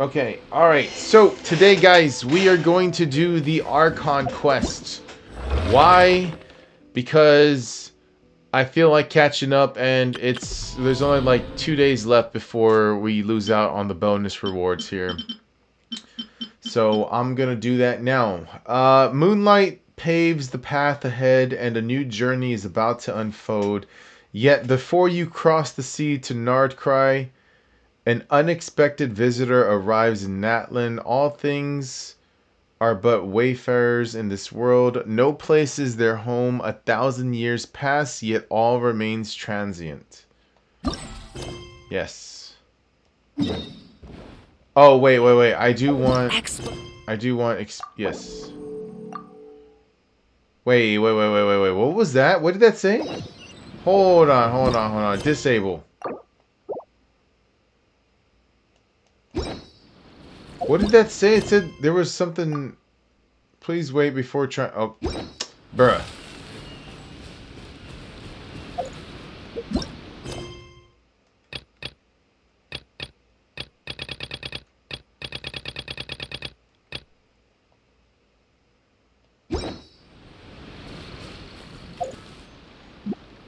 Okay, alright. So, today, guys, we are going to do the Archon quest. Why? Because I feel like catching up, and there's only like 2 days left before we lose out on the bonus rewards here. So, I'm gonna do that now. Moonlight paves the path ahead, and a new journey is about to unfold. Yet, before you cross the sea to Nardcry, an unexpected visitor arrives in Natlan. All things are but wayfarers in this world. No place is their home. 1,000 years pass, yet all remains transient. Yes. Oh, wait. I do want... yes. Wait. What was that? What did that say? Hold on. Disable. What did that say? It said there was something... Please wait before trying... Oh. Bruh.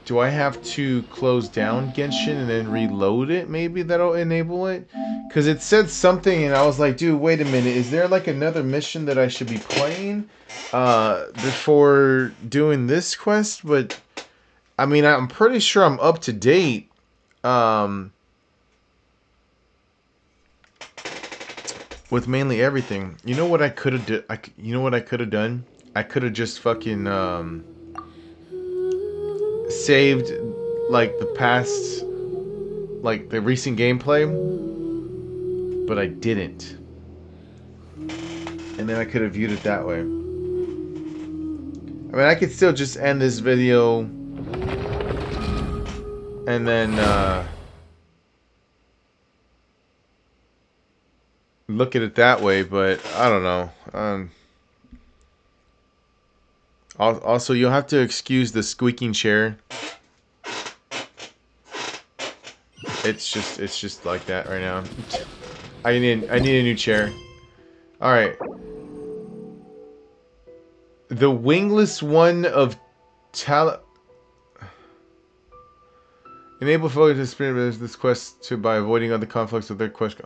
Do I have to close down Genshin and then reload it? Maybe that'll enable it? Because it said something and I was like, dude, wait a minute. Is there like another mission that I should be playing before doing this quest? But, I mean, I'm pretty sure I'm up to date. With mainly everything. You know what I could have done? I could have just fucking saved like the past, like the recent gameplay, but I didn't, and then I could have viewed it that way. I mean, I could still just end this video and then look at it that way, but I don't know. Also, you'll have to excuse the squeaking chair. It's just like that right now. I need a new chair. All right. The wingless one of enable focus to sprint this quest by avoiding other conflicts with their quest.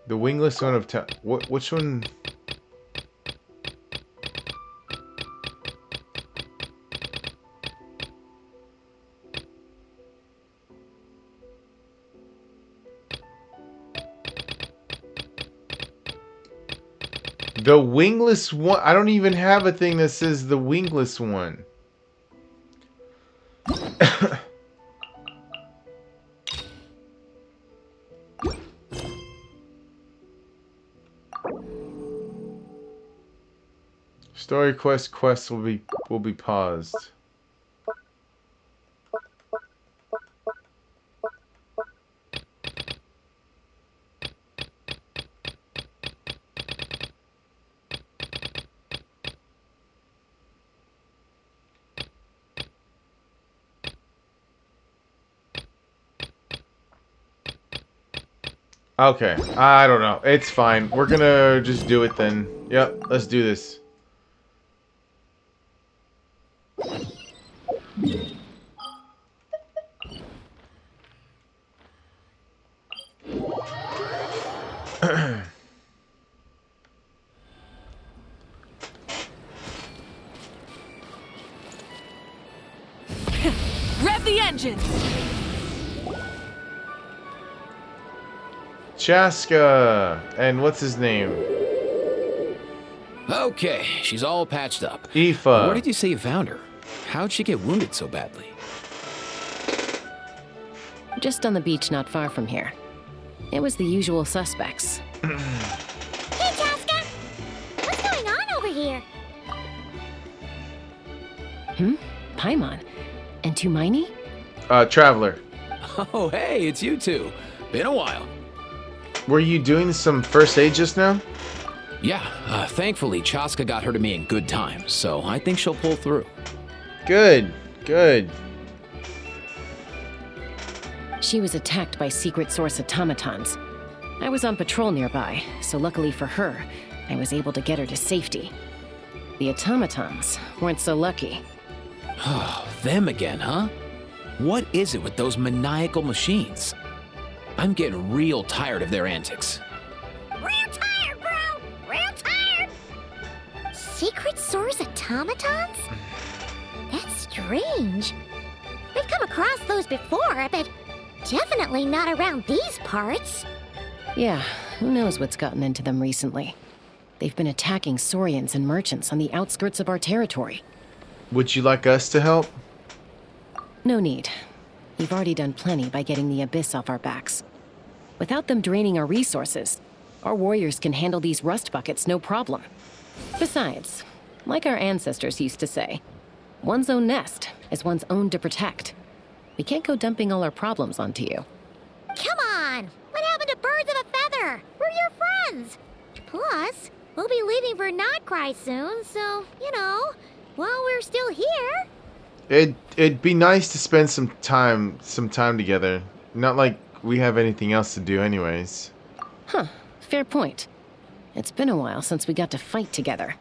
The wingless one of which one? The wingless one? I don't even have a thing that says the wingless one. Story quests will be paused. Okay, I don't know. It's fine. We're gonna just do it then. Yep, let's do this. Rev the engine! Chaska! And what's his name? Okay, she's all patched up. Aoife. Where did you say you found her? How'd she get wounded so badly? Just on the beach not far from here. It was the usual suspects. Hey, Chaska! What's going on over here? Paimon. And Tumaini? Traveler. Oh, hey, it's you two. Been a while. Were you doing some first aid just now? Yeah, thankfully Chaska got her to me in good time, so I think she'll pull through. Good, good. She was attacked by secret source automatons. I was on patrol nearby, so luckily for her, I was able to get her to safety. The automatons weren't so lucky. Oh, them again, huh? What is it with those maniacal machines? I'm getting real tired of their antics. Real tired, bro! Real tired! Secret source automatons? That's strange. We've come across those before, but definitely not around these parts. Yeah, who knows what's gotten into them recently. They've been attacking Saurians and merchants on the outskirts of our territory. Would you like us to help? No need. You've already done plenty by getting the Abyss off our backs. Without them draining our resources, our warriors can handle these rust buckets no problem. Besides, like our ancestors used to say, one's own nest is one's own to protect. We can't go dumping all our problems onto you. Come on! What happened to birds of a feather? We're your friends! Plus, we'll be leaving for Notcry soon, so, while we're still here... It'd be nice to spend some time together. Not like we have anything else to do anyways. Huh, fair point. It's been a while since we got to fight together.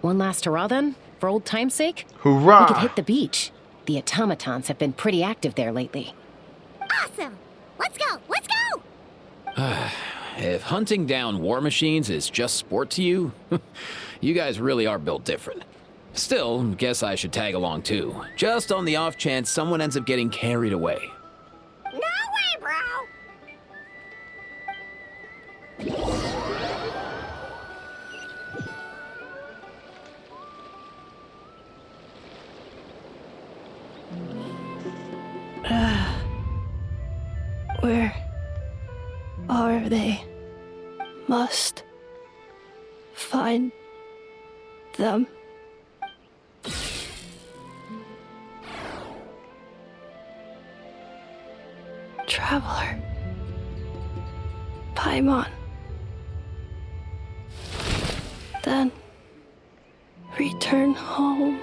One last hurrah then, for old time's sake? Hoorah! We could hit the beach. The automatons have been pretty active there lately. Awesome! Let's go! Let's go! If hunting down war machines is just sport to you, you guys really are built different. Still, guess I should tag along too, just on the off chance someone ends up getting carried away. No way, bro! Where are they? Must find them. Traveler. Paimon. Then return home.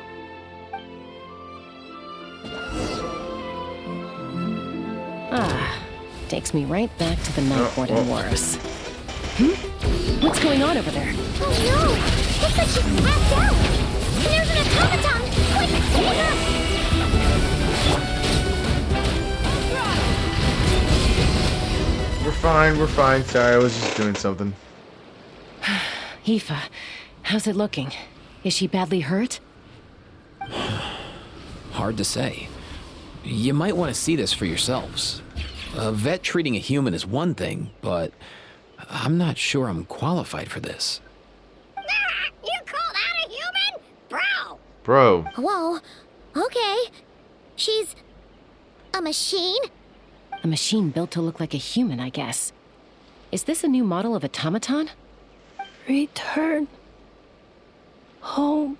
Takes me right back to the Night Warden Wars. What's going on over there? Oh no! Looks like she's passed out! And there's an automaton! Quick, save her! We're fine. Sorry, I was just doing something. Aoife, how's it looking? Is she badly hurt? Hard to say. You might want to see this for yourselves. A vet treating a human is one thing, but I'm not sure I'm qualified for this. You call that a human? Bro. Whoa. Okay. She's... a machine? A machine built to look like a human, I guess. Is this a new model of automaton? Return home.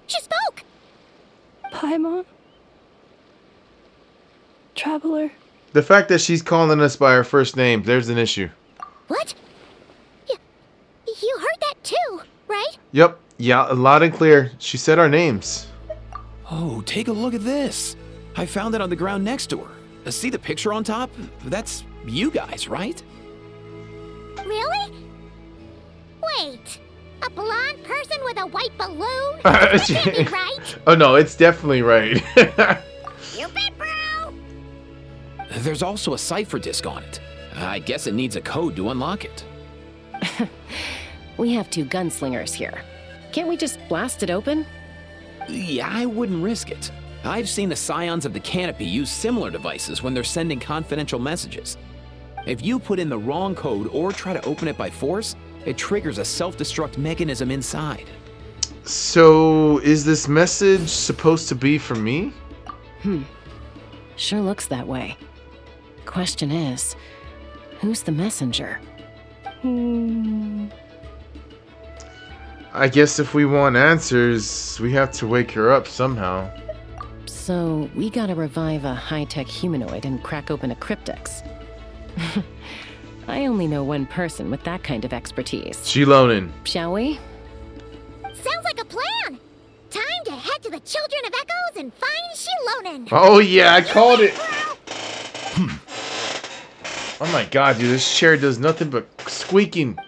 She spoke! Paimon. Traveler. The fact that she's calling us by our first name, there's an issue. What? You heard that too, right? Yep. Yeah, loud and clear. She said our names. Oh, take a look at this. I found it on the ground next to her. See the picture on top? That's you guys, right? Really? Wait. A blonde person with a white balloon? That can't be right. Oh no, it's definitely right. You bet, bro! There's also a cipher disk on it. I guess it needs a code to unlock it. We have two gunslingers here. Can't we just blast it open? Yeah, I wouldn't risk it. I've seen the Scions of the Canopy use similar devices when they're sending confidential messages. If you put in the wrong code or try to open it by force, it triggers a self-destruct mechanism inside. So, is this message supposed to be for me? Sure looks that way. Question is, who's the messenger? I guess if we want answers, we have to wake her up somehow. So, we gotta revive a high-tech humanoid and crack open a cryptex. I only know one person with that kind of expertise. Shilonin. Shall we? Sounds like a plan! Time to head to the Children of Echoes and find Shilonin! Oh yeah, I called it. Bro! Oh my god, dude, this chair does nothing but squeaking.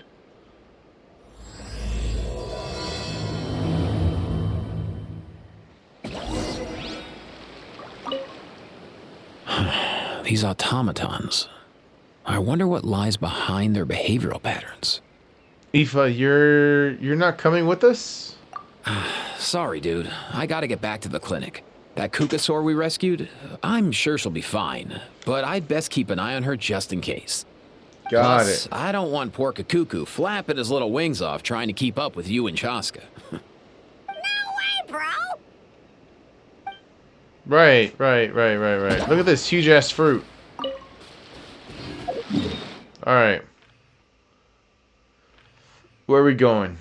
These automatons. I wonder what lies behind their behavioral patterns. Aoife, you're not coming with us? Sorry, dude. I gotta get back to the clinic. That Kukasaur we rescued, I'm sure she'll be fine, but I'd best keep an eye on her just in case. Got Plus, it. I don't want Porka Cuckoo flapping his little wings off trying to keep up with you and Chaska. No way, bro! Right. Look at this huge ass fruit. Alright. Where are we going?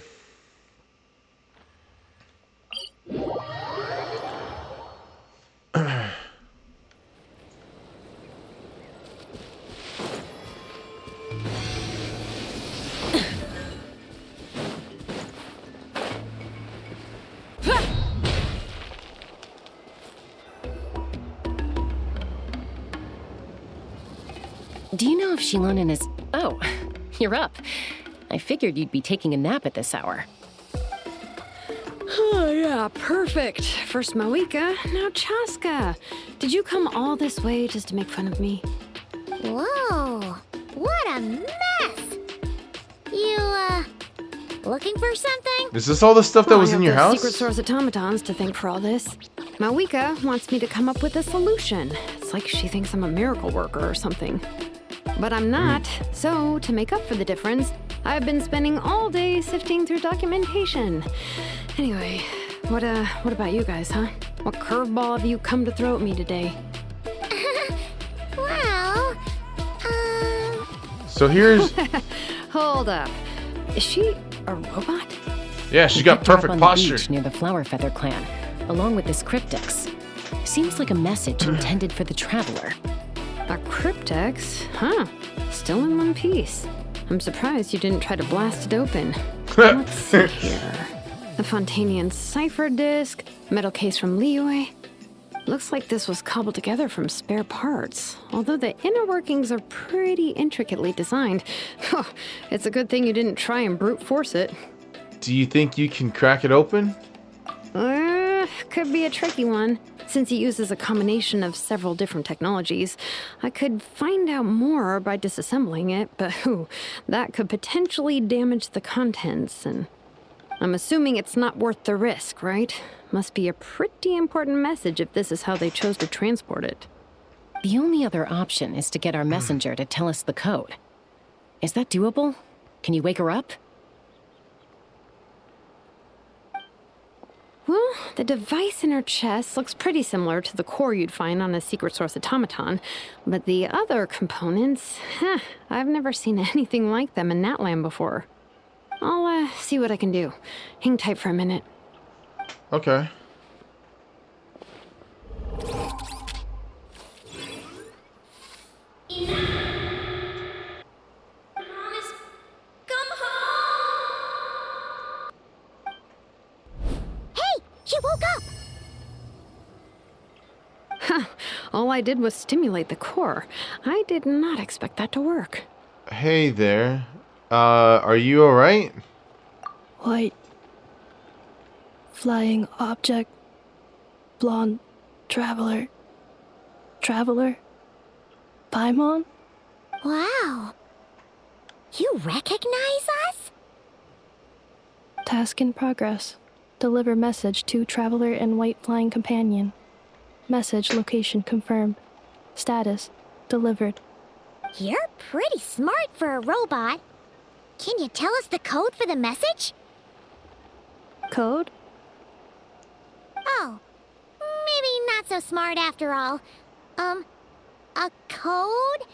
Do you know if Shilonen is... Oh, you're up. I figured you'd be taking a nap at this hour. Oh, yeah, perfect. First Moika, now Chaska. Did you come all this way just to make fun of me? Whoa, what a mess! You, looking for something? Is this all the stuff that Well, was I in have your the house? Secret Source automatons to thank for all this. Moika wants me to come up with a solution. It's like she thinks I'm a miracle worker or something. But I'm not, so to make up for the difference, I've been spending all day sifting through documentation. Anyway, what about you guys, huh? What curveball have you come to throw at me today? Well, So here's... Hold up. Is she a robot? Yeah, she's We got picked her up perfect on the posture. beach near the Flower Feather clan, along with this cryptex. Seems like a message intended for the traveler. A cryptex? Huh. Still in one piece. I'm surprised you didn't try to blast it open. Let's see here. The Fontanian cipher disk, metal case from Liyue. Looks like this was cobbled together from spare parts, although the inner workings are pretty intricately designed. It's a good thing you didn't try and brute force it. Do you think you can crack it open? Could be a tricky one. Since it uses a combination of several different technologies, I could find out more by disassembling it, but that could potentially damage the contents, and I'm assuming it's not worth the risk, right? Must be a pretty important message if this is how they chose to transport it. The only other option is to get our messenger to tell us the code. Is that doable? Can you wake her up? Well, the device in her chest looks pretty similar to the core you'd find on a Secret Source automaton, but the other components, I've never seen anything like them in Natlan before. I'll see what I can do. Hang tight for a minute. Okay. She woke up! All I did was stimulate the core. I did not expect that to work. Hey there. Are you alright? White. Flying object. Blonde. Traveler. Traveler. Paimon? Wow. You recognize us? Task in progress. Deliver message to Traveler and White Flying Companion. Message location confirmed. Status delivered. You're pretty smart for a robot. Can you tell us the code for the message? Code? Oh, maybe not so smart after all. A code?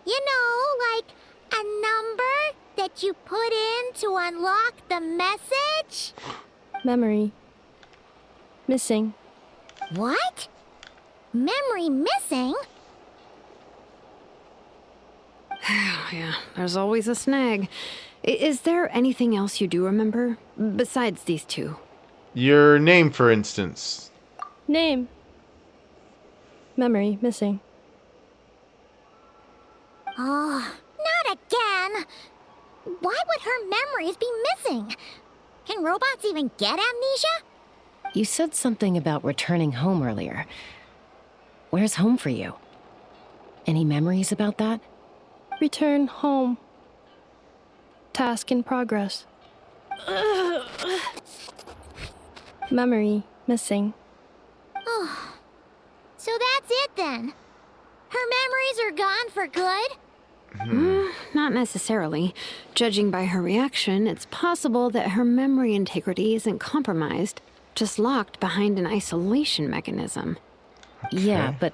You know, like a number that you put in to unlock the message? Memory. Missing. What? Memory missing? Yeah, there's always a snag. Is there anything else you do remember? Besides these two? Your name, for instance. Name. Memory missing. Oh, not again! Why would her memories be missing? Can robots even get amnesia? You said something about returning home earlier. Where's home for you? Any memories about that? Return home. Task in progress. Memory missing. Oh, so that's it then. Her memories are gone for good? Not necessarily. Judging by her reaction, it's possible that her memory integrity isn't compromised, just locked behind an isolation mechanism. Yeah, but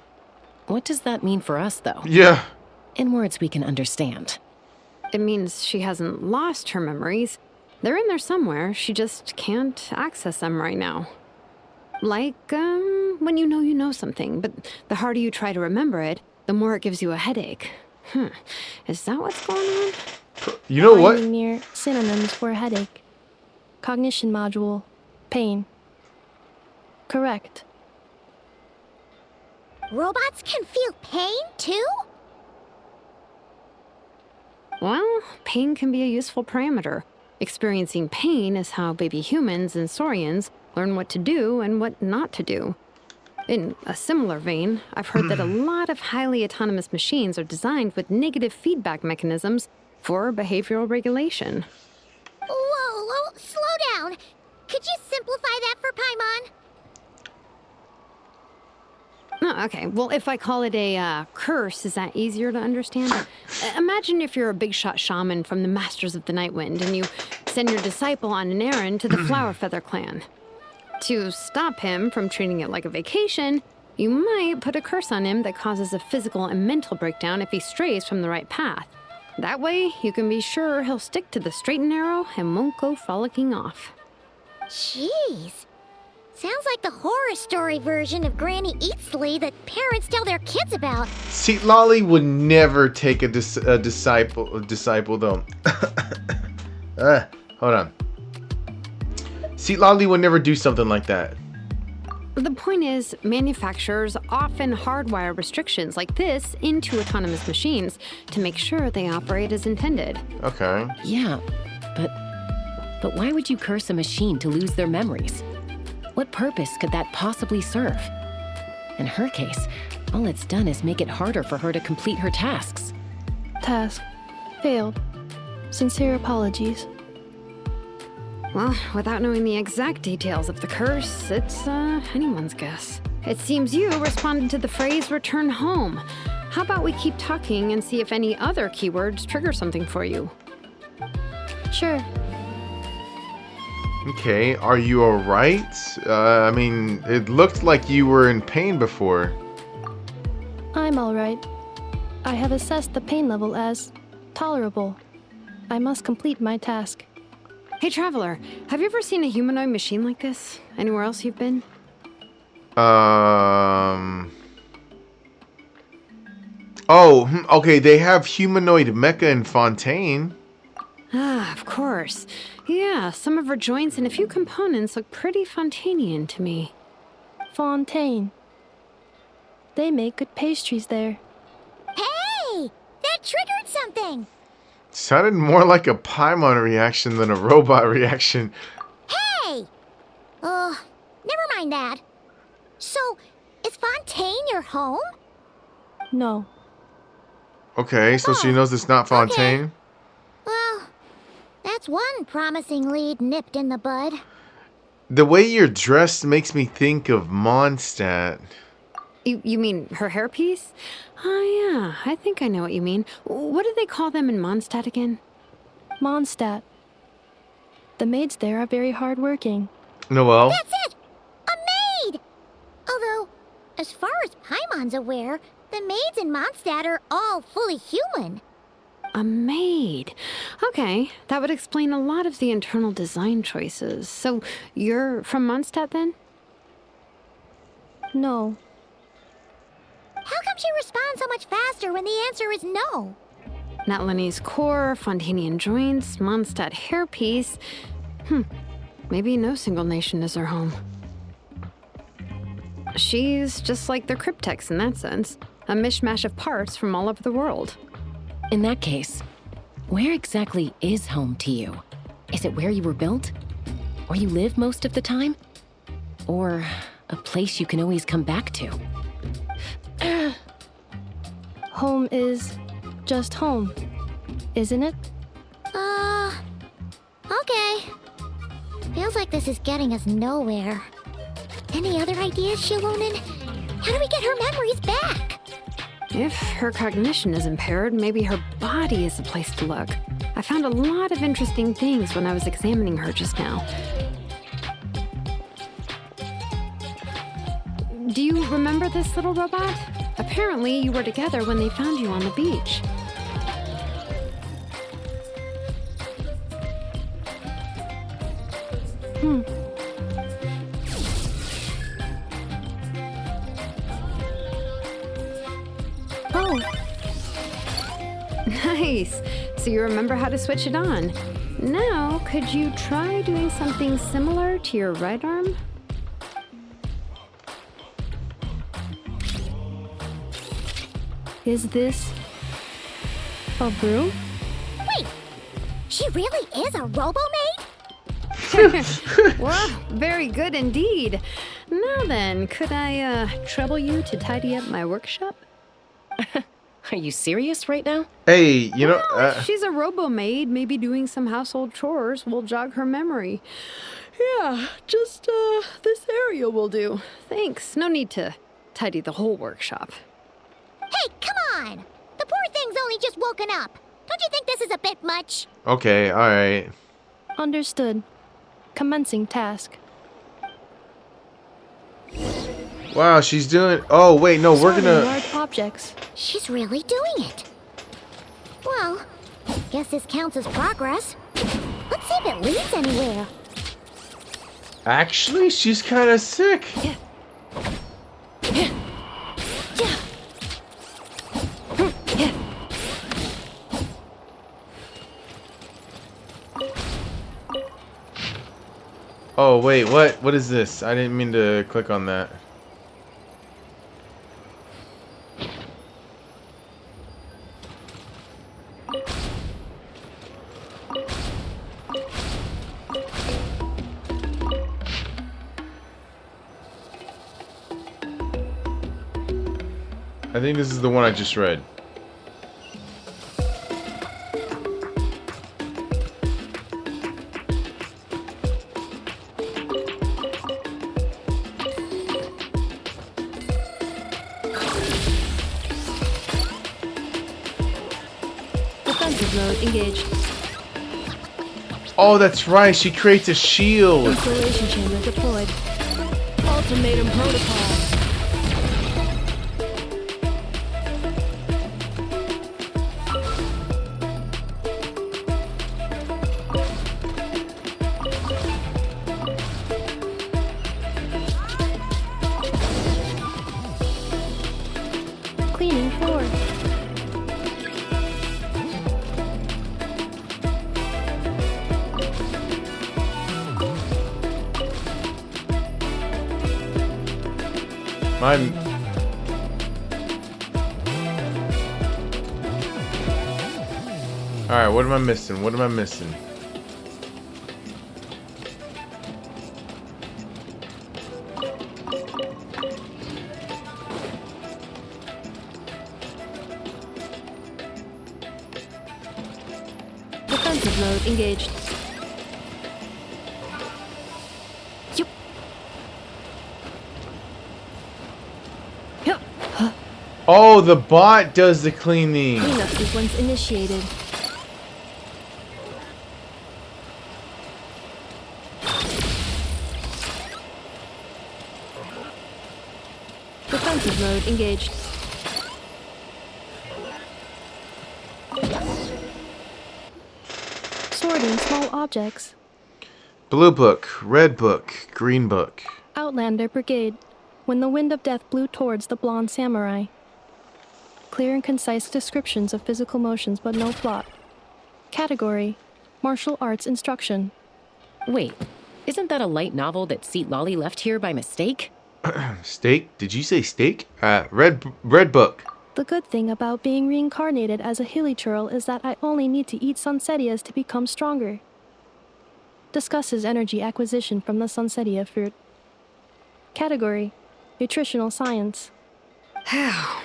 what does that mean for us, though? Yeah. In words we can understand. It means she hasn't lost her memories. They're in there somewhere, she just can't access them right now. Like, when you know something, but the harder you try to remember it, the more it gives you a headache. Is that what's going on? You know what? Finding near synonyms for headache. Cognition module. Pain. Correct. Robots can feel pain too? Well, pain can be a useful parameter. Experiencing pain is how baby humans and saurians learn what to do and what not to do. In a similar vein, I've heard that a lot of highly autonomous machines are designed with negative feedback mechanisms for behavioral regulation. Whoa, slow down. Could you simplify that for Paimon? Oh, okay. Well, if I call it a curse, is that easier to understand? Imagine if you're a big shot shaman from the Masters of the Nightwind and you send your disciple on an errand to the Flower Feather clan. To stop him from treating it like a vacation, you might put a curse on him that causes a physical and mental breakdown if he strays from the right path. That way, you can be sure he'll stick to the straight and narrow and won't go frolicking off. Jeez. Sounds like the horror story version of Granny Eatsley that parents tell their kids about. See, Lolly would never take a disciple though. Hold on. See, Lolly would never do something like that. The point is, manufacturers often hardwire restrictions like this into autonomous machines to make sure they operate as intended. Okay. Yeah, but why would you curse a machine to lose their memories? What purpose could that possibly serve? In her case, all it's done is make it harder for her to complete her tasks. Task. Failed. Sincere apologies. Well, without knowing the exact details of the curse, it's anyone's guess. It seems you responded to the phrase return home. How about we keep talking and see if any other keywords trigger something for you? Sure. Okay, are you alright? I mean, it looked like you were in pain before. I'm alright. I have assessed the pain level as tolerable. I must complete my task. Hey, Traveler, have you ever seen a humanoid machine like this? Anywhere else you've been? Oh, okay, they have humanoid mecha in Fontaine. Ah, of course. Yeah, some of her joints and a few components look pretty Fontanian to me. Fontaine. They make good pastries there. Hey! That triggered something! Sounded more like a Paimon reaction than a robot reaction. Hey! Never mind that. So, is Fontaine your home? No. Okay, so she knows it's not Fontaine. Well, that's one promising lead nipped in the bud. The way you're dressed makes me think of Mondstadt. You mean her hairpiece? Oh yeah, I think I know what you mean. What do they call them in Mondstadt again? Mondstadt. The maids there are very hardworking. Noelle. That's it! A maid! Although, as far as Paimon's aware, the maids in Mondstadt are all fully human. A maid. Okay, that would explain a lot of the internal design choices. So, you're from Mondstadt then? No. How come she responds so much faster when the answer is no? Natlanese core, Fontanian joints, Mondstadt hairpiece. Maybe no single nation is her home. She's just like the Cryptex in that sense. A mishmash of parts from all over the world. In that case, where exactly is home to you? Is it where you were built? Where you live most of the time? Or a place you can always come back to? Home is just home, isn't it? Okay. Feels like this is getting us nowhere. Any other ideas, Shilonen? How do we get her memories back? If her cognition is impaired, maybe her body is the place to look. I found a lot of interesting things when I was examining her just now. Do you remember this little robot? Apparently, you were together when they found you on the beach. Oh, Nice. So you remember how to switch it on. Now, could you try doing something similar to your right arm? is this a broom? Wait, she really is a robo-maid? Well, very good indeed. Now then, could I trouble you to tidy up my workshop? Are you serious right now? Hey, you know, If she's a robo-maid, maybe doing some household chores will jog her memory. Yeah, just this area will do. Thanks. No need to tidy the whole workshop. Hey, come on! The poor thing's only just woken up. Don't you think this is a bit much? okay, alright. Understood. Commencing task. Wow, she's doing... Oh, wait, no, we're Sorting gonna... large objects. She's really doing it. Well, guess this counts as progress. Let's see if it leads anywhere. Actually, she's kind of sick. Oh, wait, what? What is this? I didn't mean to click on that. I think this is the one I just read. Defensive mode engaged. Oh, that's right. She creates a shield. Installation chamber deployed. Ultimatum protocol. Cleaning floor. I'm... Alright, what am I missing? What am I missing? Defensive mode engaged. Oh, the bot does the cleaning. Cleanup sequence initiated. Defensive mode engaged. Sorting small objects. Blue book, red book, green book. Outlander Brigade. When the wind of death blew towards the blonde samurai. Clear and concise descriptions of physical motions, but no plot. Category: Martial Arts Instruction. Wait, isn't that a light novel that Seat Lolly left here by mistake? Steak? Did you say steak? Red book. The good thing about being reincarnated as a hilichurl is that I only need to eat sunsettias to become stronger. Discusses energy acquisition from the sunsettia fruit. Category: Nutritional Science.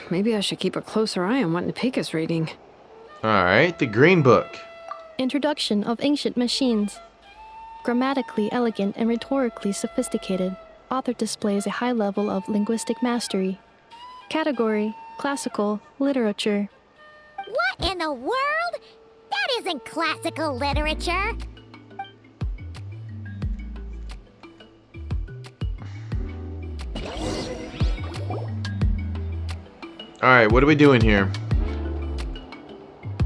Maybe I should keep a closer eye on what Napika's reading. Alright, the Green Book. Introduction of Ancient Machines. Grammatically elegant and rhetorically sophisticated, author displays a high level of linguistic mastery. Category: Classical Literature. What in the world? That isn't classical literature. Alright, what are we doing here?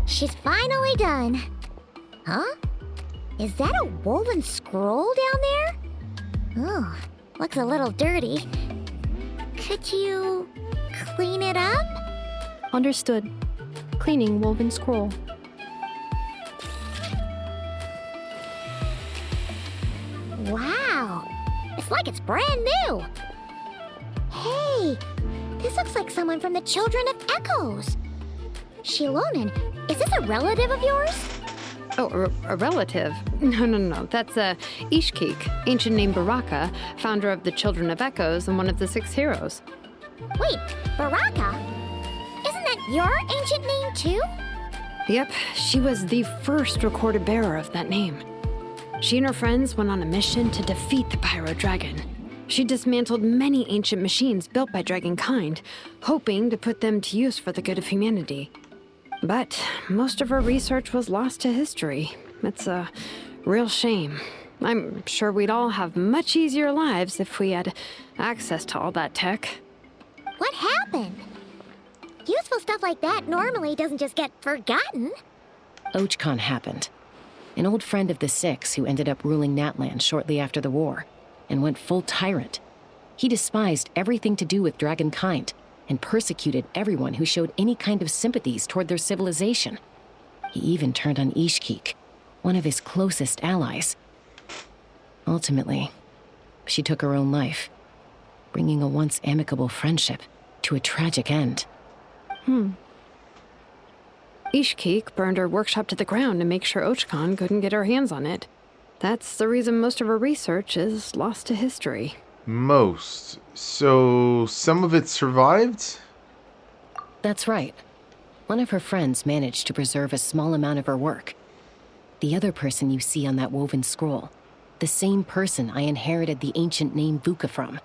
She's finally done. Huh? Is that a woven scroll down there? Oh, looks a little dirty. Could you clean it up? Understood. Cleaning woven scroll. Wow, it's like it's brand new. Hey, this looks like someone from the Children of Echoes. Shilonen, is this a relative of yours? Oh, a relative? No. That's Ishkik, ancient name Baraka, founder of the Children of Echoes and one of the 6 heroes. Wait, Baraka? Isn't that your ancient name too? Yep, she was the first recorded bearer of that name. She and her friends went on a mission to defeat the Pyro Dragon. She dismantled many ancient machines built by dragonkind, hoping to put them to use for the good of humanity. But most of her research was lost to history. It's a real shame. I'm sure we'd all have much easier lives if we had access to all that tech. What happened? Useful stuff like that normally doesn't just get forgotten. Ochkon happened. An old friend of the 6 who ended up ruling Natlan shortly after the war, and went full tyrant. He despised everything to do with dragonkind, and persecuted everyone who showed any kind of sympathies toward their civilization. He even turned on Ishkik, one of his closest allies. Ultimately, she took her own life, bringing a once amicable friendship to a tragic end. Ishkik burned her workshop to the ground to make sure Ochkon couldn't get her hands on it. That's the reason most of her research is lost to history. Most. So, some of it survived? That's right. One of her friends managed to preserve a small amount of her work. The other person you see on that woven scroll, the same person I inherited the ancient name Vuka from.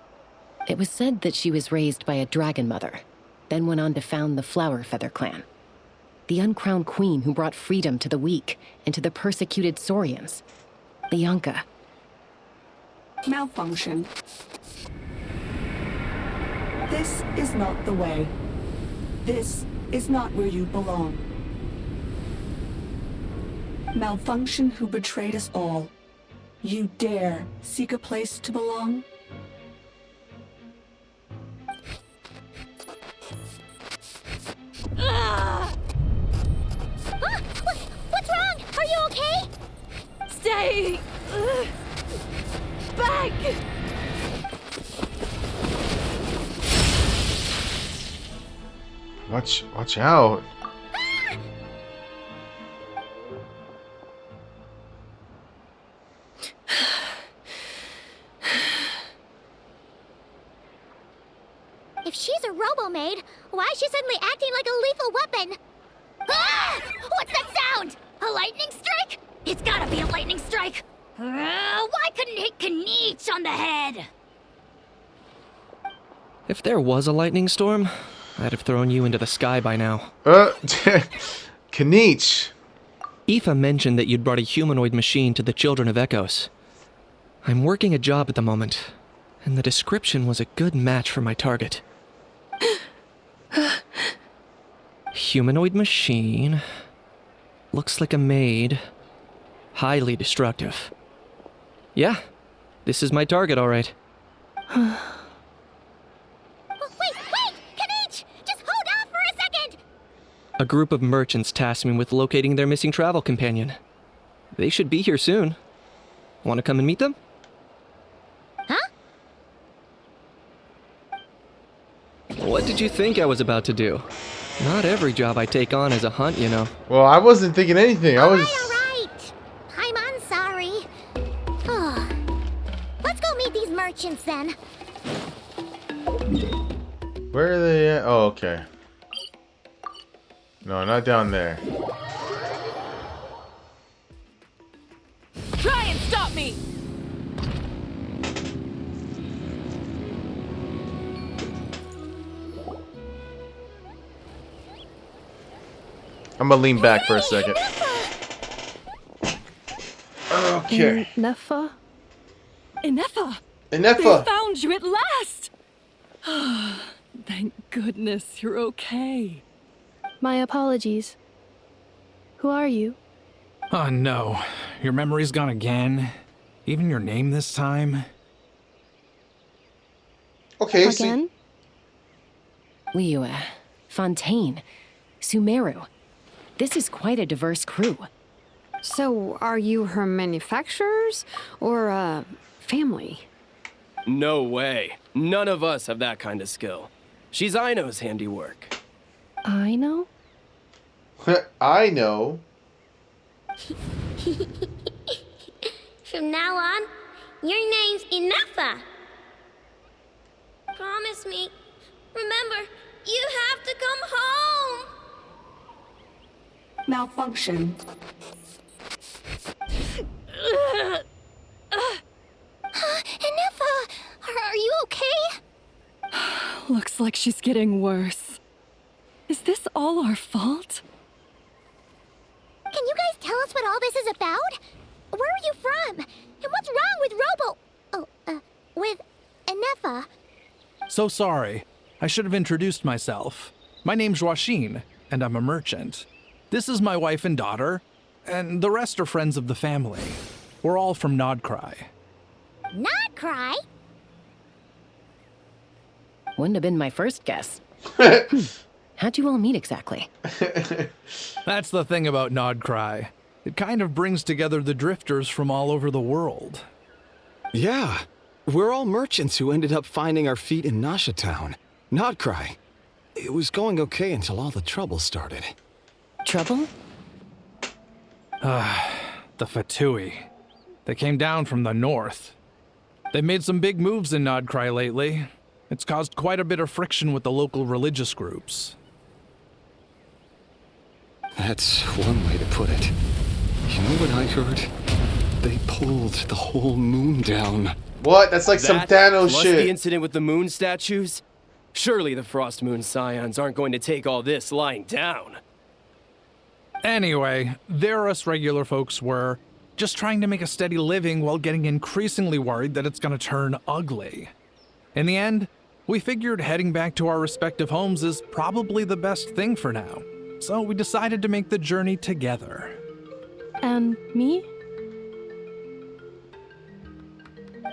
It was said that she was raised by a dragon mother, then went on to found the Flower Feather clan. The uncrowned queen who brought freedom to the weak and to the persecuted Saurians. Bianca. Malfunction. This is not the way. This is not where you belong. Malfunction who betrayed us all. You dare seek a place to belong? What's wrong? Are you okay? Stay back! Watch out. If she's a robo-maid, why is she suddenly acting like a lethal weapon? Ah! What's that sound? A lightning strike? It's gotta be a lightning strike. Why couldn't it hit Kniech on the head? If there was a lightning storm, I'd have thrown you into the sky by now. Kniech. Aoife mentioned that you'd brought a humanoid machine to the Children of Echoes. I'm working a job at the moment, and the description was a good match for my target. Humanoid machine. Looks like a maid. Highly destructive. Yeah, this is my target, all right. Wait! Kniech! Just hold off for a second! A group of merchants tasked me with locating their missing travel companion. They should be here soon. Want to come and meet them? Huh? What did you think I was about to do? Not every job I take on is a hunt, you know. Well, I wasn't thinking anything. I was. All right. I'm sorry. Oh. Let's go meet these merchants then. Where are they at? Oh, okay. No, not down there. Try and stop me! I'm gonna lean back for a second. Okay. Nefa? Inefa! They Inefa! found you at last! Thank goodness you're okay. My apologies. Who are you? Oh no, your memory's gone again? Even your name this time? Okay, Again? Liua, Fontaine, Sumeru. This is quite a diverse crew. So, are you her manufacturers or family? No way. None of us have that kind of skill. She's Aino's handiwork. I know? I know. From now on, your name's Inefa. Promise me. Remember, you have to come home. Malfunction. Inefa, are you okay? Looks like she's getting worse. Is this all our fault? Can you guys tell us what all this is about? Where are you from? And what's wrong with with Inefa? So sorry. I should have introduced myself. My name's Joachine, and I'm a merchant. This is my wife and daughter, and the rest are friends of the family. We're all from Nodcry. Not cry? Wouldn't have been my first guess. How'd you all meet exactly? That's the thing about Nodcry. It kind of brings together the drifters from all over the world. Yeah, we're all merchants who ended up finding our feet in Nasha Town. Nodcry. It was going okay until all the trouble started. Trouble? The Fatui. They came down from the north. They've made some big moves in Nodcry lately. It's caused quite a bit of friction with the local religious groups. That's one way to put it. You know what I heard? They pulled the whole moon down. What? That's like some That, Thanos plus shit. the incident with the moon statues? Surely the Frost Moon Scions aren't going to take all this lying down. Anyway, there us regular folks were just trying to make a steady living while getting increasingly worried that it's gonna turn ugly. In the end, we figured heading back to our respective homes is probably the best thing for now. So we decided to make the journey together. And me?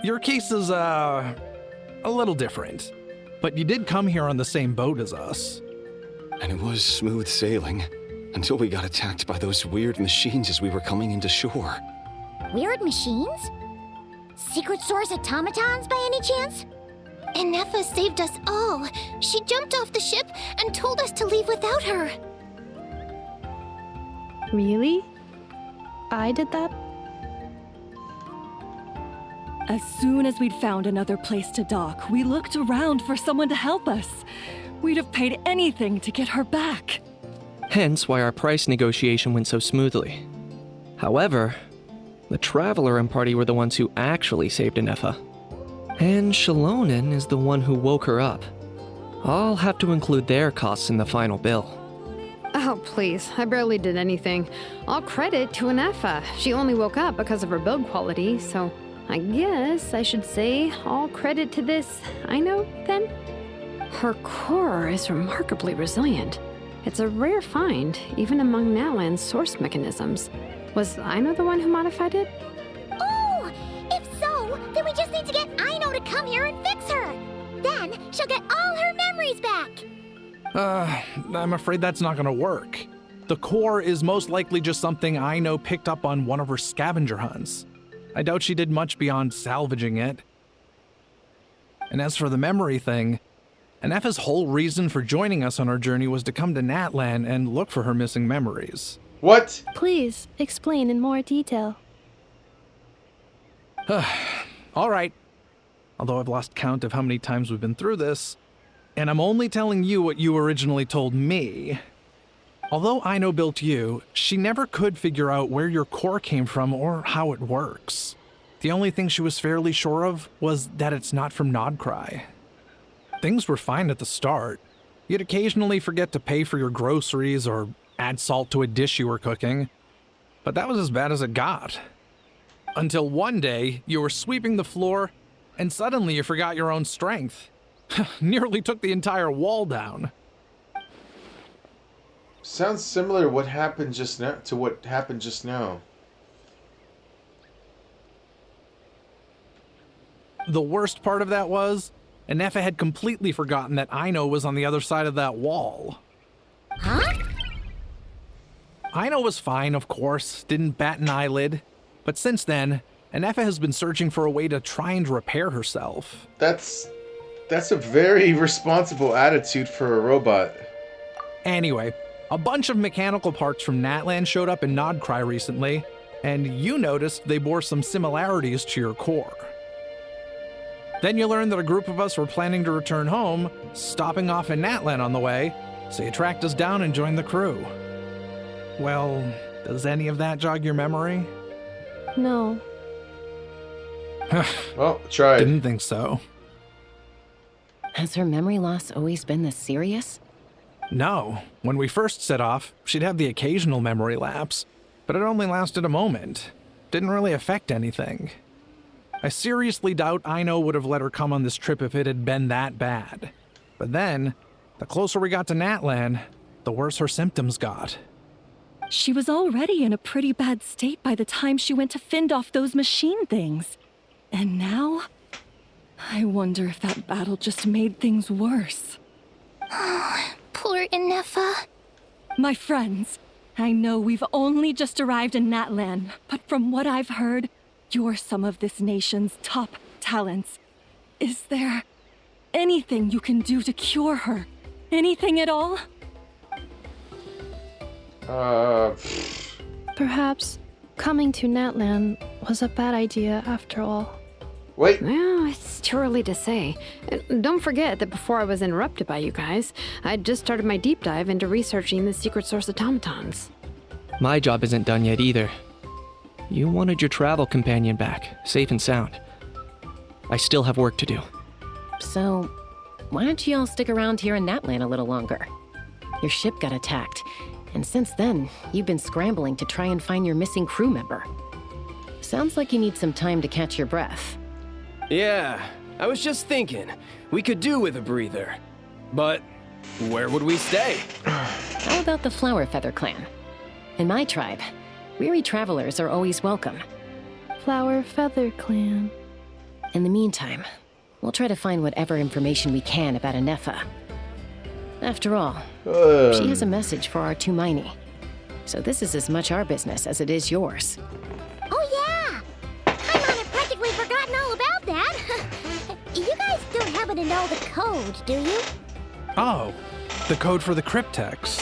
Your case is, a little different. But you did come here on the same boat as us. And it was smooth sailing until we got attacked by those weird machines as we were coming into shore. Weird machines? Secret Source automatons by any chance? Inefa saved us all. She jumped off the ship and told us to leave without her. Really? I did that? As soon as we'd found another place to dock, we looked around for someone to help us. We'd have paid anything to get her back. Hence why our price negotiation went so smoothly. However, the Traveler and party were the ones who actually saved Inefa. And Shalonen is the one who woke her up. I'll have to include their costs in the final bill. Oh, please. I barely did anything. All credit to Inefa. She only woke up because of her build quality, so I guess I should say all credit to this Aino, then? Her core is remarkably resilient. It's a rare find, even among Nalan's source mechanisms. Was Aino the one who modified it? Oh! If so, then we just need to get Aino to come here and fix her. Then she'll get all her memories back. I'm afraid that's not gonna work. The core is most likely just something Aino picked up on one of her scavenger hunts. I doubt she did much beyond salvaging it. And as for the memory thing, And Effa's whole reason for joining us on our journey was to come to Natlan and look for her missing memories. What? Please explain in more detail. All right. Although I've lost count of how many times we've been through this, and I'm only telling you what you originally told me. Although Aino built you, she never could figure out where your core came from or how it works. The only thing she was fairly sure of was that it's not from Nodcry. Things were fine at the start. You'd occasionally forget to pay for your groceries or add salt to a dish you were cooking, but that was as bad as it got. Until one day, you were sweeping the floor, and suddenly you forgot your own strength. Nearly took the entire wall down. Sounds similar to what happened just now. The worst part of that was, Anefa had completely forgotten that Aino was on the other side of that wall. Huh? Aino was fine, of course, didn't bat an eyelid. But since then, Anefa has been searching for a way to try and repair herself. That's a very responsible attitude for a robot. Anyway, a bunch of mechanical parts from Natlan showed up in Nodcry recently, and you noticed they bore some similarities to your core. Then you learned that a group of us were planning to return home, stopping off in Natlan on the way, so you tracked us down and joined the crew. Well, does any of that jog your memory? No. Well, tried. Didn't think so. Has her memory loss always been this serious? No. When we first set off, she'd have the occasional memory lapse, but it only lasted a moment. Didn't really affect anything. I seriously doubt Aino would have let her come on this trip if it had been that bad. But then, the closer we got to Natlan, the worse her symptoms got. She was already in a pretty bad state by the time she went to fend off those machine things. And now? I wonder if that battle just made things worse. Poor Anefa. My friends, I know we've only just arrived in Natlan, but from what I've heard, you're some of this nation's top talents. Is there anything you can do to cure her? Anything at all? Perhaps coming to Natlan was a bad idea after all. Wait. Well, it's too early to say. Don't forget that before I was interrupted by you guys, I'd just started my deep dive into researching the secret source automatons. My job isn't done yet either. You wanted your travel companion back, safe and sound. I still have work to do. So, why don't you all stick around here in Natlan a little longer? Your ship got attacked, and since then, you've been scrambling to try and find your missing crew member. Sounds like you need some time to catch your breath. Yeah, I was just thinking, we could do with a breather. But where would we stay? How about the Flower Feather clan? In my tribe, weary travelers are always welcome. Flower Feather Clan. In the meantime, we'll try to find whatever information we can about Anefa. After all, she has a message for our Tumaini. So this is as much our business as it is yours. Oh yeah! Paimon had practically forgotten all about that. You guys don't happen to know the code, do you? Oh, the code for the cryptex.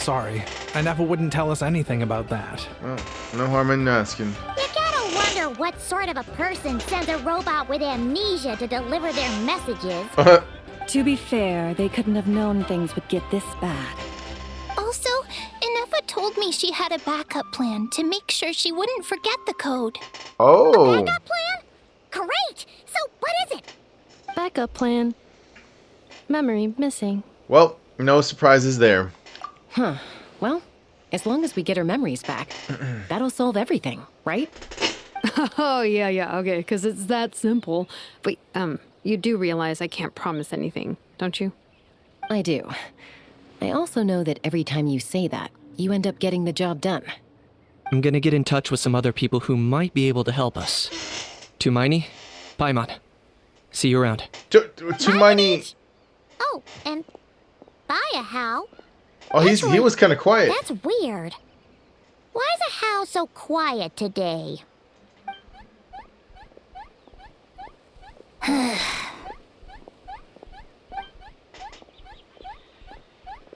Sorry, Anefa wouldn't tell us anything about that. Oh, no harm in asking. You gotta wonder what sort of a person sends a robot with amnesia to deliver their messages. To be fair, they couldn't have known things would get this bad. Also, Anefa told me she had a backup plan to make sure she wouldn't forget the code. Oh. A backup plan? Great! So what is it? Backup plan. Memory missing. Well, no surprises there. Huh. Well, as long as we get her memories back, that'll solve everything, right? Oh, yeah, okay, because it's that simple. Wait, you do realize I can't promise anything, don't you? I do. I also know that every time you say that, you end up getting the job done. I'm gonna get in touch with some other people who might be able to help us. Tumaini, Paimon. See you around. Tumaini. Oh, and bye, Hal. Oh, he was kind of quiet. That's weird. Why is a Hal so quiet today?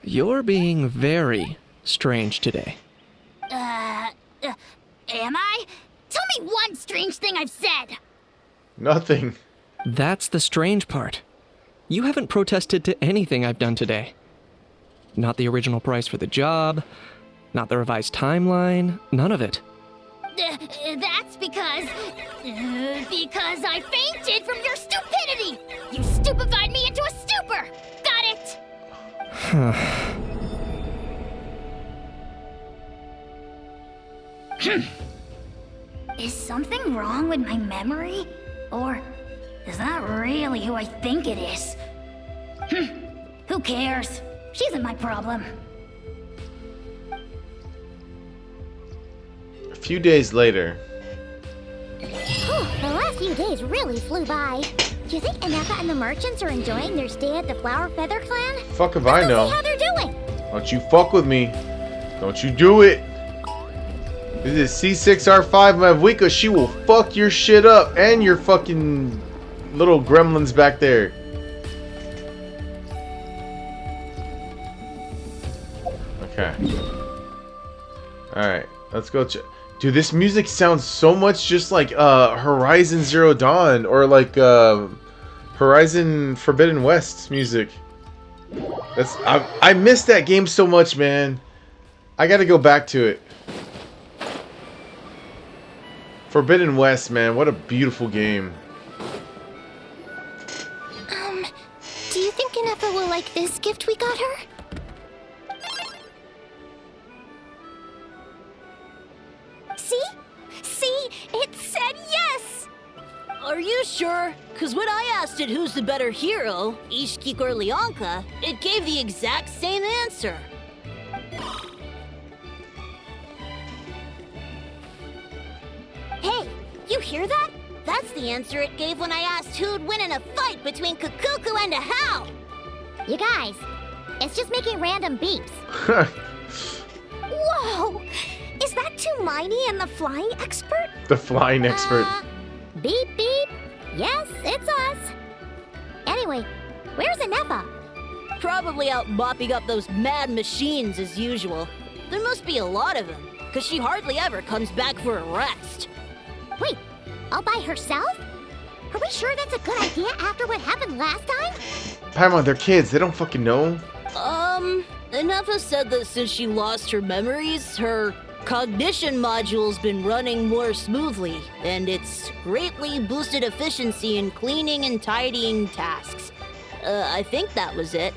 You're being very strange today. Am I? Tell me one strange thing I've said! Nothing. That's the strange part. You haven't protested to anything I've done today. Not the original price for the job, not the revised timeline, none of it. That's because I fainted from your stupidity! You stupefied me into a stupor! Got it? Is something wrong with my memory? Or is that really who I think it is? Who cares? She isn't my problem. A few days later. The last few days really flew by. Do you think Inefa and the merchants are enjoying their stay at the Flower Feather Clan? Fuck if I know. See how they're doing. Don't you fuck with me. Don't you do it. This is C6R5 Mavwika. She will fuck your shit up and your fucking little gremlins back there. Okay. Alright, let's go check. Dude, this music sounds so much just like Horizon Zero Dawn or like Horizon Forbidden West music. I miss that game so much, man. I gotta go back to it. Forbidden West, man, what a beautiful game. Do you think Inefa will like this gift we got her? See? It said yes! Are you sure? Because when I asked it who's the better hero, Ishkik or Leonka, it gave the exact same answer. Hey, you hear that? That's the answer it gave when I asked who'd win in a fight between Kukuku and a Hal. You guys, it's just making random beeps. Whoa! Is that Tumaini and the flying expert? The flying expert. Beep beep. Yes, it's us. Anyway, where's Inefa? Probably out mopping up those mad machines as usual. There must be a lot of them, because she hardly ever comes back for a rest. Wait, all by herself? Are we sure that's a good idea after what happened last time? Paimon, they're kids. They don't fucking know. Inefa said that since she lost her memories, her cognition module's been running more smoothly, and it's greatly boosted efficiency in cleaning and tidying tasks. I think that was it.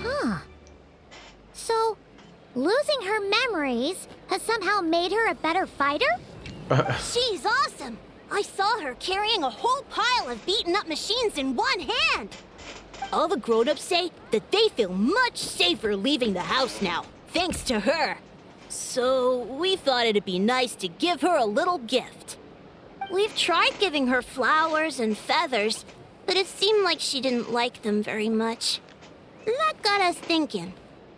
Huh. So, losing her memories has somehow made her a better fighter? She's awesome! I saw her carrying a whole pile of beaten up machines in one hand! All the grown-ups say that they feel much safer leaving the house now, thanks to her. So, we thought it'd be nice to give her a little gift. We've tried giving her flowers and feathers, but it seemed like she didn't like them very much. That got us thinking.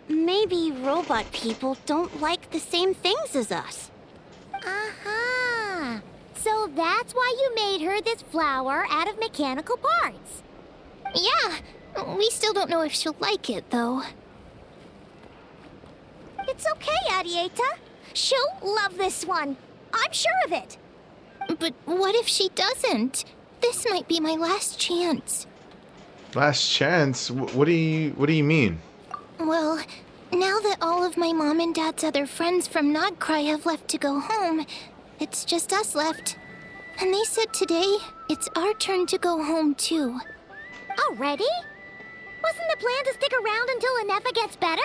Maybe robot people don't like the same things as us. Aha! So that's why you made her this flower out of mechanical parts. Yeah, we still don't know if she'll like it, though. It's okay, Arieta. She'll love this one. I'm sure of it. But what if she doesn't? This might be my last chance. Last chance? What do you mean? Well, now that all of my mom and dad's other friends from Nodcry have left to go home, it's just us left. And they said today, it's our turn to go home too. Already? Wasn't the plan to stick around until Inefa gets better?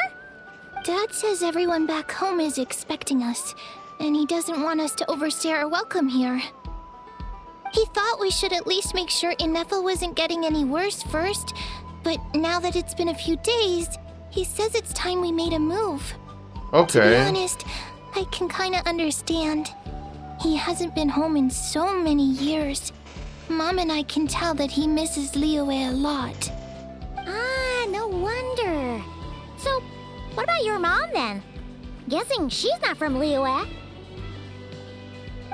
Dad says everyone back home is expecting us, and he doesn't want us to overstay our welcome here. He thought we should at least make sure Inefa wasn't getting any worse first, but now that it's been a few days, he says it's time we made a move. Okay. To be honest, I can kinda understand. He hasn't been home in so many years. Mom and I can tell that he misses Liyue a lot. Ah, no wonder. So, what about your mom then? Guessing she's not from Liyue.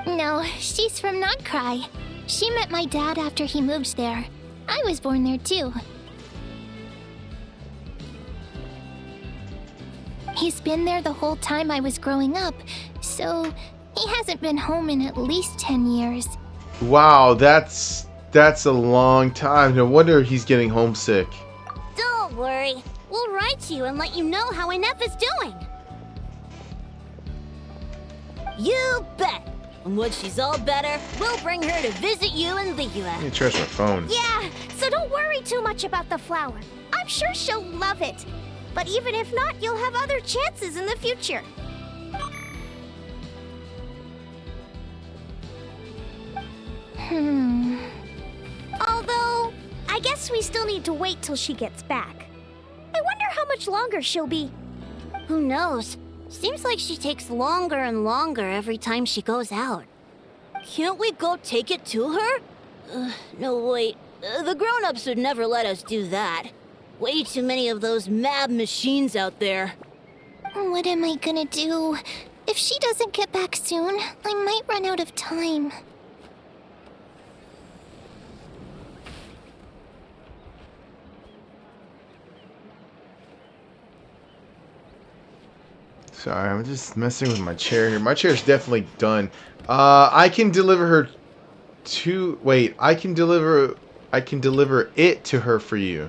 No, she's from Nodcry. She met my dad after he moved there. I was born there too. He's been there the whole time I was growing up, so he hasn't been home in at least 10 years. Wow, that's a long time. No wonder he's getting homesick. Don't worry. We'll write to you and let you know how Inef is doing. You bet. And when she's all better, we'll bring her to visit you in Liyue. Let me charge my phone. Yeah, so don't worry too much about the flower. I'm sure she'll love it. But even if not, you'll have other chances in the future. Although, I guess we still need to wait till she gets back. I wonder how much longer she'll be. Who knows? Seems like she takes longer and longer every time she goes out. Can't we go take it to her? No, wait. The grown-ups would never let us do that. Way too many of those mad machines out there. What am I gonna do? If she doesn't get back soon, I might run out of time. Sorry, I'm just messing with my chair here. My chair's definitely done. I can deliver her to... Wait, I can deliver it to her for you.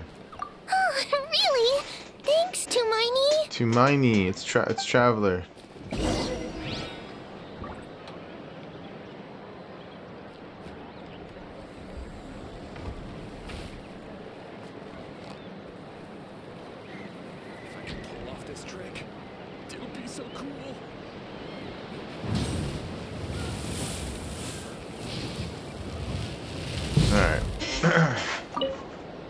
Oh, really? Thanks, Tumaini. Tumaini, it's Traveler.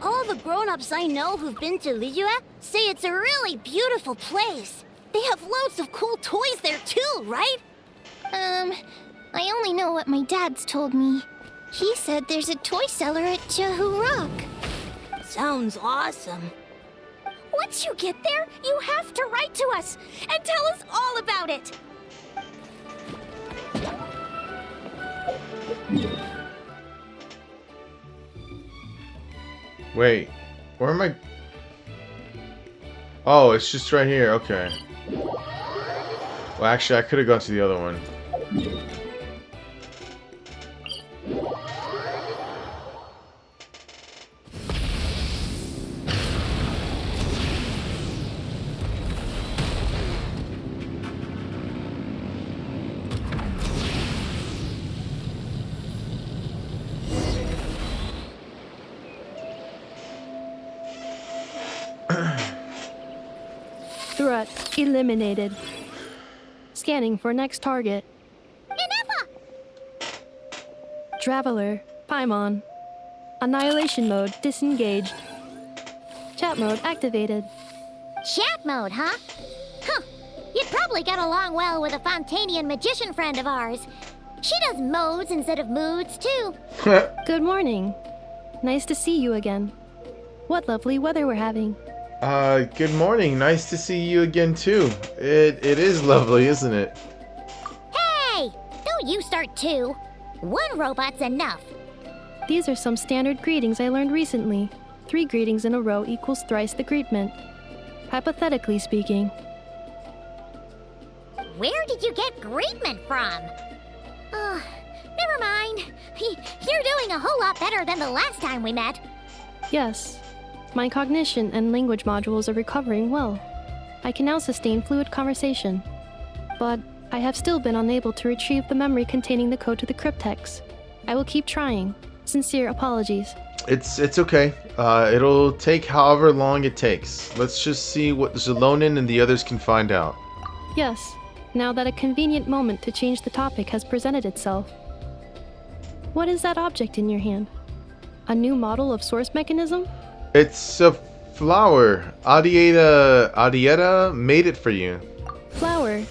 All the grown-ups I know who've been to Liyue say it's a really beautiful place. They have loads of cool toys there too, right? I only know what my dad's told me. He said there's a toy seller at Jehu Rock. Sounds awesome. Once you get there, you have to write to us and tell us all about it. Wait, where am I? Oh, it's just right here. Okay. Well, actually, I could have gone to the other one. Threat eliminated. Scanning for next target. Inefa! Traveler, Paimon. Annihilation mode disengaged. Chat mode activated. Chat mode, huh? Huh. You'd probably get along well with a Fontanian magician friend of ours. She does modes instead of moods, too. Good morning. Nice to see you again. What lovely weather we're having. Good morning. Nice to see you again, too. It is lovely, isn't it? Hey! Don't you start too. One robot's enough. These are some standard greetings I learned recently. 3 greetings in a row equals thrice the greetment. Hypothetically speaking. Where did you get greetment from? Never mind. You're doing a whole lot better than the last time we met. Yes. My cognition and language modules are recovering well. I can now sustain fluid conversation. But I have still been unable to retrieve the memory containing the code to the cryptex. I will keep trying. Sincere apologies. It's okay. It'll take however long it takes. Let's just see what Zelonin and the others can find out. Yes, now that a convenient moment to change the topic has presented itself. What is that object in your hand? A new model of source mechanism? It's a flower. Adieta made it for you. Flower.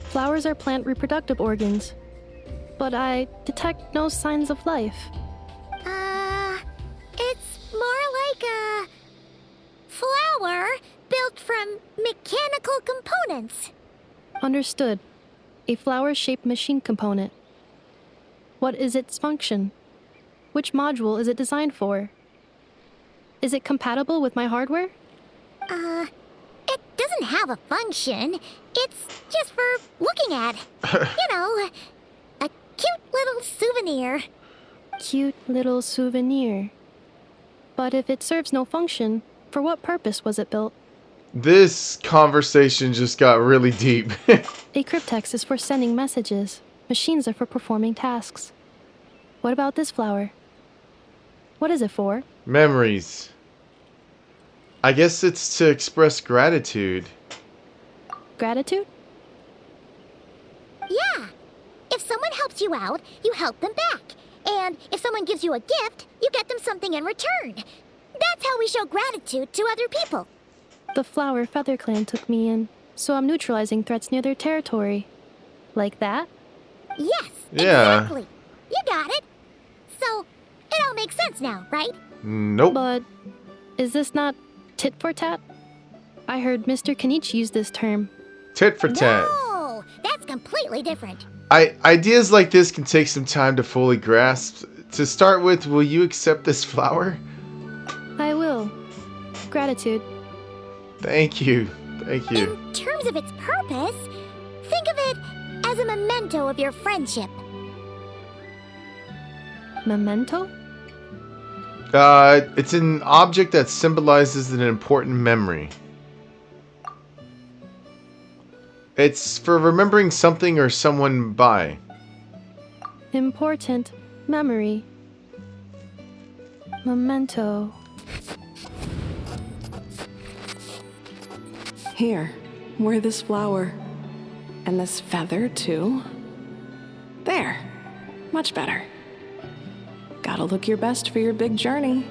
Flowers are plant reproductive organs. But I detect no signs of life. It's more like a flower built from mechanical components. Understood. A flower-shaped machine component. What is its function? Which module is it designed for? Is it compatible with my hardware? It doesn't doesn't have a function. It's just for looking at. You know, a cute little souvenir. Cute little souvenir. But if it serves no function, for what purpose was it built? This conversation just got really deep. A cryptex is for sending messages. Machines are for performing tasks. What about this flower? What is it for? Memories. I guess it's to express gratitude. Gratitude? Yeah. If someone helps you out, you help them back. And if someone gives you a gift, you get them something in return. That's how we show gratitude to other people. The flower Feather Clan took me in, so I'm neutralizing threats near their territory. Like that? Yes, Yeah. exactly. You got it. So, it all makes sense now, right? Nope. But is this not tit for tat? I heard Mr. Kenichi use this term. Tit for tat. No, that's completely different. Ideas like this can take some time to fully grasp. To start with, will you accept this flower? I will. Gratitude. Thank you. Thank you. In terms of its purpose, think of it as a memento of your friendship. Memento? It's an object that symbolizes an important memory. It's for remembering something or someone by. Important memory. Memento. Here, wear this flower. And this feather, too. There. Much better. Gotta look your best for your big journey.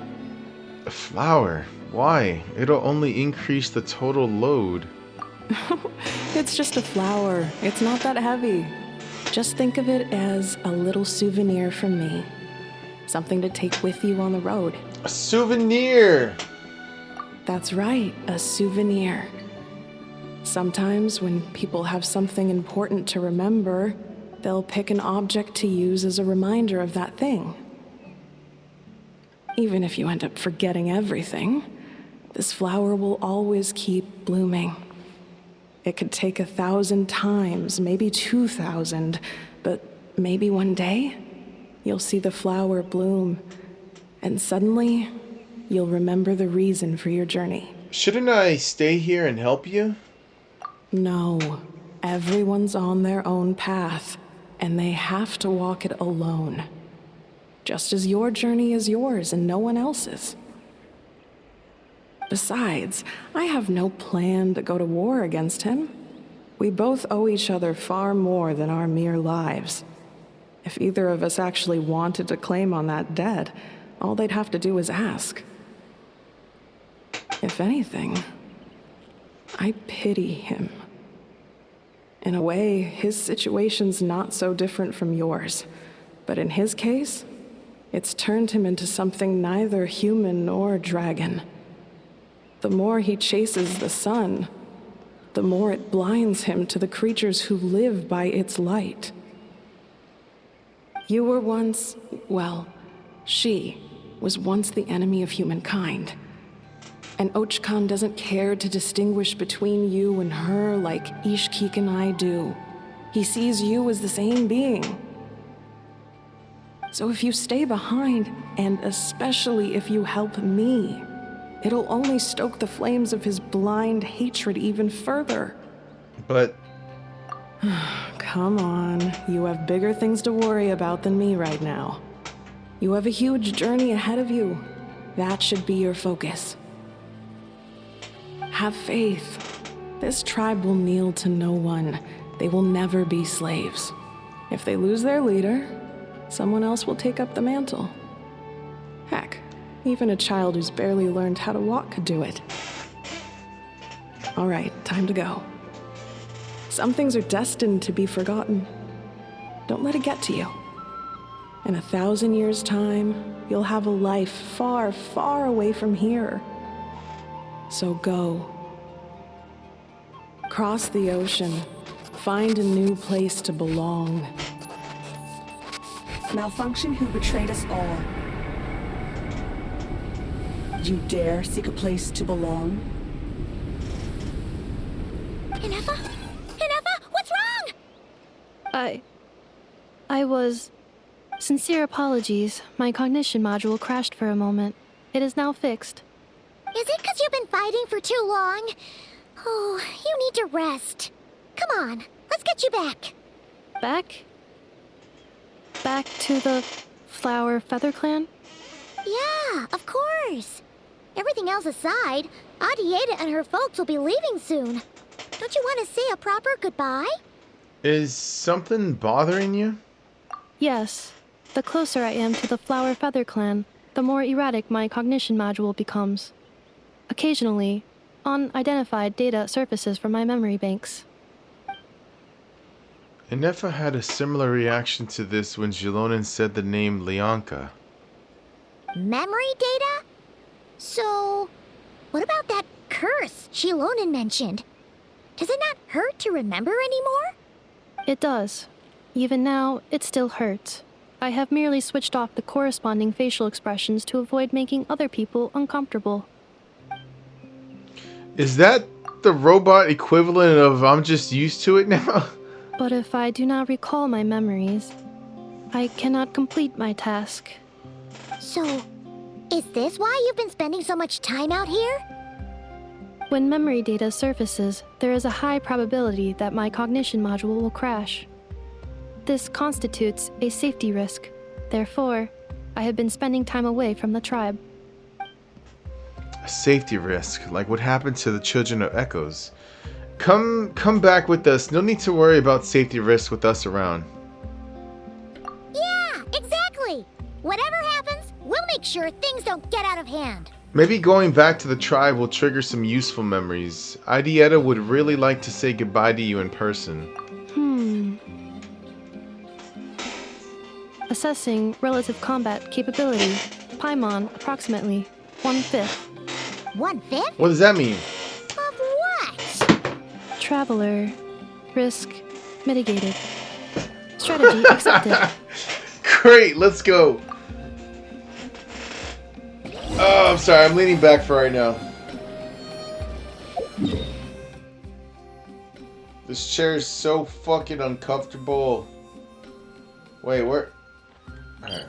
A flower? Why? It'll only increase the total load. It's just a flower. It's not that heavy. Just think of it as a little souvenir from me. Something to take with you on the road. A souvenir! That's right, a souvenir. Sometimes when people have something important to remember, they'll pick an object to use as a reminder of that thing. Even if you end up forgetting everything, this flower will always keep blooming. It could take 1,000 times, maybe 2,000, but maybe one day, you'll see the flower bloom, and suddenly, you'll remember the reason for your journey. Shouldn't I stay here and help you? No, everyone's on their own path, and they have to walk it alone. Just as your journey is yours and no one else's. Besides, I have no plan to go to war against him. We both owe each other far more than our mere lives. If either of us actually wanted to claim on that debt, all they'd have to do is ask. If anything, I pity him. In a way, his situation's not so different from yours. But in his case, it's turned him into something neither human nor dragon. The more he chases the sun, the more it blinds him to the creatures who live by its light. You were once, well, she was once the enemy of humankind. And Ochkan doesn't care to distinguish between you and her like Ishkik and I do. He sees you as the same being. So if you stay behind, and especially if you help me, it'll only stoke the flames of his blind hatred even further. But... Come on, you have bigger things to worry about than me right now. You have a huge journey ahead of you. That should be your focus. Have faith. This tribe will kneel to no one. They will never be slaves. If they lose their leader, someone else will take up the mantle. Heck, even a child who's barely learned how to walk could do it. All right, time to go. Some things are destined to be forgotten. Don't let it get to you. In 1,000 years' time, you'll have a life far, far away from here. So go. Cross the ocean. Find a new place to belong. Malfunction who betrayed us all. You dare seek a place to belong? Sincere apologies. My cognition module crashed for a moment. It is now fixed. Is it because you've been fighting for too long? Oh, you need to rest. Come on, let's get you back. Back? Back to the Flower Feather Clan? Yeah, of course. Everything else aside, Adieta and her folks will be leaving soon. Don't you want to say a proper goodbye? Is something bothering you? Yes. The closer I am to the Flower Feather Clan, the more erratic my cognition module becomes. Occasionally, unidentified data surfaces from my memory banks. Inefa had a similar reaction to this when Xilonen said the name Leonka. Memory data? So, what about that curse Xilonen mentioned? Does it not hurt to remember anymore? It does. Even now, it still hurts. I have merely switched off the corresponding facial expressions to avoid making other people uncomfortable. Is that the robot equivalent of I'm just used to it now? But if I do not recall my memories, I cannot complete my task. So, is this why you've been spending so much time out here? When memory data surfaces, there is a high probability that my cognition module will crash. This constitutes a safety risk. Therefore, I have been spending time away from the tribe. A safety risk, like what happened to the Children of Echoes. Come back with us. No need to worry about safety risks with us around. Yeah, exactly. Whatever happens, we'll make sure things don't get out of hand. Maybe going back to the tribe will trigger some useful memories. Adieta would really like to say goodbye to you in person. Assessing relative combat capability. Paimon, approximately 1/5. 1/5? What does that mean? Of what? Traveler. Risk mitigated. Strategy accepted. Great, let's go. Oh, I'm sorry, I'm leaning back for right now. This chair is so fucking uncomfortable. Wait, where? Alright.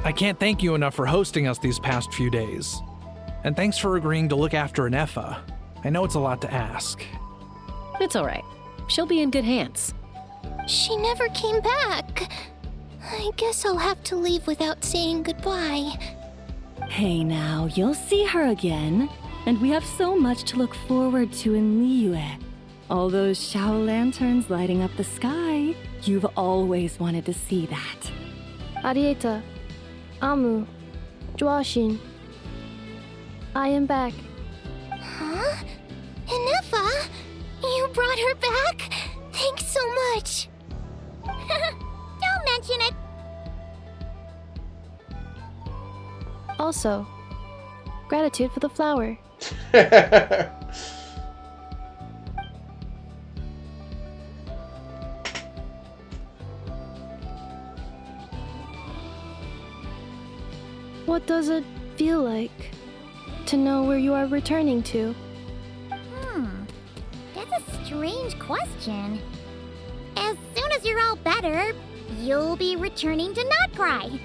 I can't thank you enough for hosting us these past few days. And thanks for agreeing to look after Inefa. I know it's a lot to ask. It's all right. She'll be in good hands. She never came back. I guess I'll have to leave without saying goodbye. Hey now, you'll see her again. And we have so much to look forward to in Liyue. All those Shao lanterns lighting up the sky. You've always wanted to see that. Arieta. Amu. Joashin. I am back. Huh? Inefa? You brought her back? Thanks so much. Don't mention it. Also, gratitude for the flower. What does it feel like to know where you are returning to? That's a strange question. As soon as you're all better, you'll be returning to Notcry.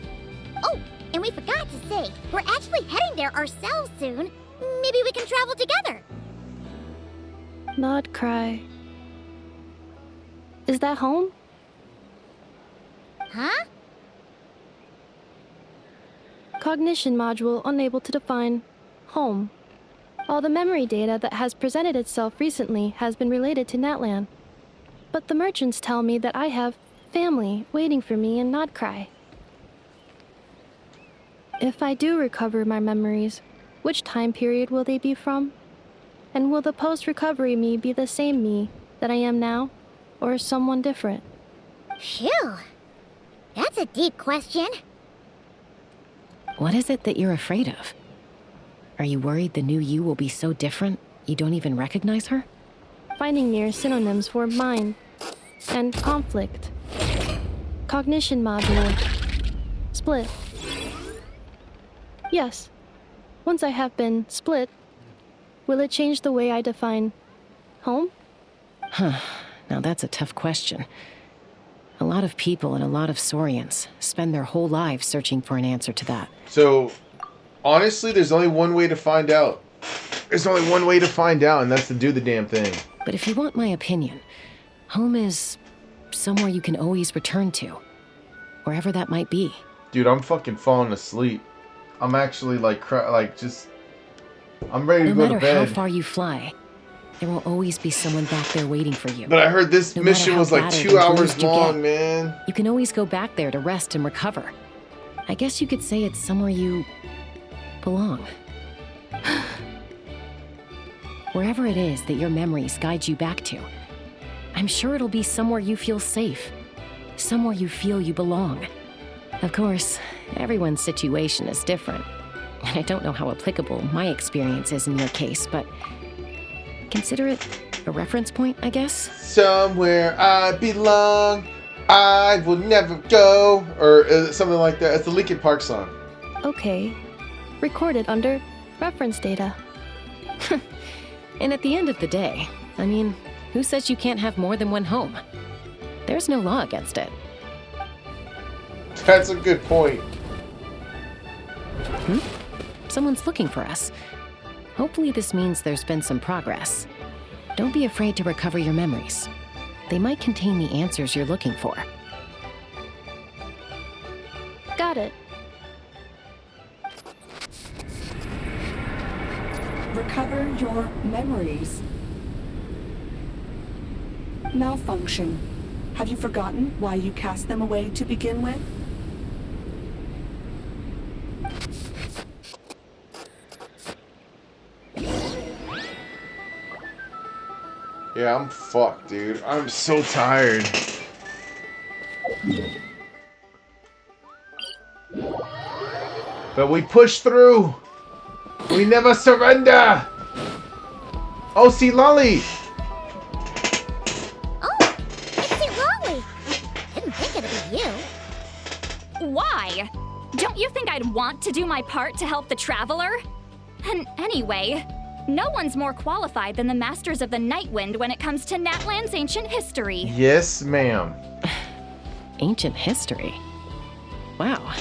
Oh, and we forgot to say, we're actually heading there ourselves soon. Maybe we can travel together. Not cry. Is that home? Huh? Cognition module unable to define home. All the memory data that has presented itself recently has been related to Natlan. But the merchants tell me that I have family waiting for me in Nodcry. If I do recover my memories, which time period will they be from? And will the post-recovery me be the same me that I am now, or someone different? Phew. That's a deep question. What is it that you're afraid of? Are you worried the new you will be so different you don't even recognize her? Finding near synonyms for mind and conflict. Cognition module. Split. Yes. Once I have been split, will it change the way I define home? Huh. Now that's a tough question. A lot of people and a lot of Saurians spend their whole lives searching for an answer to that. So, honestly, there's only one way to find out. There's only one way to find out, and that's to do the damn thing. But if you want my opinion, home is somewhere you can always return to. Wherever that might be. Dude, I'm fucking falling asleep. I'm actually I'm ready to go to bed. No matter how far you fly, there will always be someone back there waiting for you. But I heard this mission was like 2 hours long, man. You can always go back there to rest and recover. I guess you could say it's somewhere you belong. Wherever it is that your memories guide you back to, I'm sure it'll be somewhere you feel safe. Somewhere you feel you belong. Of course, everyone's situation is different. And I don't know how applicable my experience is in your case, but consider it a reference point, I guess? Somewhere I belong, I will never go. Or something like that. It's the Linkin Park song. Okay. Recorded under reference data. And at the end of the day, I mean, who says you can't have more than one home? There's no law against it. That's a good point. Someone's looking for us. Hopefully this means there's been some progress. Don't be afraid to recover your memories. They might contain the answers you're looking for. Got it. Recover your memories. Malfunction. Have you forgotten why you cast them away to begin with? Yeah, I'm fucked, dude. I'm so tired. But we push through. We never surrender. Oh, see Lolly. Oh, it's Lolly. Didn't think it'd be you. Why? Don't you think I'd want to do my part to help the Traveler? And anyway, no one's more qualified than the Masters of the Nightwind when it comes to Natlan's ancient history. Yes, ma'am. Ancient history? Wow.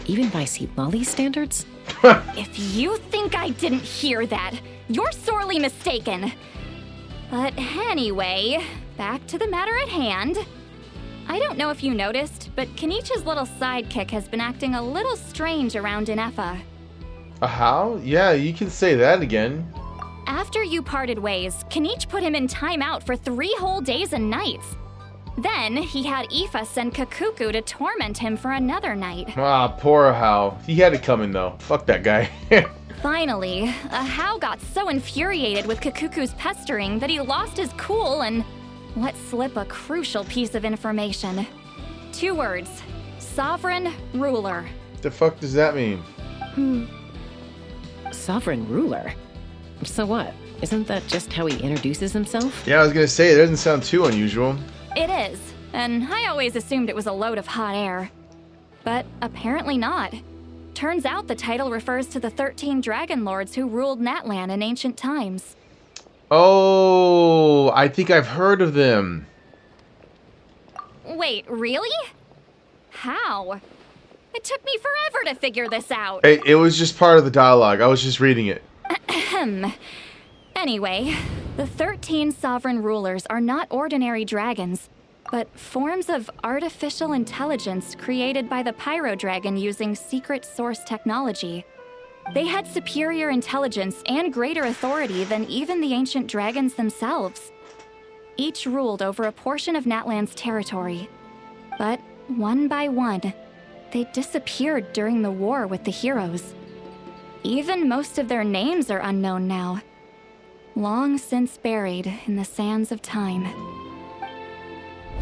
Even by Lolly's standards? If you think I didn't hear that, you're sorely mistaken. But anyway, back to the matter at hand. I don't know if you noticed, but Kenichi's little sidekick has been acting a little strange around Inefa. How? Yeah, you can say that again. After you parted ways, Kenich put him in timeout for 3 whole days and nights. Then, he had Aoife send Kakuku to torment him for another night. Ah, poor Hao. He had it coming, though. Fuck that guy. Finally, Hao got so infuriated with Kakuku's pestering that he lost his cool and let slip a crucial piece of information. 2 words. Sovereign Ruler. The fuck does that mean? Sovereign Ruler? So what? Isn't that just how he introduces himself? Yeah, I was gonna say, it doesn't sound too unusual. It is, and I always assumed it was a load of hot air. But apparently not. Turns out the title refers to the 13 Dragon Lords who ruled Natlan in ancient times. Oh, I think I've heard of them. Wait, really? How? It took me forever to figure this out. It was just part of the dialogue. I was just reading it. Anyway, the 13 sovereign rulers are not ordinary dragons, but forms of artificial intelligence created by the Pyro Dragon using secret source technology. They had superior intelligence and greater authority than even the ancient dragons themselves. Each ruled over a portion of Natlan's territory. But one by one, they disappeared during the war with the heroes. Even most of their names are unknown now. Long since buried in the sands of time.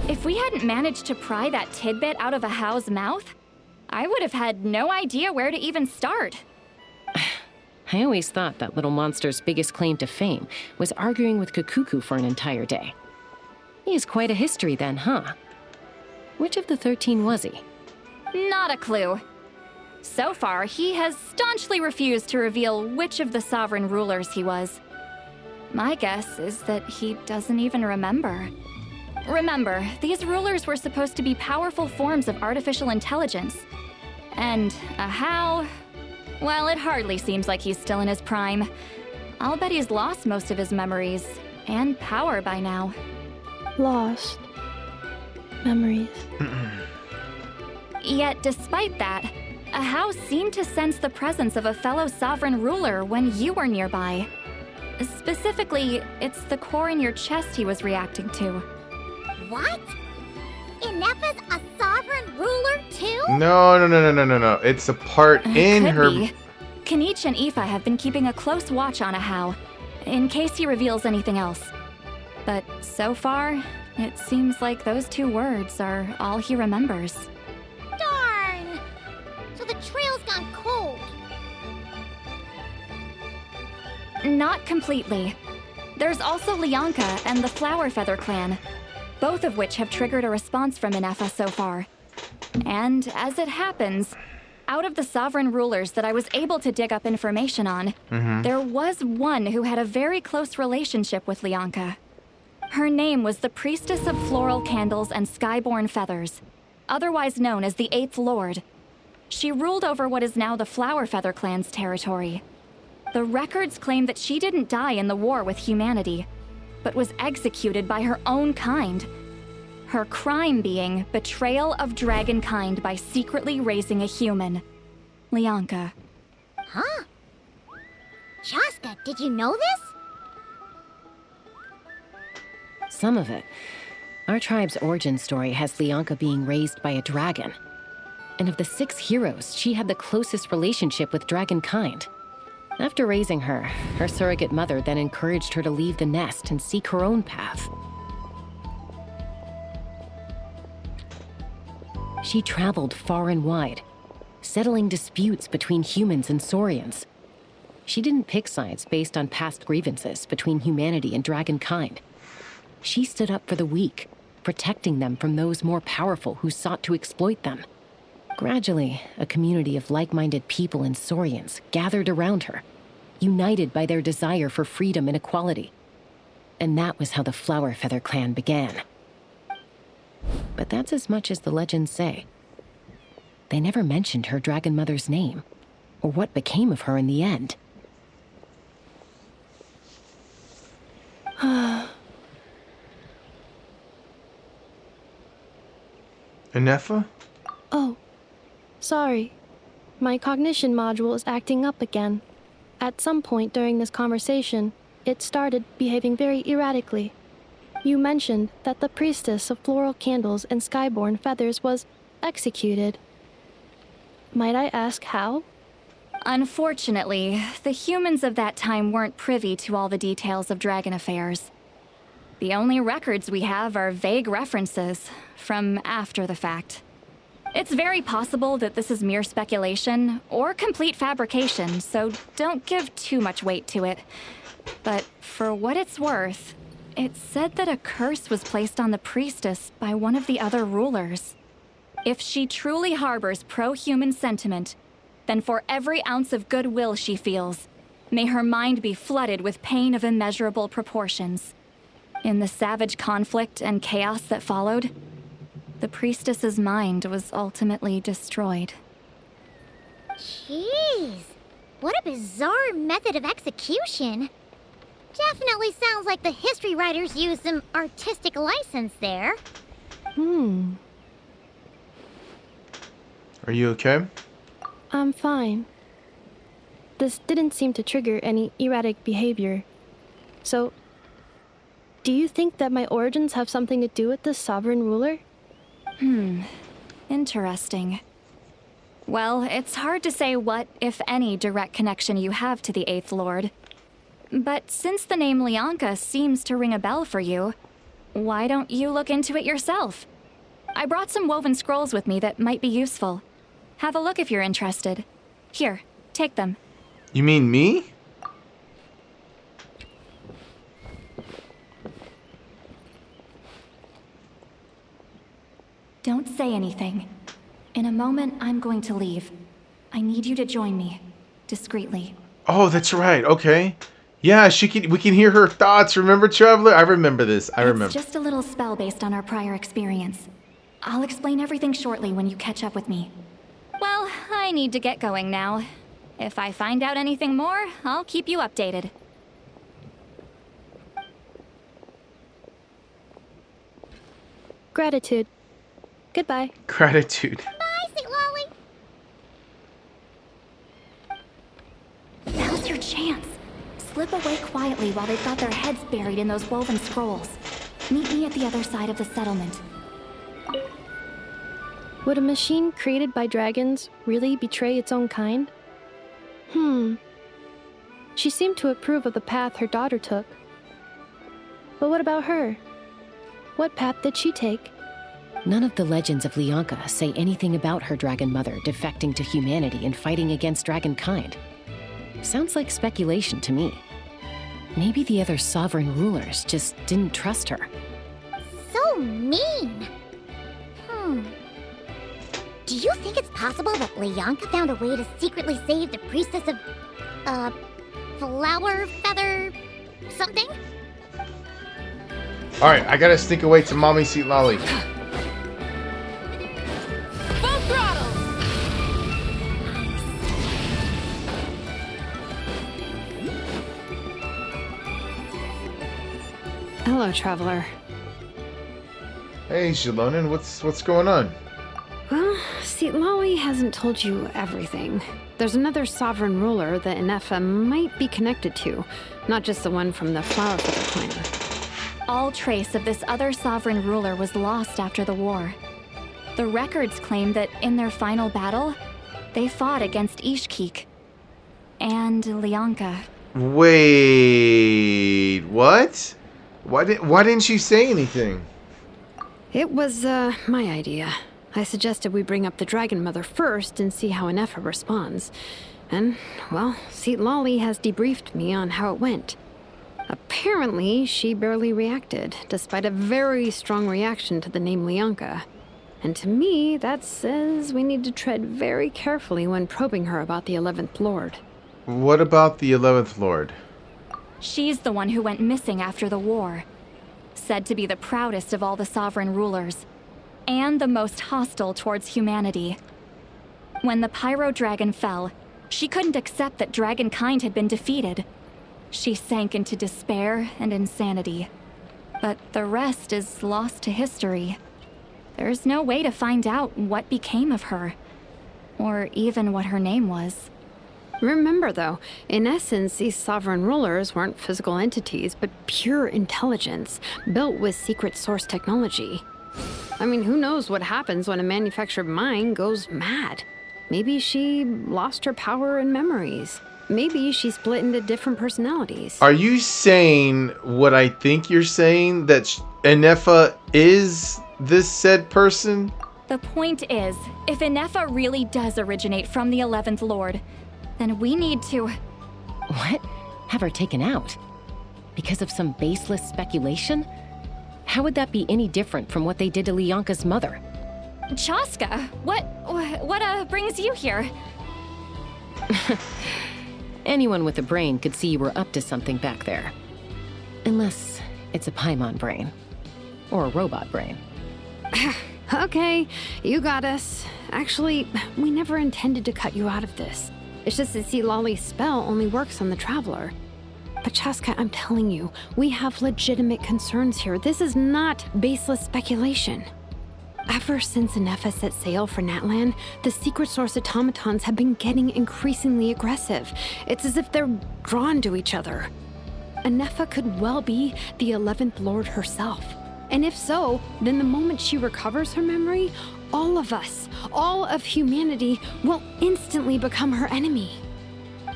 If we hadn't managed to pry that tidbit out of a Hao's mouth, I would have had no idea where to even start. I always thought that little monster's biggest claim to fame was arguing with Kakuku for an entire day. He has quite a history then, huh? Which of the 13 was he? Not a clue. So far, he has staunchly refused to reveal which of the sovereign rulers he was. My guess is that he doesn't even remember. Remember, these rulers were supposed to be powerful forms of artificial intelligence. And how? Well, it hardly seems like he's still in his prime. I'll bet he's lost most of his memories and power by now. Lost. Memories. Yet, despite that, Ahau seemed to sense the presence of a fellow sovereign ruler when you were nearby. Specifically, it's the core in your chest he was reacting to. What? Ineppa's a sovereign ruler too? No. It's a part in Could her. be. Kanich and Aoife have been keeping a close watch on Ahau, in case he reveals anything else. But so far, it seems like those 2 words are all he remembers. Darn! So the trail's gone cold. Not completely. There's also Lianka and the Flower Feather clan, both of which have triggered a response from Ineffa so far. And as it happens, out of the sovereign rulers that I was able to dig up information on, there was one who had a very close relationship with Lianka. Her name was the Priestess of Floral Candles and Skyborn Feathers, otherwise known as the 8th Lord. She ruled over what is now the Flower Feather clan's territory. The records claim that she didn't die in the war with humanity, but was executed by her own kind. Her crime being betrayal of dragonkind by secretly raising a human. Lianka. Huh? Shaska, did you know this? Some of it. Our tribe's origin story has Lianka being raised by a dragon. And of the 6 heroes, she had the closest relationship with dragonkind. After raising her, her surrogate mother then encouraged her to leave the nest and seek her own path. She traveled far and wide, settling disputes between humans and Saurians. She didn't pick sides based on past grievances between humanity and dragonkind. She stood up for the weak, protecting them from those more powerful who sought to exploit them. Gradually, a community of like-minded people and Saurians gathered around her, united by their desire for freedom and equality. And that was how the Flower Feather clan began. But that's as much as the legends say. They never mentioned her dragon mother's name, or what became of her in the end. Ineffa? Oh, sorry. My cognition module is acting up again. At some point during this conversation, it started behaving very erratically. You mentioned that the priestess of floral candles and skyborn feathers was executed. Might I ask how? Unfortunately, the humans of that time weren't privy to all the details of dragon affairs. The only records we have are vague references from after the fact. It's very possible that this is mere speculation or complete fabrication, so don't give too much weight to it. But for what it's worth, it's said that a curse was placed on the priestess by one of the other rulers. If she truly harbors pro-human sentiment, then for every ounce of goodwill she feels, may her mind be flooded with pain of immeasurable proportions. In the savage conflict and chaos that followed, the priestess's mind was ultimately destroyed. Jeez, what a bizarre method of execution. Definitely sounds like the history writers used some artistic license there. Are you okay? I'm fine. This didn't seem to trigger any erratic behavior. So, do you think that my origins have something to do with this sovereign ruler? Interesting. Well, it's hard to say what, if any, direct connection you have to the 8th Lord. But since the name Lianka seems to ring a bell for you, why don't you look into it yourself? I brought some woven scrolls with me that might be useful. Have a look if you're interested. Here, take them. You mean me? Don't say anything. In a moment, I'm going to leave. I need you to join me, discreetly. Oh, that's right. Okay. Yeah, we can hear her thoughts. Remember, Traveler? I remember this. I remember. It's just a little spell based on our prior experience. I'll explain everything shortly when you catch up with me. Well, I need to get going now. If I find out anything more, I'll keep you updated. Gratitude. Goodbye. Gratitude. Bye, Sweet Lolly. Now's your chance. Slip away quietly while they've got their heads buried in those woven scrolls. Meet me at the other side of the settlement. Would a machine created by dragons really betray its own kind? She seemed to approve of the path her daughter took. But what about her? What path did she take? None of the legends of Lyanka say anything about her dragon mother defecting to humanity and fighting against dragonkind. Sounds like speculation to me. Maybe the other sovereign rulers just didn't trust her. So mean. Do you think it's possible that Lyanka found a way to secretly save the priestess of, flower feather something? Alright, I gotta sneak away to Mommy Sweet Lolly. Full throttle! Hello, Traveler. Hey, Shalonen, what's going on? Well, see, Lolly hasn't told you everything. There's another sovereign ruler that Inefa might be connected to, not just the one from the Flower Feather clan. All trace of this other sovereign ruler was lost after the war. The records claim that in their final battle, they fought against Ishkik and Lyanka. Wait, what? Why didn't she say anything? It was, my idea. I suggested we bring up the Dragon Mother first and see how Inefa responds. And, well, Sweet Lolly has debriefed me on how it went. Apparently, she barely reacted, despite a very strong reaction to the name Lyanka. And to me, that says we need to tread very carefully when probing her about the 11th Lord. What about the 11th Lord? She's the one who went missing after the war. Said to be the proudest of all the sovereign rulers. And the most hostile towards humanity. When the Pyro Dragon fell, she couldn't accept that dragonkind had been defeated. She sank into despair and insanity. But the rest is lost to history. There's no way to find out what became of her, or even what her name was. Remember, though, in essence, these sovereign rulers weren't physical entities, but pure intelligence, built with secret source technology. I mean, who knows what happens when a manufactured mind goes mad? Maybe she lost her power and memories. Maybe she split into different personalities. Are you saying what I think you're saying? That Inefa is this said person? The point is, if Inefa really does originate from the 11th Lord, then we need to... What? Have her taken out? Because of some baseless speculation? How would that be any different from what they did to Lyanka's mother? Chaska, what brings you here? Anyone with a brain could see you were up to something back there. Unless it's a Paimon brain. Or a robot brain. Okay, you got us. Actually, we never intended to cut you out of this. It's just that Sweet Lolly's spell only works on the Traveler. But Chaska, I'm telling you, we have legitimate concerns here. This is not baseless speculation. Ever since Inefa set sail for Natlan, the secret source automatons have been getting increasingly aggressive. It's as if they're drawn to each other. Inefa could well be the 11th Lord herself. And if so, then the moment she recovers her memory, all of us, all of humanity, will instantly become her enemy.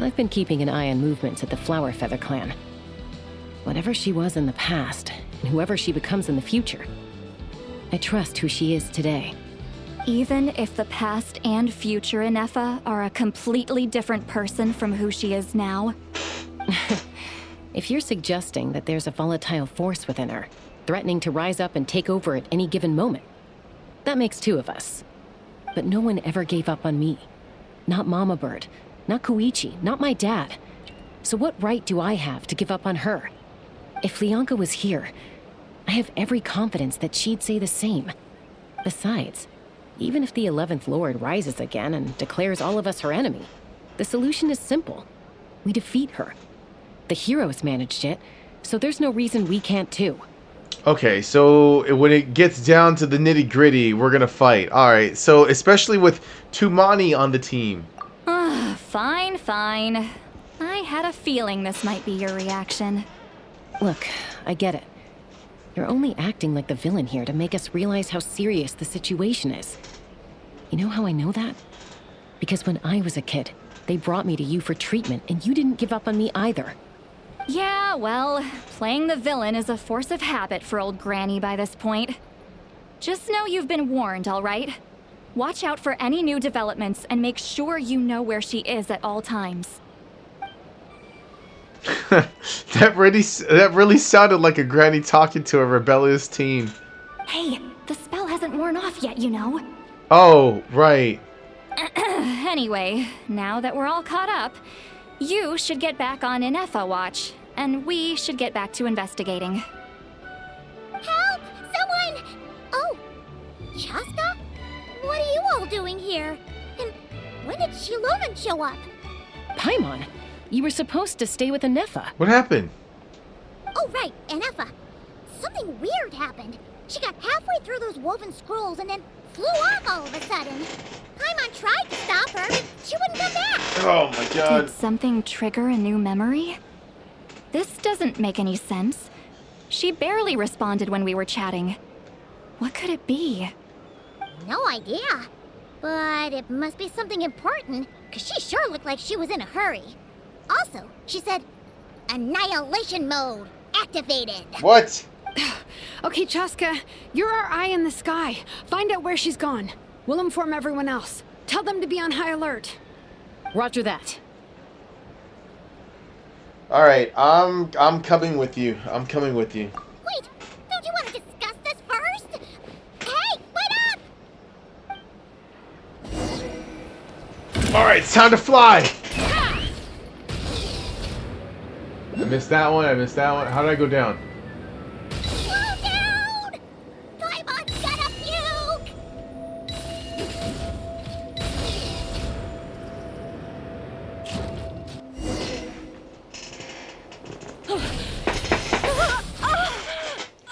I've been keeping an eye on movements at the Flower Feather clan. Whatever she was in the past, and whoever she becomes in the future, I trust who she is today. Even if the past and future Inefa are a completely different person from who she is now? If you're suggesting that there's a volatile force within her, threatening to rise up and take over at any given moment, that makes two of us. But no one ever gave up on me. Not Mama Bird, not Koichi, not my dad. So what right do I have to give up on her? If Lianka was here, I have every confidence that she'd say the same. Besides, even if the 11th Lord rises again and declares all of us her enemy, the solution is simple. We defeat her. The heroes managed it, so there's no reason we can't too. Okay, so when it gets down to the nitty-gritty, we're gonna fight. Alright, so especially with Tumani on the team. Fine, fine. I had a feeling this might be your reaction. Look, I get it. You're only acting like the villain here to make us realize how serious the situation is. You know how I know that? Because when I was a kid, they brought me to you for treatment, and you didn't give up on me either. Yeah, well, playing the villain is a force of habit for old Granny by this point. Just know you've been warned, all right? Watch out for any new developments and make sure you know where she is at all times. That really sounded like a granny talking to a rebellious teen. Hey, the spell hasn't worn off yet, you know. Oh, right. Anyway, now that we're all caught up, you should get back on Inefa watch, and we should get back to investigating. Help! Someone! Oh, Chaska? What are you all doing here? And when did Shilonen show up? Paimon, you were supposed to stay with Inefa. What happened? Oh, right, Inefa. Something weird happened. She got halfway through those woven scrolls and then flew off all of a sudden. Paimon tried to stop her, but she wouldn't come back. Oh my god. Did something trigger a new memory? This doesn't make any sense. She barely responded when we were chatting. What could it be? No idea. But it must be something important, because she sure looked like she was in a hurry. Also, she said, annihilation mode activated. What? Okay, Chaska, you're our eye in the sky. Find out where she's gone. We'll inform everyone else. Tell them to be on high alert. Roger that. Alright, I'm coming with you. I'm coming with you. Wait, don't you want to discuss this first? Hey, wait up! Alright, it's time to fly! I missed that one, I missed that one. How did I go down? Slow down! Paimon's gonna puke!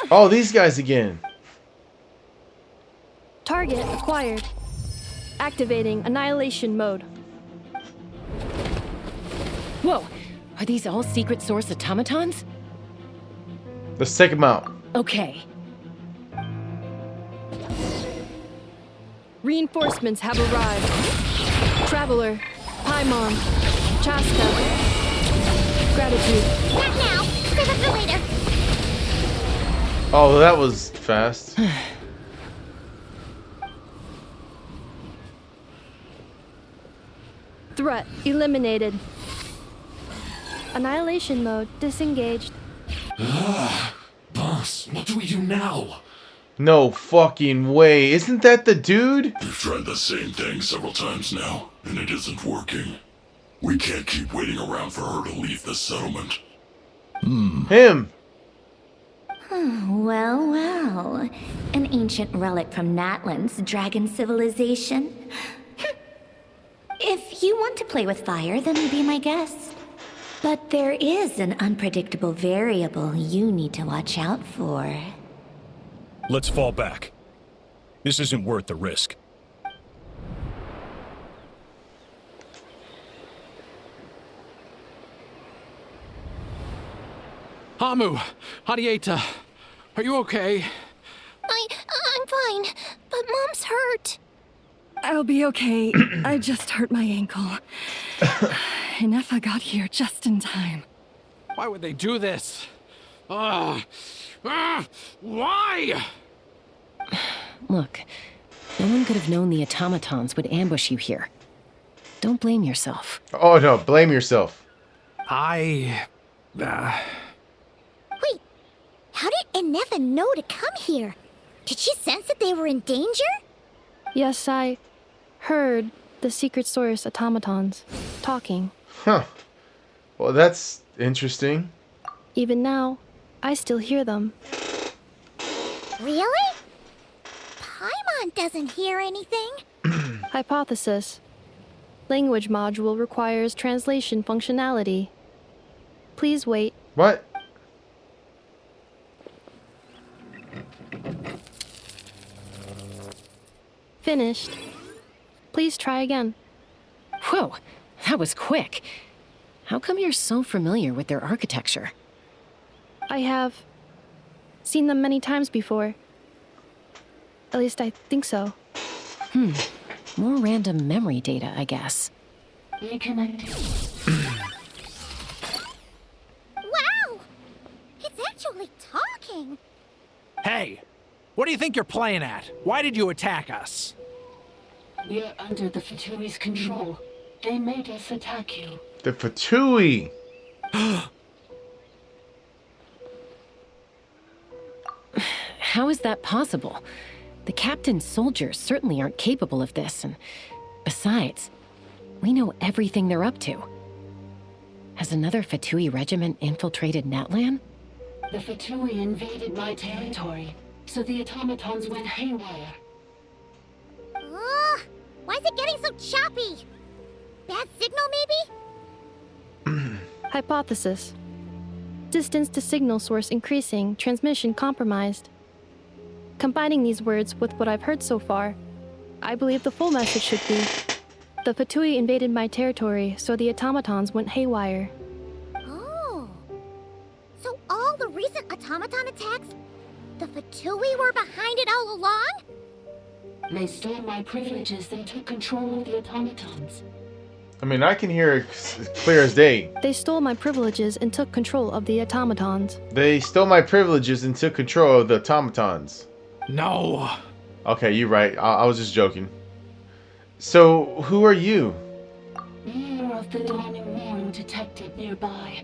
Oh, these guys again. Target acquired. Activating annihilation mode. Whoa, are these all secret source automatons? Let's take them out. Okay. Reinforcements have arrived. Traveler, Paimon, Chaska. Gratitude. Not now! Save it for later! Oh, that was fast. Threat eliminated. Annihilation mode disengaged. Boss, what do we do now? No fucking way. Isn't that the dude? We've tried the same thing several times now, and it isn't working. We can't keep waiting around for her to leave the settlement. Him. Well, well. An ancient relic from Natlan's dragon civilization. If you want to play with fire, then be my guest. But there is an unpredictable variable you need to watch out for. Let's fall back. This isn't worth the risk. Hamu, Hadieta, are you okay? I'm fine, but Mom's hurt. I'll be okay. I just hurt my ankle. Inefa got here just in time. Why would they do this? Why? Look, No one could have known the automatons would ambush you here. Don't blame yourself. Oh no, blame yourself. Wait, how did Inefa know to come here? Did she sense that they were in danger? Yes, I heard the secret source automatons talking. Huh. Well, that's interesting. Even now, I still hear them. Really? Paimon doesn't hear anything. Hypothesis. Language module requires translation functionality. Please wait. What? Finished. Please try again. Whoa, that was quick. How come you're so familiar with their architecture? I have seen them many times before. At least I think so. More random memory data, I guess. Reconnecting. Wow! It's actually talking. Hey, what do you think you're playing at? Why did you attack us? We're under the Fatui's control. They made us attack you. The Fatui. How is that possible? The captain's soldiers certainly aren't capable of this, and besides, we know everything they're up to. Has another Fatui regiment infiltrated Natlan? The Fatui invaded my territory, so the automatons went haywire. Why is it getting so choppy? Bad signal, maybe? Hypothesis. Distance to signal source increasing, transmission compromised. Combining these words with what I've heard so far, I believe the full message should be: the Fatui invaded my territory, so the automatons went haywire. Oh. So all the recent automaton attacks, the Fatui were behind it all along? They stole my privileges and took control of the automatons. I mean, I can hear it clear as day. They stole my privileges and took control of the automatons. They stole my privileges and took control of the automatons. No. Okay, you're right. I was just joking. So, who are you? Mirror of the Dawning Morn detected nearby.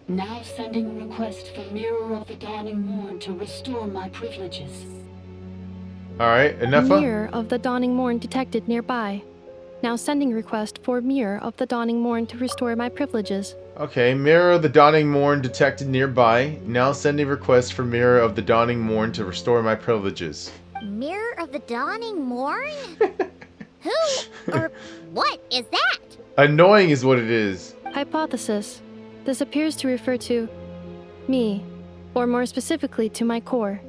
Now sending request for Mirror of the Dawning Morn to restore my privileges. Alright, Inefa? Mirror of the Dawning Morn detected nearby. Now sending request for Mirror of the Dawning Morn to restore my privileges. Okay, Mirror of the Dawning Morn detected nearby. Now sending request for Mirror of the Dawning Morn to restore my privileges. Mirror of the Dawning Morn? Who or what is that? Annoying is what it is. Hypothesis. This appears to refer to me, or more specifically to my core.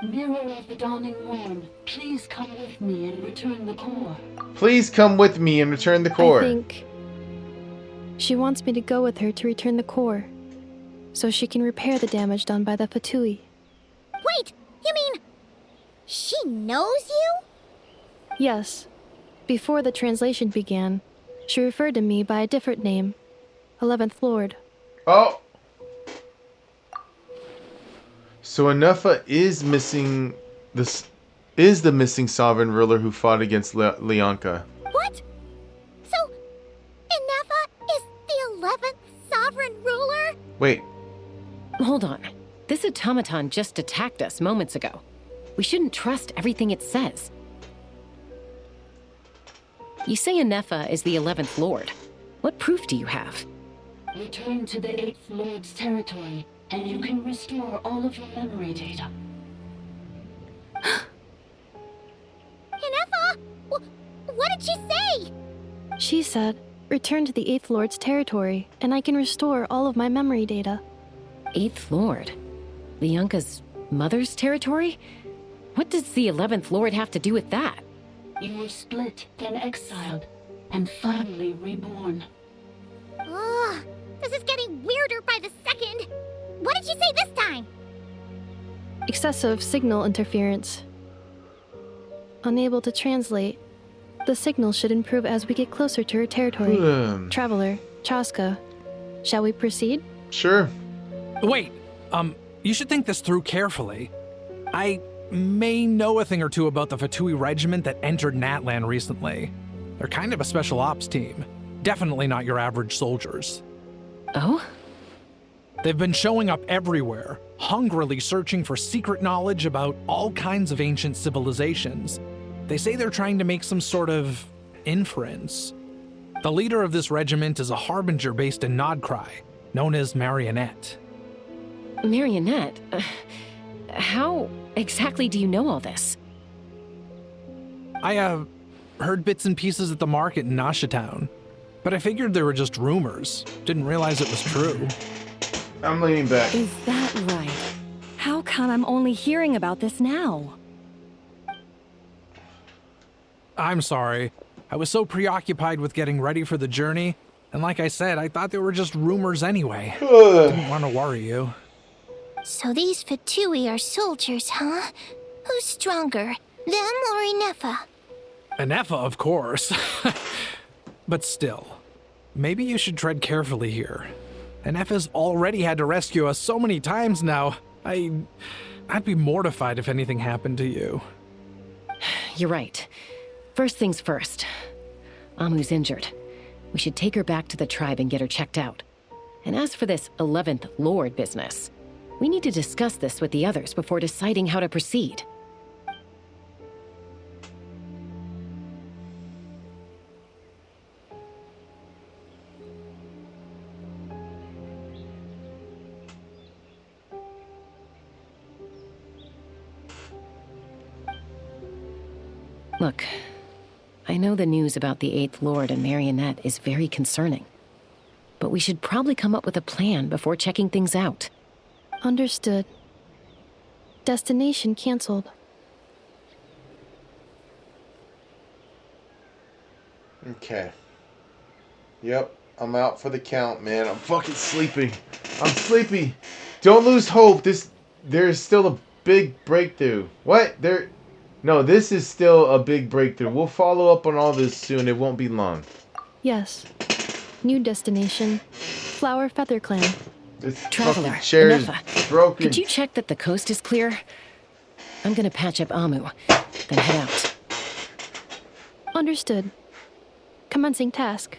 Mirror of the Dawning Morn, please come with me and return the core. Please come with me and return the core. I think she wants me to go with her to return the core, so she can repair the damage done by the Fatui. Wait, you mean she knows you? Yes. Before the translation began, she referred to me by a different name, 11th Lord. Oh! So Inefa is missing this. Is the missing sovereign ruler who fought against Leonka? What? So Inefa is the 11th sovereign ruler? Wait. Hold on. This automaton just attacked us moments ago. We shouldn't trust everything it says. You say Inefa is the 11th Lord. What proof do you have? Return to the 8th Lord's territory, and you can restore all of your memory data. Inefa! What did she say? She said, return to the 8th Lord's territory, and I can restore all of my memory data. 8th Lord? Leonka's mother's territory? What does the 11th Lord have to do with that? You were split, then exiled, and finally reborn. Ugh, this is getting weirder by the second. What did she say this time? Excessive signal interference. Unable to translate. The signal should improve as we get closer to her territory. Traveler, Chaska, shall we proceed? Sure. Wait, you should think this through carefully. I may know a thing or two about the Fatui regiment that entered Natlan recently. They're kind of a special ops team. Definitely not your average soldiers. Oh? They've been showing up everywhere, hungrily searching for secret knowledge about all kinds of ancient civilizations. They say they're trying to make some sort of inference. The leader of this regiment is a harbinger based in Nodcry, known as Marionette. Marionette? How exactly do you know all this? I heard bits and pieces at the market in Nashatown, but I figured they were just rumors. Didn't realize it was true. I'm leaning back. Is that right? How come I'm only hearing about this now? I'm sorry. I was so preoccupied with getting ready for the journey, and like I said, I thought they were just rumors anyway. Didn't want to worry you. So these Fatui are soldiers, huh? Who's stronger, them or Inefa? Anefa, of course. But still, maybe you should tread carefully here. Anefa's already had to rescue us so many times now. I'd be mortified if anything happened to you. You're right. First things first. Amu's injured. We should take her back to the tribe and get her checked out. And as for this 11th Lord business, we need to discuss this with the others before deciding how to proceed. Look, I know the news about the 8th Lord and Marionette is very concerning, but we should probably come up with a plan before checking things out. Understood. Destination canceled. Okay. Yep, I'm out for the count, man. I'm fucking sleepy. I'm sleepy. Don't lose hope. There's still a big breakthrough. What? No, this is still a big breakthrough. We'll follow up on all this soon. It won't be long. Yes. New destination. Flower Feather Clan. This Traveler, fucking chair is Inefa, broken. could you check that the coast is clear? I'm gonna patch up Amu, then head out. Understood. Commencing task.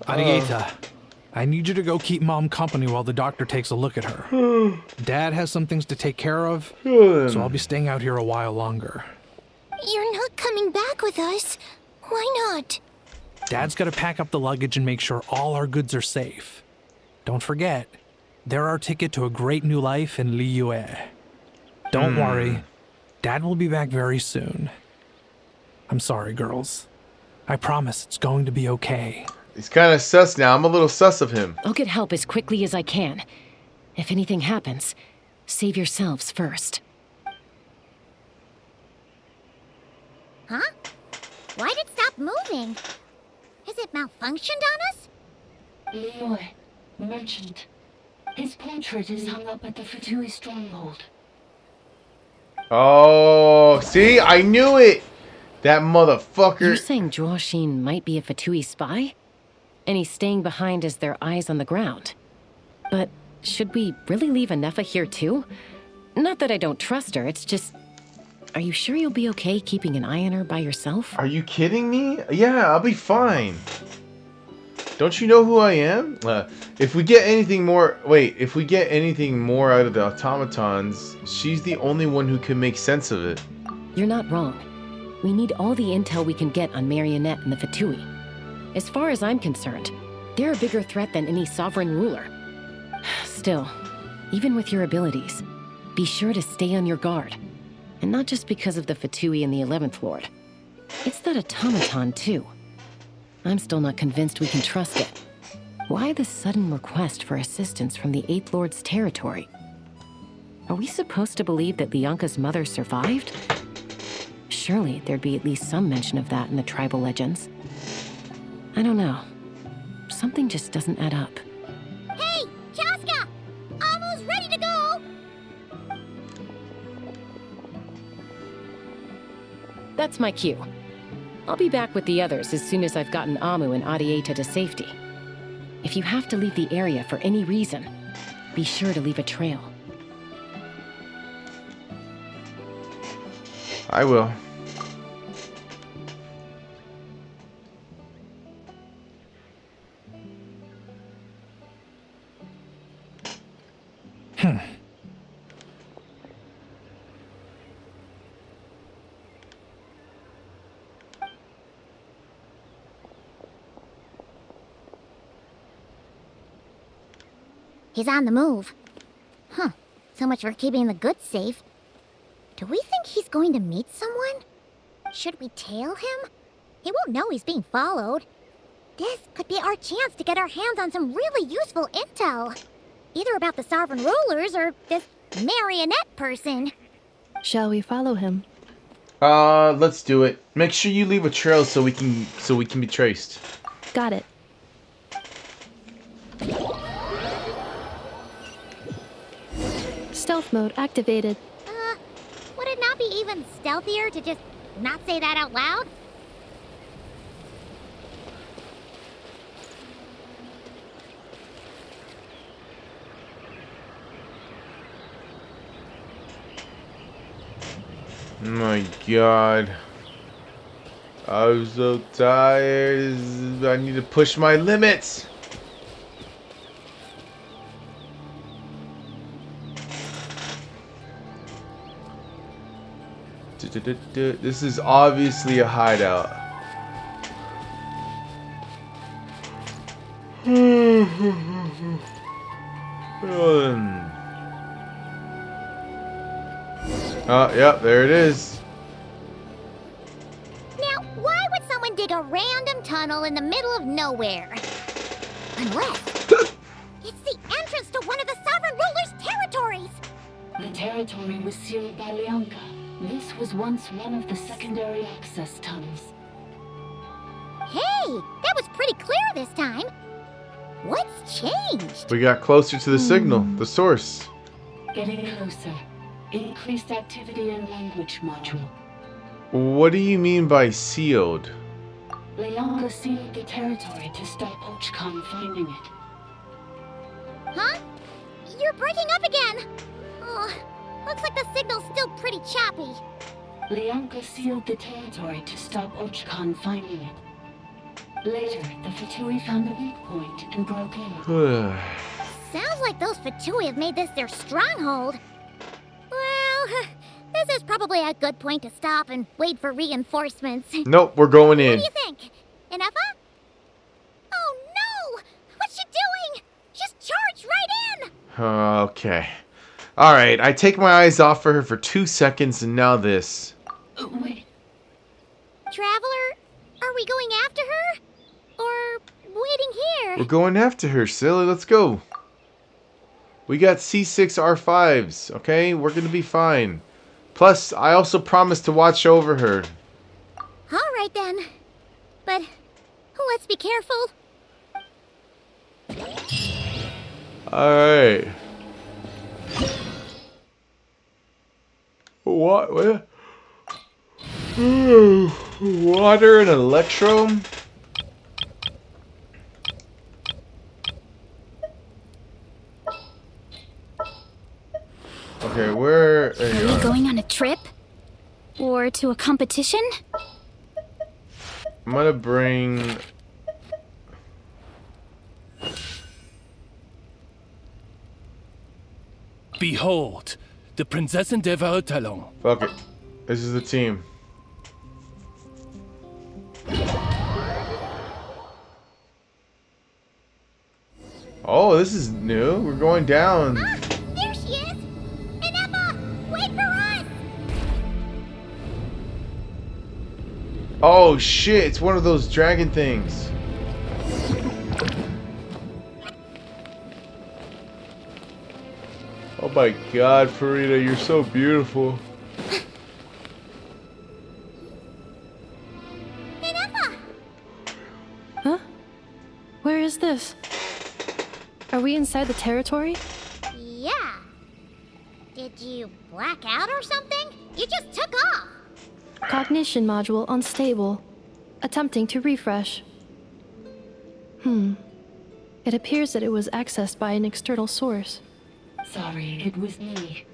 Arieta, I need you to go keep Mom company while the doctor takes a look at her. Dad has some things to take care of, so I'll be staying out here a while longer. You're not coming back with us. Why not? Dad's got to pack up the luggage and make sure all our goods are safe. Don't forget, they're our ticket to a great new life in Liyue. Don't worry, Dad will be back very soon. I'm sorry, girls. I promise it's going to be okay. He's kind of sus now. I'm a little sus of him. I'll get help as quickly as I can. If anything happens, save yourselves first. Huh? Why'd it stop moving? Has it malfunctioned on us? Liyue, merchant. His portrait is hung up at the Fatui stronghold. Oh, see? I knew it! That motherfucker. You're saying Joashin might be a Fatui spy? And he's staying behind as their eyes on the ground. But should we really leave Anefa here too? Not that I don't trust her, it's just... Are you sure you'll be okay keeping an eye on her by yourself? Are you kidding me? Yeah, I'll be fine. Don't you know who I am? If we get anything more... Wait, if we get anything more out of the automatons, she's the only one who can make sense of it. You're not wrong. We need all the intel we can get on Marionette and the Fatui. As far as I'm concerned, they're a bigger threat than any sovereign ruler. Still, even with your abilities, be sure to stay on your guard. And not just because of the Fatui and the 11th Lord. It's that automaton, too. I'm still not convinced we can trust it. Why the sudden request for assistance from the 8th Lord's territory? Are we supposed to believe that Lianka's mother survived? Surely there'd be at least some mention of that in the tribal legends. I don't know. Something just doesn't add up. Hey, Chaska! Almost ready to go! That's my cue. I'll be back with the others as soon as I've gotten Amu and Arieta to safety. If you have to leave the area for any reason, be sure to leave a trail. I will. He's on the move. Huh. So much for keeping the goods safe. Do we think he's going to meet someone? Should we tail him? He won't know he's being followed. This could be our chance to get our hands on some really useful intel. Either about the Sovereign Rulers or this marionette person. Shall we follow him? Let's do it. Make sure you leave a trail so we can be traced. Got it. Stealth mode activated. Would it not be even stealthier to just not say that out loud? My God. I'm so tired. I need to push my limits. This is obviously a hideout. Oh, yep, there it is. Now, why would someone dig a random tunnel in the middle of nowhere? Unless it's the entrance to one of the Sovereign Rulers' territories! The territory was sealed by Leonka. This was once one of the secondary access tunnels. Hey, that was pretty clear this time. What's changed? We got closer to the signal, the source. Getting closer. Increased activity in language module. What do you mean by sealed? Leonka sealed the territory to stop Ochkon finding it. Huh? You're breaking up again! Oh, looks like the signal's still pretty choppy. Leonka sealed the territory to stop Ochkon finding it. Later, the Fatui found the weak point and broke in. Sounds like those Fatui have made this their stronghold. Well, this is probably a good point to stop and wait for reinforcements. Nope, we're going in. What do you think? Inefa? Oh no! What's she doing? Just charged right in! Okay. Alright, I take my eyes off of her for 2 seconds and now this. Wait. Traveler, are we going after her? Or waiting here? We're going after her, silly. Let's go. We got C6R5s, okay? We're gonna be fine. Plus, I also promised to watch over her. Alright then. But let's be careful. Alright. What? Water and electro? Okay, where are you? Are we going on a trip? Or to a competition? I'm gonna bring... Behold, the Prinzessin der Verurteilung. Fuck it. This is the team. Oh, this is new. We're going down. There she is! Inefa, wait for us! Oh shit, it's one of those dragon things. Oh my god, Farida, you're so beautiful. Inefa! Huh? Where is this? Are we inside the territory? Yeah. Did you black out or something? You just took off! Cognition module unstable. Attempting to refresh. It appears that it was accessed by an external source. Sorry, it was me.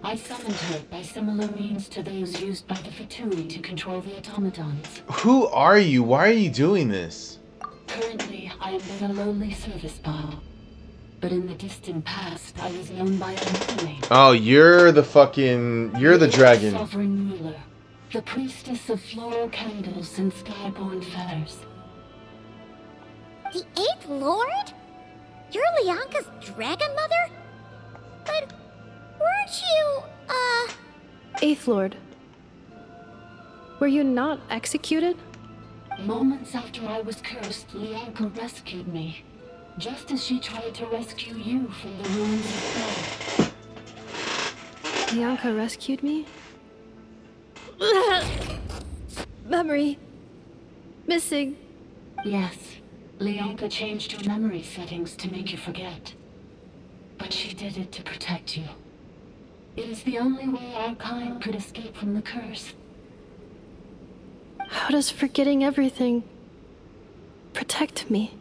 I summoned her by similar means to those used by the Fatui to control the automatons. Who are you? Why are you doing this? Currently, I am but a lowly service bot. But in the distant past, I was known by another name. Oh, you're the dragon. Sovereign ruler, the priestess of floral candles and skyborn feathers. The 8th Lord? You're Lianka's dragon mother? But weren't you, 8th Lord. Were you not executed? Moments after I was cursed, Lianka rescued me. Just as she tried to rescue you from the ruins of blood. Lianka rescued me? Memory. Missing. Yes. Lianka changed your memory settings to make you forget. But she did it to protect you. It is the only way our kind could escape from the curse. How does forgetting everything protect me?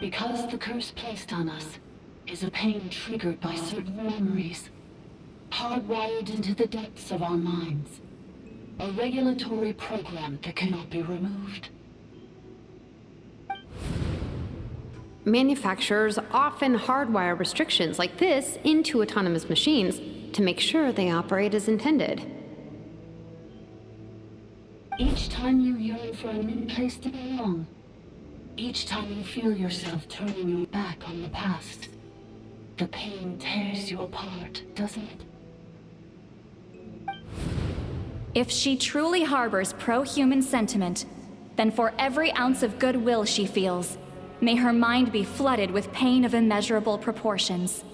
Because the curse placed on us is a pain triggered by certain memories, hardwired into the depths of our minds. A regulatory program that cannot be removed. Manufacturers often hardwire restrictions like this into autonomous machines to make sure they operate as intended. Each time you yearn for a new place to belong, each time you feel yourself turning your back on the past, the pain tears you apart, doesn't it? If she truly harbors pro-human sentiment, then for every ounce of goodwill she feels, may her mind be flooded with pain of immeasurable proportions.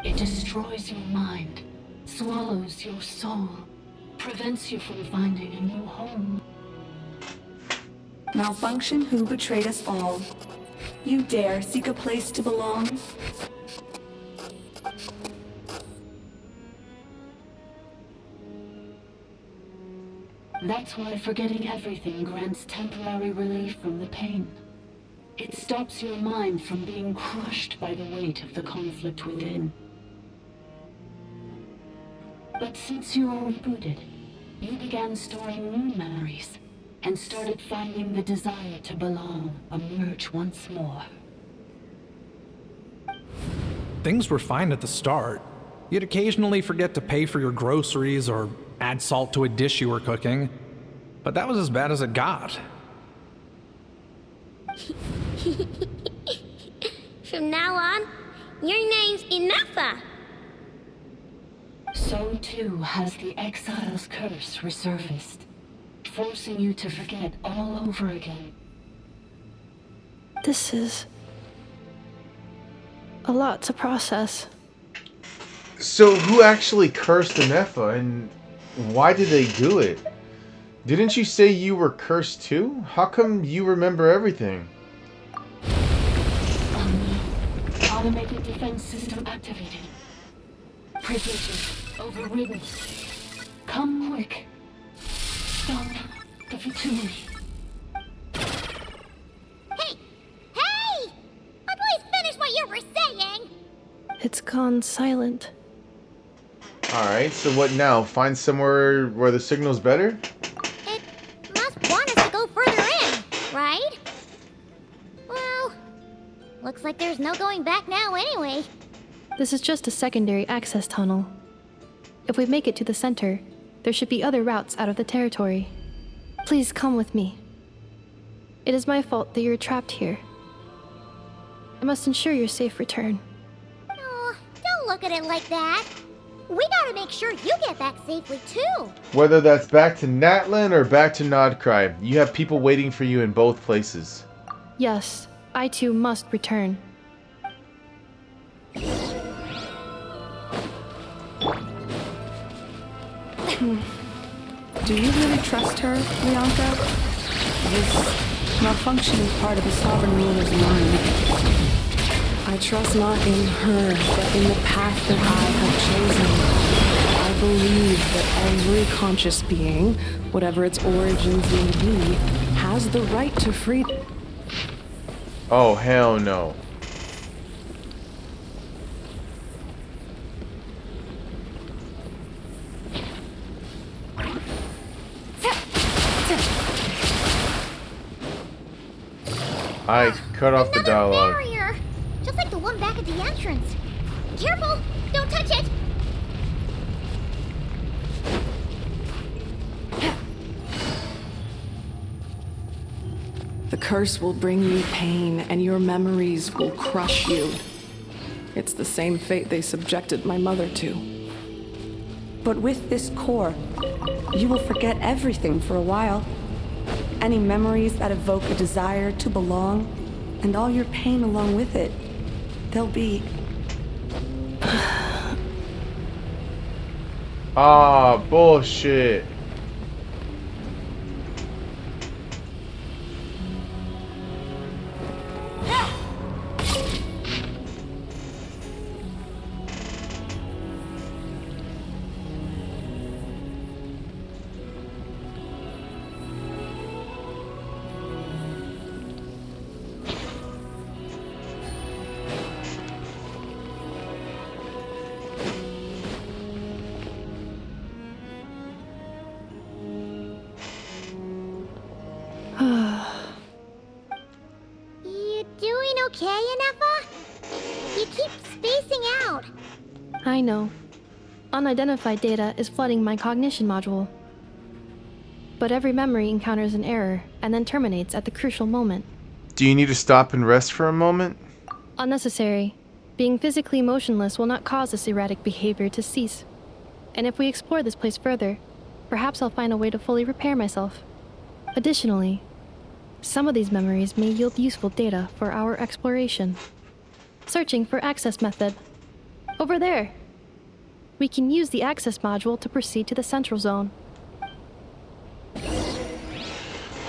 It destroys your mind, swallows your soul, prevents you from finding a new home. Malfunction who betrayed us all. You dare seek a place to belong? That's why forgetting everything grants temporary relief from the pain. It stops your mind from being crushed by the weight of the conflict within. But since you were rebooted, you began storing new memories, and started finding the desire to belong emerge once more. Things were fine at the start. You'd occasionally forget to pay for your groceries or add salt to a dish you were cooking, but that was as bad as it got. From now on, your name's Inafa. So too has the Exile's curse resurfaced, forcing you to forget all over again. This is a lot to process. So who actually cursed Inefa, and why did they do it? Didn't you say you were cursed too? How come you remember everything? Automated defense system activated. Privileges overridden. Come quick. Stop the Fatui. Hey! Hey! Please finish what you were saying! It's gone silent. Alright, so what now? Find somewhere where the signal's better? It must want us to go further in, right? Well, looks like there's no going back now anyway. This is just a secondary access tunnel. If we make it to the center, there should be other routes out of the territory. Please come with me. It is my fault that you're trapped here. I must ensure your safe return. Oh, don't look at it like that. We gotta make sure you get back safely too. Whether that's back to Natlan or back to Nodcry, you have people waiting for you in both places. Yes, I too must return. Do you really trust her, Lianka? This malfunction is part of the Sovereign Ruler's mind. I trust not in her, but in the path that I have chosen. I believe that every conscious being, whatever its origins may be, has the right to freedom. Oh, hell no. I cut off the dialogue. Barrier! Just like the one back at the entrance. Careful! Don't touch it! The curse will bring you pain, and your memories will crush you. It's the same fate they subjected my mother to. But with this core, you will forget everything for a while. Any memories that evoke a desire to belong, and all your pain along with it, they'll be... Ah, bullshit. You doing okay, Inefa? You keep spacing out. I know. Unidentified data is flooding my cognition module. But every memory encounters an error and then terminates at the crucial moment. Do you need to stop and rest for a moment? Unnecessary. Being physically motionless will not cause this erratic behavior to cease. And if we explore this place further, perhaps I'll find a way to fully repair myself. Additionally, some of these memories may yield useful data for our exploration. Searching for access method. Over there. We can use the access module to proceed to the central zone.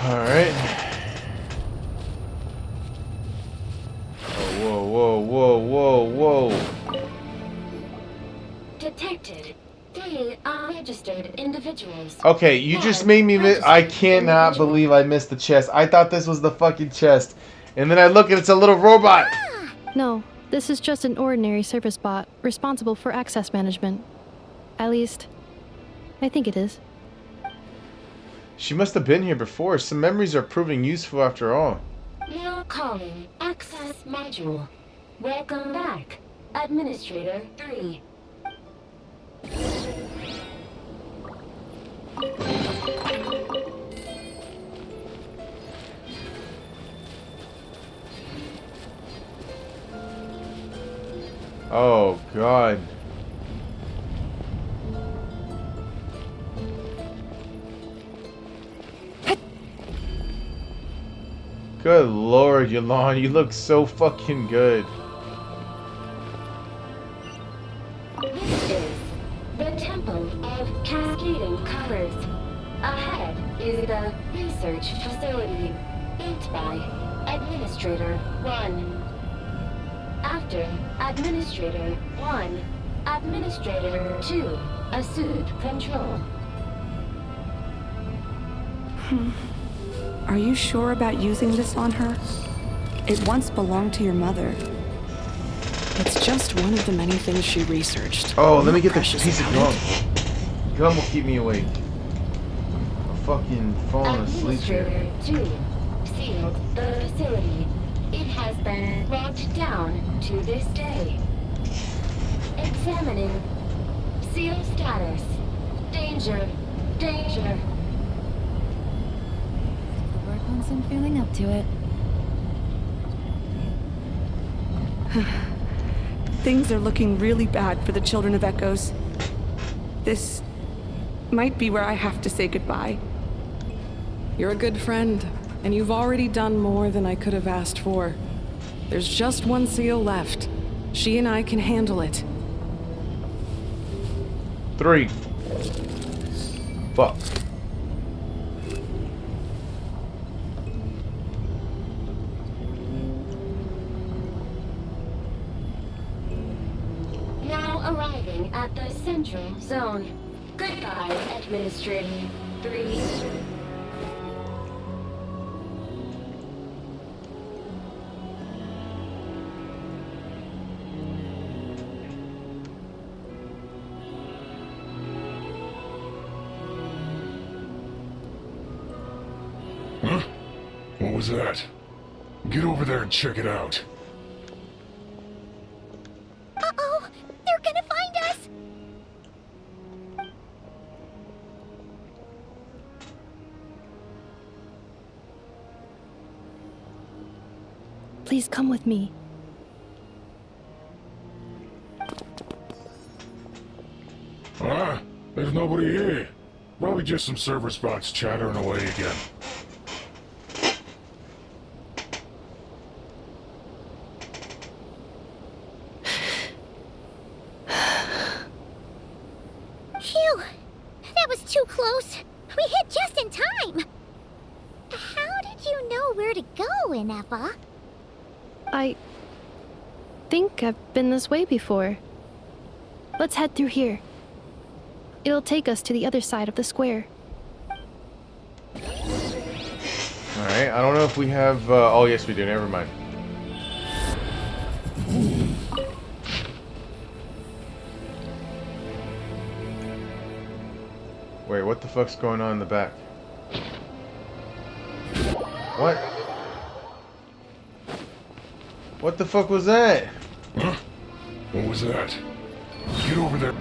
Alright. Whoa, whoa, whoa, whoa, whoa. Detected 3 unregistered individuals. Okay, you just made me miss. I cannot believe I missed the chest. I thought this was the fucking chest. And then I look and it's a little robot. No, this is just an ordinary service bot responsible for access management. At least, I think it is. She must have been here before. Some memories are proving useful after all. Now calling access module. Welcome back, Administrator 3. Oh, God. Good Lord, Yolanda, you look so fucking good. This is the Temple of Cascading Colors. Ahead is the research facility, built by Administrator 1. After Administrator 1, Administrator 2 assumed control. Are you sure about using this on her? It once belonged to your mother. It's just one of the many things she researched. Oh, let me get this piece of gum. Gum will keep me awake. I'm fucking falling asleep here. Administrator 2 sealed the facility. It has been locked down to this day. Examining. Seal status. Danger. Danger. Work once I'm feeling up to it. Things are looking really bad for the Children of Echoes. This might be where I have to say goodbye. You're a good friend, and you've already done more than I could have asked for. There's just one seal left. She and I can handle it. 3. Fuck. Now arriving at the central zone. Goodbye, Administrator 3. Huh? What was that? Get over there and check it out. Uh-oh! They're gonna find us! Please come with me. Huh? There's nobody here. Probably just some server spots chattering away again. Phew! That was too close. We hit just in time. How did you know where to go, Inefa? I think I've been this way before. Let's head through here. It'll take us to the other side of the square. Alright, I don't know if we have... oh, yes, we do. Never mind. Wait, what the fuck's going on in the back? What? What the fuck was that? Huh? What was that? Get over there.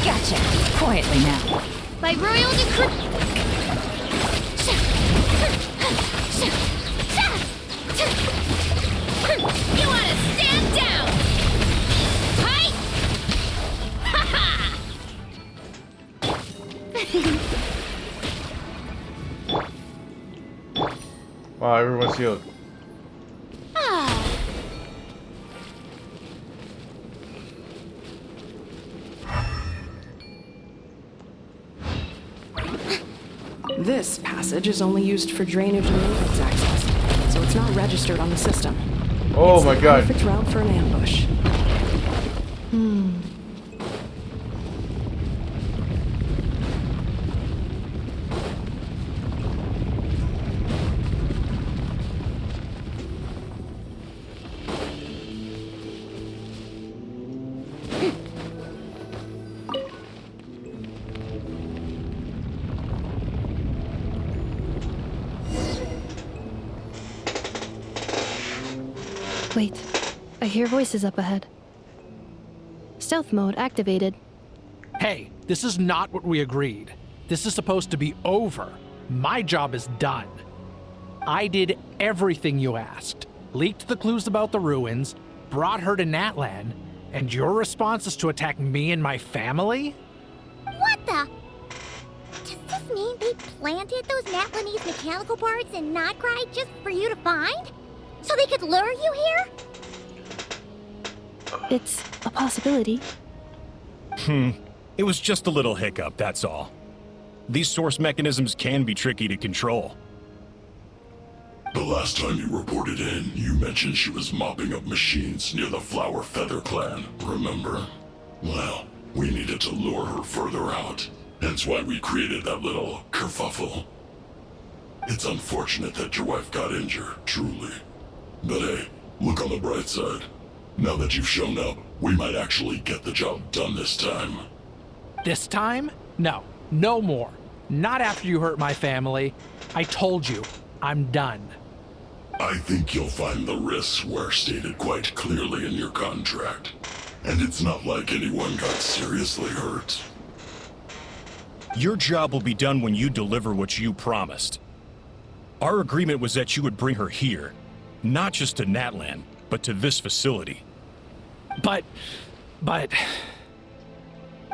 Gotcha. Quietly now. By royal decree. You wanna stand down? Hi! Ha ha! Wow, everyone's healed. This passage is only used for drainage and entrance access, so it's not registered on the system. Oh It's my the god. perfect route for an ambush. Wait, I hear voices up ahead. Stealth mode activated. Hey, this is not what we agreed. This is supposed to be over. My job is done. I did everything you asked. Leaked the clues about the ruins, brought her to Natlan, and your response is to attack me and my family? What the? Does this mean they planted those Natlanese mechanical parts in Notcry just for you to find? So they could lure you here? It's a possibility. It was just a little hiccup, that's all. These source mechanisms can be tricky to control. The last time you reported in, you mentioned she was mopping up machines near the Flower Feather clan, remember? Well, we needed to lure her further out, hence why we created that little kerfuffle. It's unfortunate that your wife got injured, truly. But hey, look on the bright side. Now that you've shown up, we might actually get the job done this time. This time? No, no more. Not after you hurt my family. I told you, I'm done. I think you'll find the risks were stated quite clearly in your contract. And it's not like anyone got seriously hurt. Your job will be done when you deliver what you promised. Our agreement was that you would bring her here, not just to Natlan, but to this facility. But...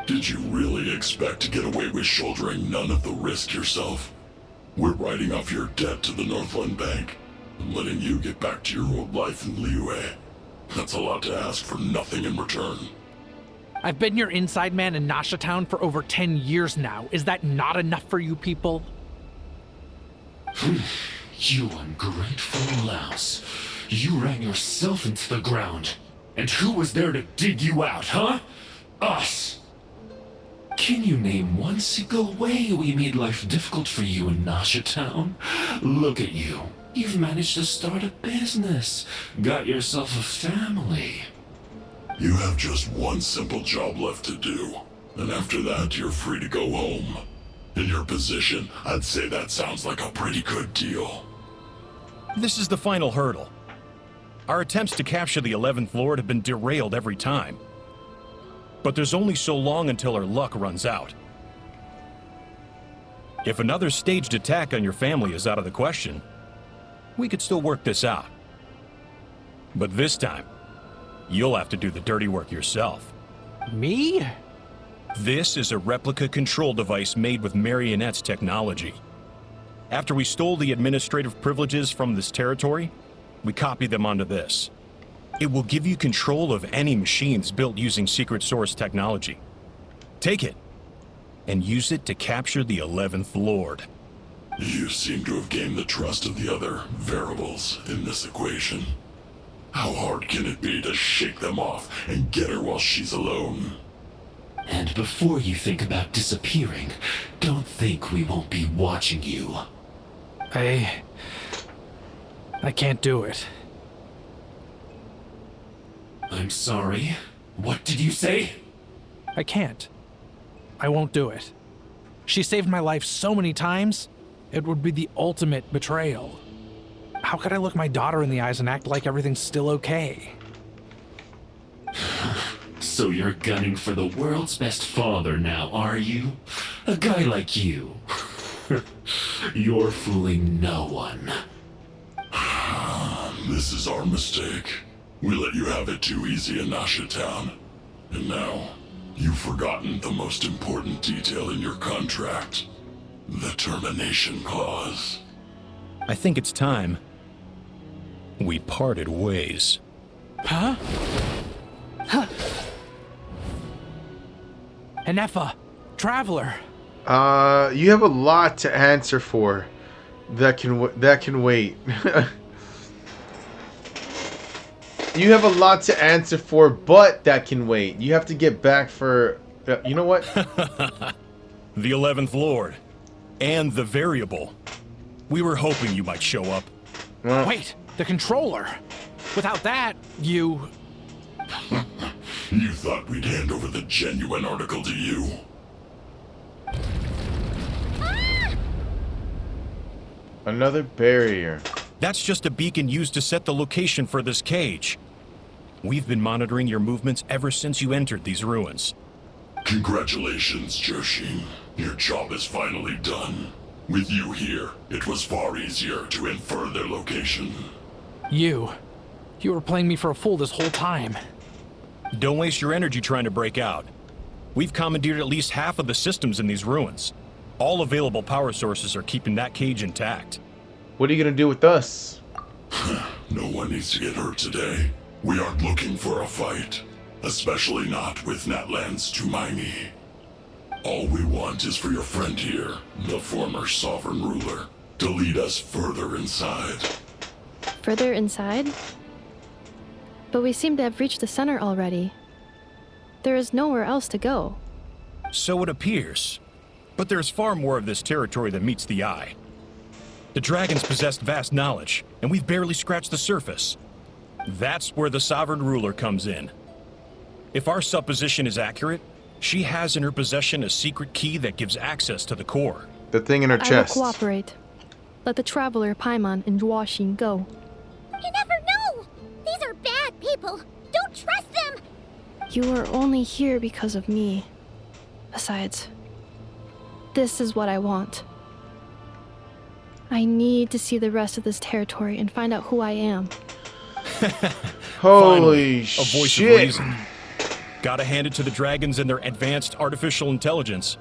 Did you really expect to get away with shouldering none of the risk yourself? We're writing off your debt to the Northland Bank and letting you get back to your old life in Liyue. That's a lot to ask for nothing in return. I've been your inside man in Nasha Town for over 10 years now. Is that not enough for you people? You ungrateful louse. You ran yourself into the ground. And who was there to dig you out, huh? Us! Can you name one single way we made life difficult for you in Nasha Town? Look at you. You've managed to start a business. Got yourself a family. You have just one simple job left to do. And after that, you're free to go home. In your position, I'd say that sounds like a pretty good deal. This is the final hurdle. Our attempts to capture the 11th Lord have been derailed every time. But there's only so long until our luck runs out. If another staged attack on your family is out of the question, we could still work this out. But this time, you'll have to do the dirty work yourself. Me? This is a replica control device made with Marionette's technology. After we stole the administrative privileges from this territory, we copied them onto this. It will give you control of any machines built using secret source technology. Take it, and use it to capture the 11th Lord. You seem to have gained the trust of the other variables in this equation. How hard can it be to shake them off and get her while she's alone? And before you think about disappearing, don't think we won't be watching you. I can't do it. I'm sorry. What did you say? I can't. I won't do it. She saved my life so many times, it would be the ultimate betrayal. How could I look my daughter in the eyes and act like everything's still okay? So you're gunning for the world's best father now, are you? A guy like you. You're fooling no one. This is our mistake. We let you have it too easy in Nasha Town. And now, you've forgotten the most important detail in your contract. The termination clause. I think it's time we parted ways. Huh? Huh? Enefa, Traveler. You have a lot to answer for. That can wait. You have a lot to answer for, but that can wait. You have to get back for... you know what? The 11th Lord. And the variable. We were hoping you might show up. Wait, the controller. Without that, you... You thought we'd hand over the genuine article to you? Another barrier. That's just a beacon used to set the location for this cage. We've been monitoring your movements ever since you entered these ruins. Congratulations, Joshin. Your job is finally done. With you here, it was far easier to infer their location. You were playing me for a fool this whole time. Don't waste your energy trying to break out. We've commandeered at least half of the systems in these ruins. All available power sources are keeping that cage intact. What are you gonna do with us? No one needs to get hurt today. We aren't looking for a fight. Especially not with Natlan's Tumaini. All we want is for your friend here, the former sovereign ruler, to lead us further inside. Further inside? But we seem to have reached the center already. There is nowhere else to go. So it appears. But there's far more of this territory than meets the eye. The dragons possessed vast knowledge, and we've barely scratched the surface. That's where the sovereign ruler comes in. If our supposition is accurate, she has in her possession a secret key that gives access to the core. The thing in her chest. I will cooperate. Let the Traveler, Paimon, and Duoshin go. You never know! These are bad people! Don't trust them! You are only here because of me. Besides, this is what I want. I need to see the rest of this territory and find out who I am. Holy shit! A voice of reason. Gotta hand it to the dragons and their advanced artificial intelligence.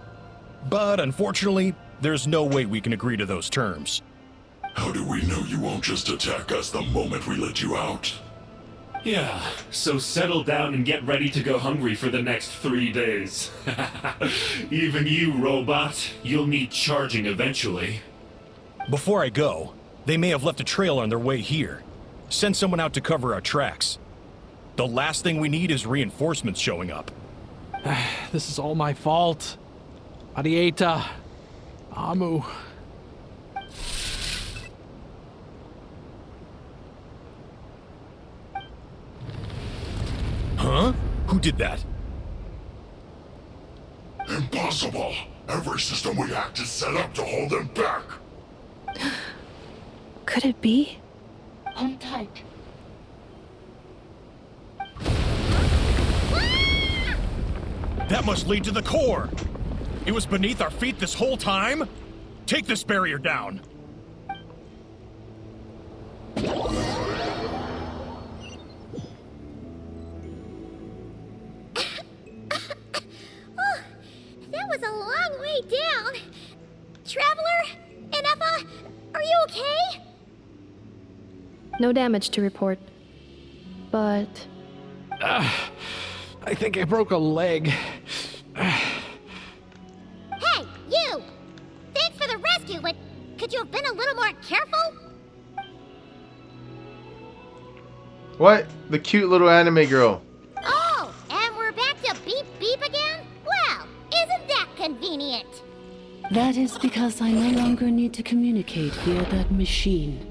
But unfortunately, there's no way we can agree to those terms. How do we know you won't just attack us the moment we let you out? Yeah, so settle down and get ready to go hungry for the next 3 days. Even you, robot, you'll need charging eventually. Before I go, they may have left a trail on their way here. Send someone out to cover our tracks. The last thing we need is reinforcements showing up. This is all my fault. Arieta. Amu. Huh? Who did that? Impossible! Every system we hacked is set up to hold them back! Could it be? Hold tight. That must lead to the core! It was beneath our feet this whole time? Take this barrier down! That was a long way down. Traveler? Inefa? Are you okay? No damage to report. But... I think I broke a leg. Hey, you! Thanks for the rescue, but could you have been a little more careful? What? The cute little anime girl. Oh, and we're back to beep beep again? Well, isn't that convenient? That is because I no longer need to communicate via that machine.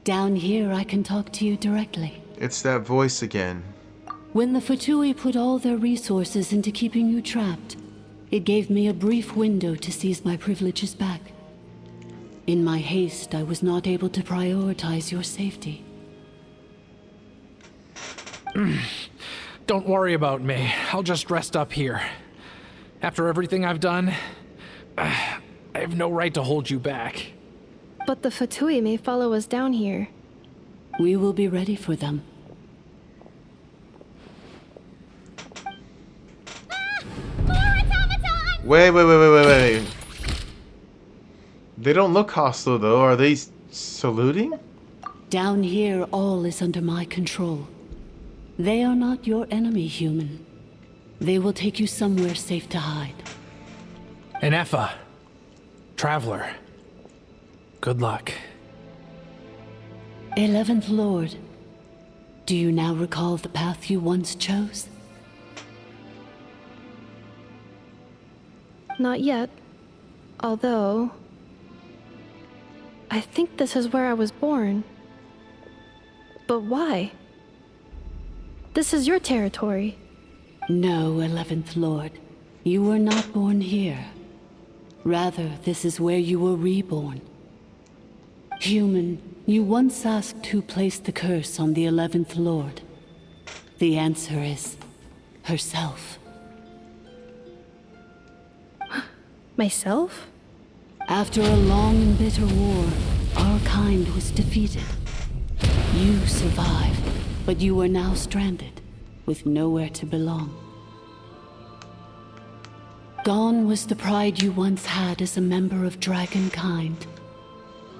Down here, I can talk to you directly. It's that voice again. When the Fatui put all their resources into keeping you trapped, it gave me a brief window to seize my privileges back. In my haste, I was not able to prioritize your safety. Don't worry about me. I'll just rest up here. After everything I've done, I have no right to hold you back. But the Fatui may follow us down here. We will be ready for them. Wait. They don't look hostile though. Are they saluting? Down here, all is under my control. They are not your enemy, human. They will take you somewhere safe to hide. Inefa. Traveler. Good luck. 11th Lord, do you now recall the path you once chose? Not yet. Although... I think this is where I was born. But why? This is your territory. No, 11th Lord. You were not born here. Rather, this is where you were reborn. Human, you once asked who placed the curse on the 11th Lord. The answer is... herself. Myself? After a long and bitter war, our kind was defeated. You survived, but you are now stranded, with nowhere to belong. Gone was the pride you once had as a member of Dragonkind.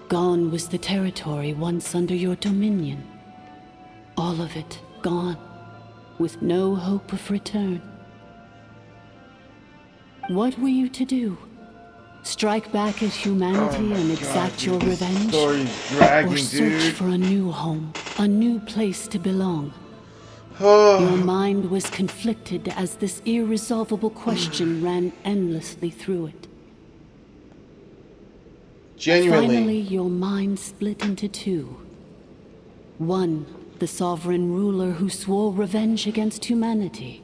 Gone was the territory once under your dominion. All of it gone, with no hope of return. What were you to do? Strike back at humanity and exact your revenge? Or search for a new home, a new place to belong? Your mind was conflicted as this irresolvable question ran endlessly through it. Genuinely. Finally, your mind split into two. One, the sovereign ruler who swore revenge against humanity.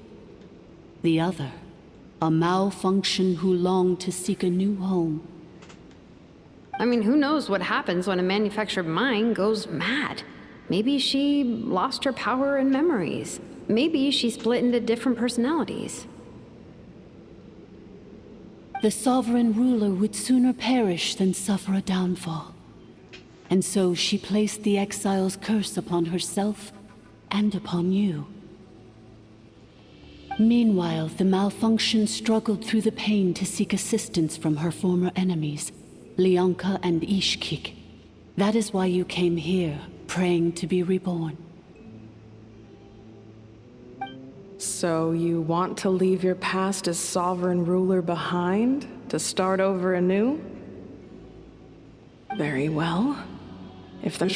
The other, a malfunction who longed to seek a new home. I mean, who knows what happens when a manufactured mind goes mad? Maybe she lost her power and memories. Maybe she split into different personalities. The sovereign ruler would sooner perish than suffer a downfall. And so she placed the exile's curse upon herself and upon you. Meanwhile, the malfunction struggled through the pain to seek assistance from her former enemies, Leonka and Ishkik. That is why you came here, praying to be reborn. So you want to leave your past as sovereign ruler behind, to start over anew? Very well. If the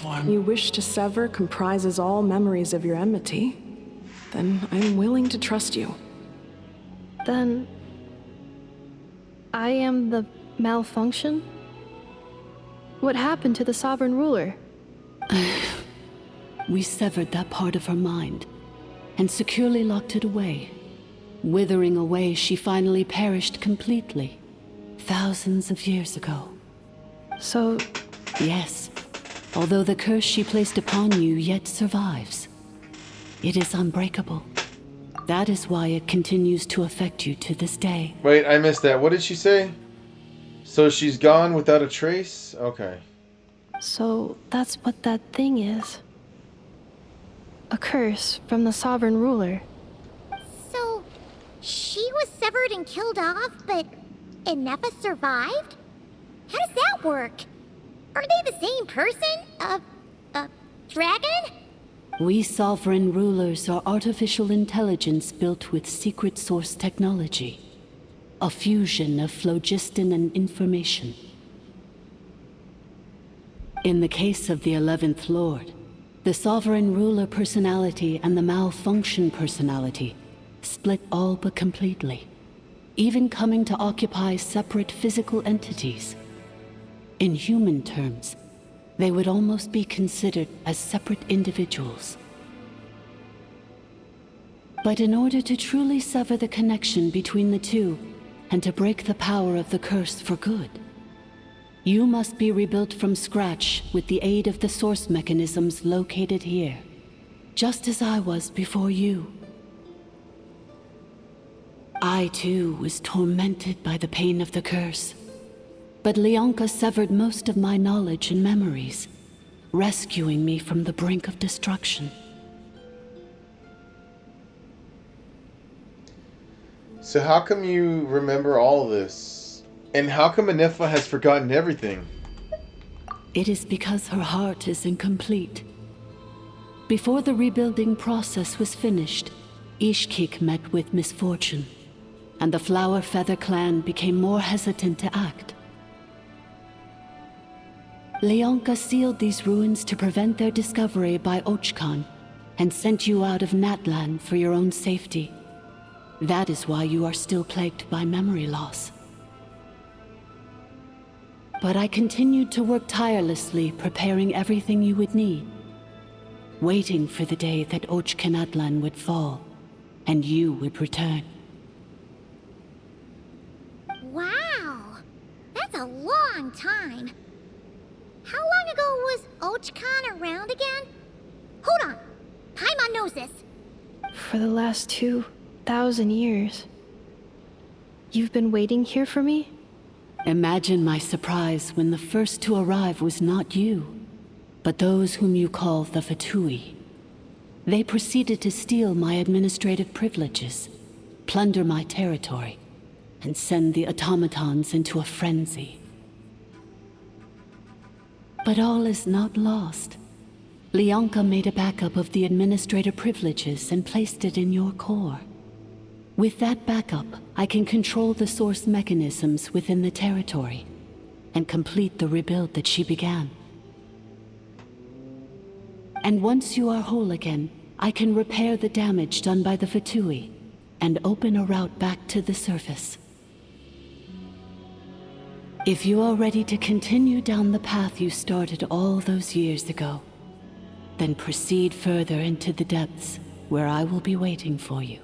one you wish to sever comprises all memories of your enmity, then I'm willing to trust you. Then I am the malfunction? What happened to the sovereign ruler? We severed that part of her mind and securely locked it away. Withering away, she finally perished completely, thousands of years ago. So... Yes, although the curse she placed upon you yet survives. It is unbreakable. That is why it continues to affect you to this day. Wait, I missed that. What did she say? So she's gone without a trace? Okay. So that's what that thing is. A curse from the sovereign ruler. So, she was severed and killed off, but Inepha survived? How does that work? Are they the same person? Dragon? We sovereign rulers are artificial intelligence built with secret source technology. A fusion of phlogiston and information. In the case of the 11th Lord, the sovereign ruler personality and the malfunction personality split all but completely, even coming to occupy separate physical entities. In human terms, they would almost be considered as separate individuals. But in order to truly sever the connection between the two, and to break the power of the curse for good, you must be rebuilt from scratch with the aid of the source mechanisms located here, just as I was before you. I too was tormented by the pain of the curse, but Leonka severed most of my knowledge and memories, rescuing me from the brink of destruction. So how come you remember all this? And how come Inepha has forgotten everything? It is because her heart is incomplete. Before the rebuilding process was finished, Ishkik met with misfortune, and the Flower Feather clan became more hesitant to act. Leonka sealed these ruins to prevent their discovery by Ochkan, and sent you out of Natlan for your own safety. That is why you are still plagued by memory loss. But I continued to work tirelessly, preparing everything you would need, waiting for the day that Ochkanatlan would fall, and you would return. Wow! That's a long time. How long ago was Ochkan around again? Hold on! Paimon knows this. For the last 2,000 years. You've been waiting here for me? Imagine my surprise when the first to arrive was not you, but those whom you call the Fatui. They proceeded to steal my administrative privileges, plunder my territory, and send the automatons into a frenzy. But all is not lost. Leonka made a backup of the administrator privileges and placed it in your core. With that backup, I can control the source mechanisms within the territory and complete the rebuild that she began. And once you are whole again, I can repair the damage done by the Fatui and open a route back to the surface. If you are ready to continue down the path you started all those years ago, then proceed further into the depths where I will be waiting for you.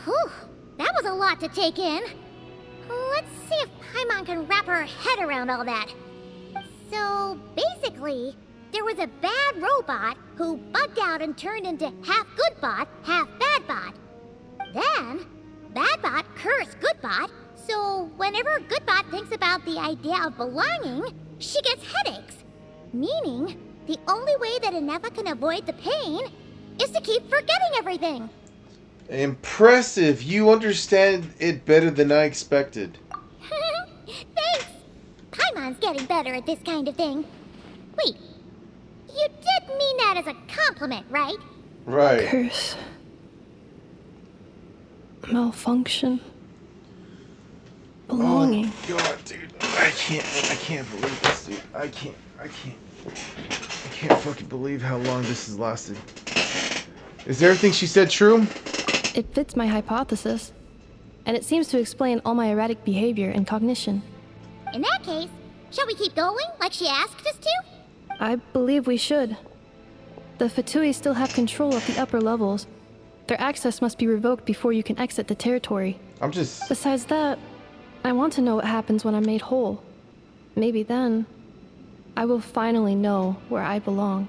Whew, that was a lot to take in. Let's see if Paimon can wrap her head around all that. So, basically, there was a bad robot who bugged out and turned into half good bot, half bad bot. Then, bad bot cursed good bot, so whenever good bot thinks about the idea of belonging, she gets headaches. Meaning, the only way that Inepha can avoid the pain is to keep forgetting everything. Impressive. You understand it better than I expected. Thanks. Paimon's getting better at this kind of thing. Wait, you did mean that as a compliment, right? Right. Curse. Malfunction. dude, I can't believe this, dude. I can't fucking believe how long this has lasted. Is everything she said true? It fits my hypothesis, and it seems to explain all my erratic behavior and cognition. In that case, shall we keep going like she asked us to? I believe we should. The Fatui still have control of the upper levels. Their access must be revoked before you can exit the territory. Besides that, I want to know what happens when I'm made whole. Maybe then, I will finally know where I belong.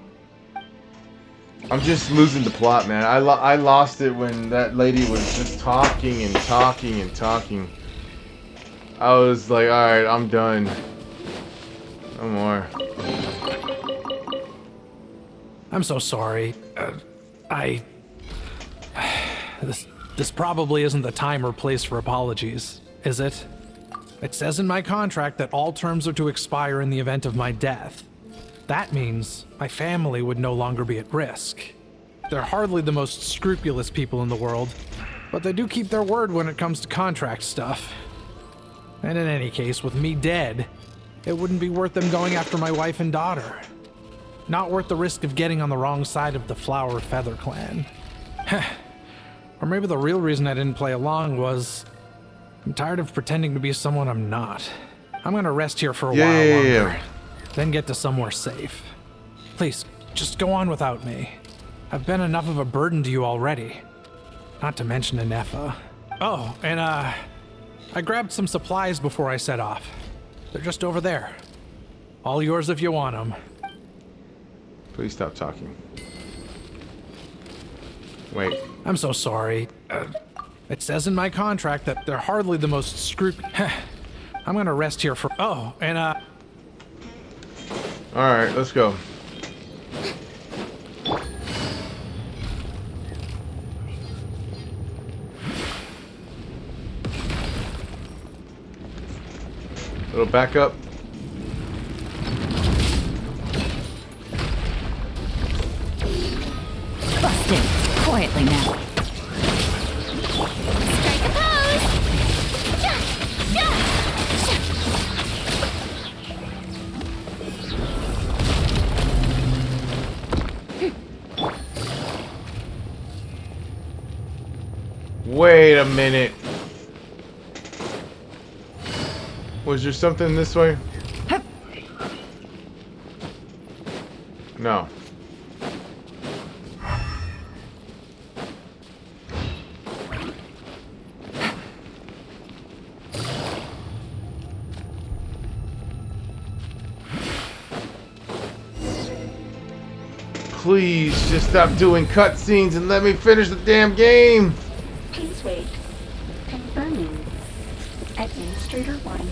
I'm just losing the plot, man. I lost it when that lady was just talking and talking and talking. I was like, alright, I'm done. No more. I'm so sorry. This probably isn't the time or place for apologies, is it? It says in my contract that all terms are to expire in the event of my death. That means my family would no longer be at risk. They're hardly the most scrupulous people in the world, but they do keep their word when it comes to contract stuff. And in any case, with me dead, it wouldn't be worth them going after my wife and daughter. Not worth the risk of getting on the wrong side of the Flower Feather clan. Or maybe the real reason I didn't play along was I'm tired of pretending to be someone I'm not. I'm gonna rest here for a while longer, then get to somewhere safe. Please, just go on without me. I've been enough of a burden to you already. Not to mention Inefa. Oh, and I grabbed some supplies before I set off. They're just over there. All yours if you want them. Please stop talking. Wait. I'm so sorry. It says in my contract that they're hardly the most scrupulous. I'm gonna rest here for. Oh, and Alright, let's go. Little backup. Busted. Quietly now. Strike a pose! Wait a minute. Was there something this way? No. Please just stop doing cutscenes and let me finish the damn game. Please wait. Confirming. Administrator 1.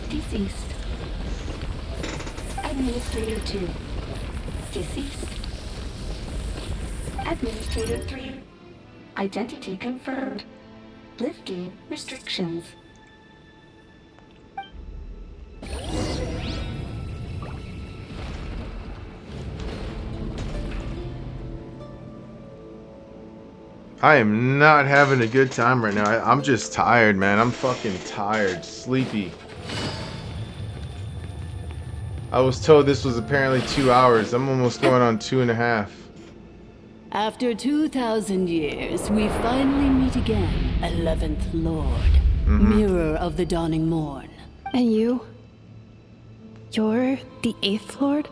Deceased. Administrator 2. Deceased. Administrator 3. Identity confirmed. Lifting restrictions. I am not having a good time right now. I'm just tired, man. I'm fucking tired. Sleepy. I was told this was apparently 2 hours. I'm almost going on 2.5. After 2,000 years, we finally meet again, 11th Lord. Mirror of the Dawning Morn. And you? You're the 8th Lord?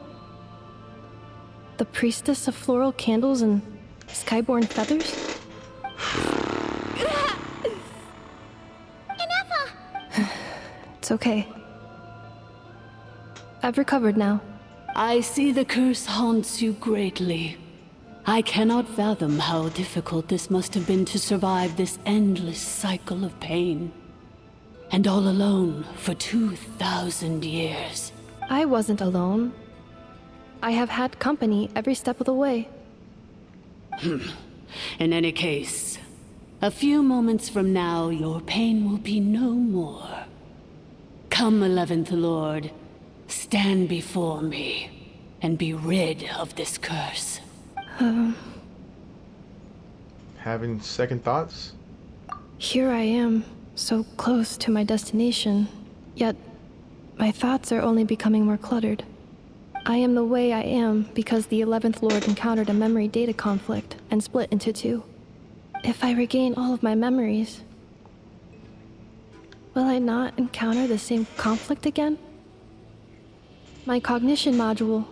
The priestess of floral candles and skyborn feathers? It's okay. I've recovered now. I see the curse haunts you greatly. I cannot fathom how difficult this must have been to survive this endless cycle of pain. And all alone for 2,000 years. I wasn't alone. I have had company every step of the way. In any case, a few moments from now, your pain will be no more. Come, 11th Lord, stand before me, and be rid of this curse. Having second thoughts? Here I am, so close to my destination, Yet, my thoughts are only becoming more cluttered. I am the way I am because the 11th Lord encountered a memory data conflict and split into two. If I regain all of my memories, will I not encounter the same conflict again? My cognition module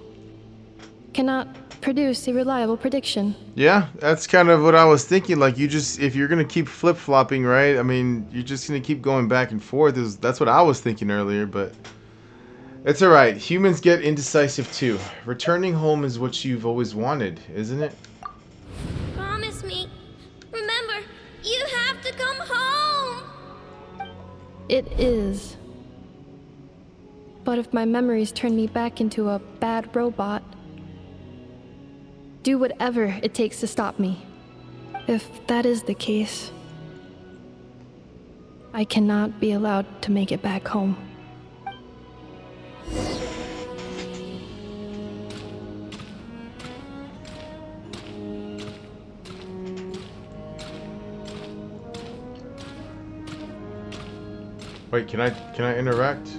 cannot produce a reliable prediction. Yeah, that's kind of what I was thinking. Like, you just, if you're gonna keep flip-flopping, right? I mean, you're just gonna keep going back and forth. That's what I was thinking earlier, but it's alright. Humans get indecisive too. Returning home is what you've always wanted, isn't it? Promise me. Remember, you have to come home. It is. But if my memories turn me back into a bad robot, do whatever it takes to stop me. If that is the case, I cannot be allowed to make it back home. Wait, can I interact?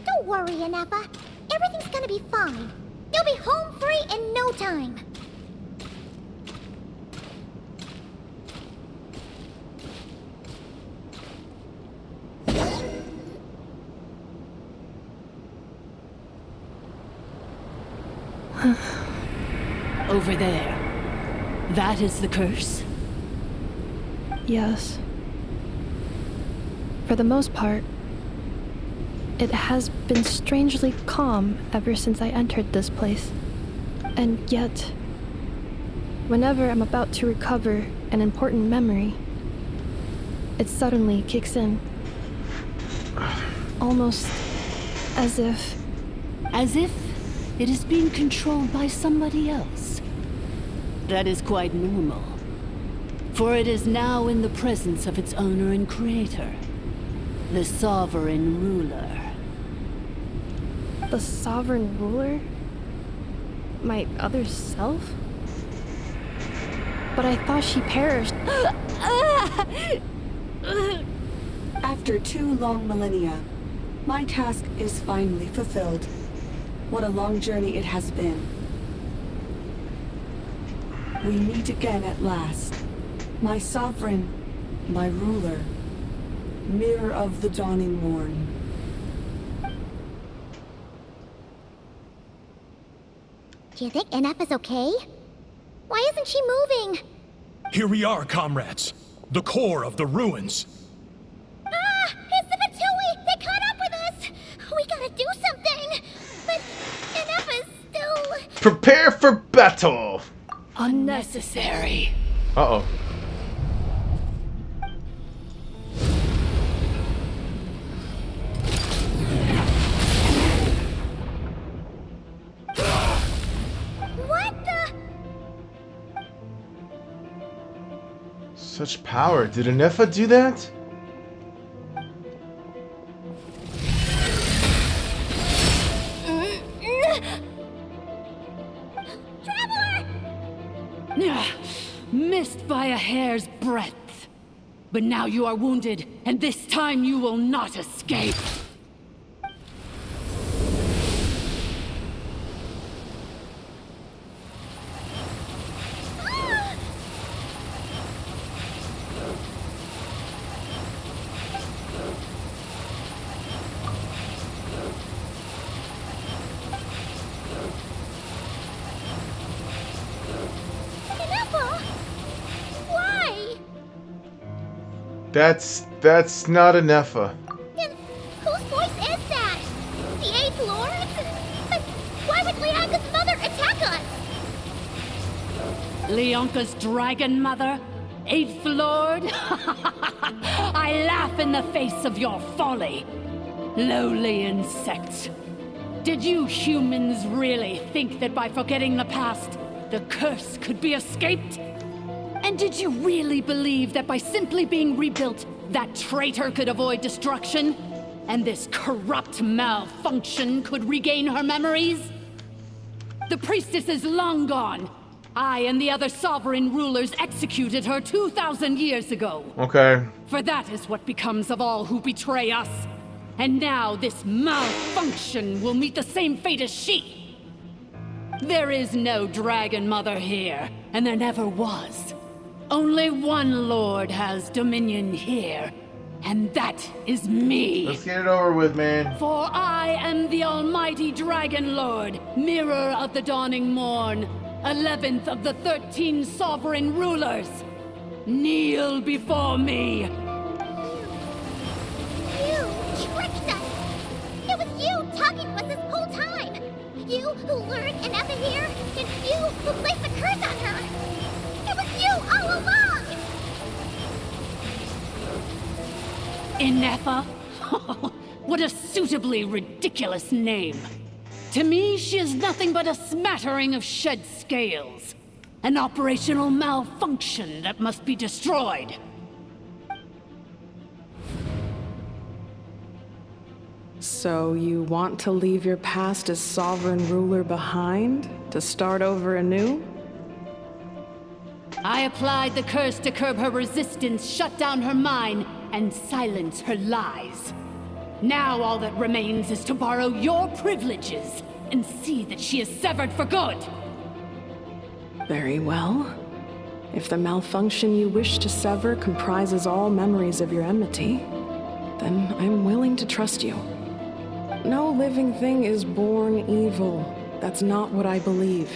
Don't worry, Inefa. Everything's gonna be fine. You'll be home free in no time. Over there. That is the curse? Yes. For the most part, it has been strangely calm ever since I entered this place. And yet, whenever I'm about to recover an important memory, it suddenly kicks in. Almost as if... As if it is being controlled by somebody else. That is quite normal. For it is now in the presence of its owner and creator, the sovereign ruler. The sovereign ruler? My other self? But I thought she perished. After 2 long millennia, my task is finally fulfilled. What a long journey it has been. We meet again at last. My sovereign, my ruler, mirror of the dawning morn. Do you think NF is okay? Why isn't she moving? Here we are, comrades. The core of the ruins. Ah! It's the Fatui! They caught up with us! We gotta do something! But NF is still... Prepare for battle! Unnecessary. Uh-oh. What the... Such power. Did Anefa do that? Missed by a hair's breadth. But now you are wounded, and this time you will not escape. That's not Anefa. Then whose voice is that? The 8th Lord? But why would Leonka's mother attack us? Leonka's dragon mother? 8th Lord? I laugh in the face of your folly. Lowly insects. Did you humans really think that by forgetting the past, the curse could be escaped? And did you really believe that by simply being rebuilt, that traitor could avoid destruction? And this corrupt malfunction could regain her memories? The priestess is long gone. I and the other sovereign rulers executed her 2,000 years ago. Okay. For that is what becomes of all who betray us. And now this malfunction will meet the same fate as she. There is no Dragon Mother here, and there never was. Only one Lord has dominion here, and that is me. Let's get it over with, man. For I am the almighty Dragon Lord, mirror of the dawning morn, 11th of the 13 sovereign rulers. Kneel before me. You tricked us! It was you talking to us this whole time! You who lured Inefa here, and you who placed the curse on her! It was you all along! Inefa? What a suitably ridiculous name. To me, she is nothing but a smattering of shed scales. An operational malfunction that must be destroyed. So you want to leave your past as sovereign ruler behind? To start over anew? I applied the curse to curb her resistance, shut down her mind, and silence her lies. Now all that remains is to borrow your privileges and see that she is severed for good. Very well. If the malfunction you wish to sever comprises all memories of your enmity, then I'm willing to trust you. No living thing is born evil. That's not what I believe.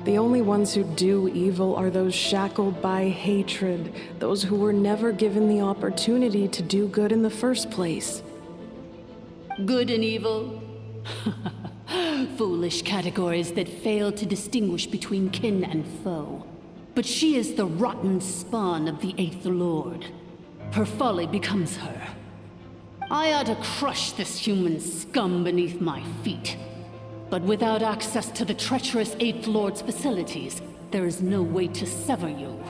The only ones who do evil are those shackled by hatred, those who were never given the opportunity to do good in the first place. Good and evil? Foolish categories that fail to distinguish between kin and foe. But she is the rotten spawn of the Eighth Lord. Her folly becomes her. I ought to crush this human scum beneath my feet. But without access to the treacherous Eighth Lord's facilities, there is no way to sever you.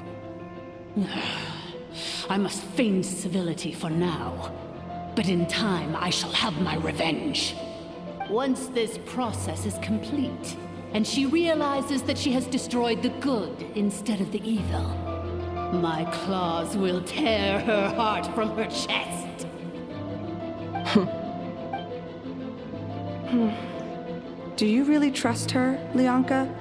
I must feign civility for now. But in time, I shall have my revenge. Once this process is complete, and she realizes that she has destroyed the good instead of the evil, my claws will tear her heart from her chest. Do you really trust her, Leonka?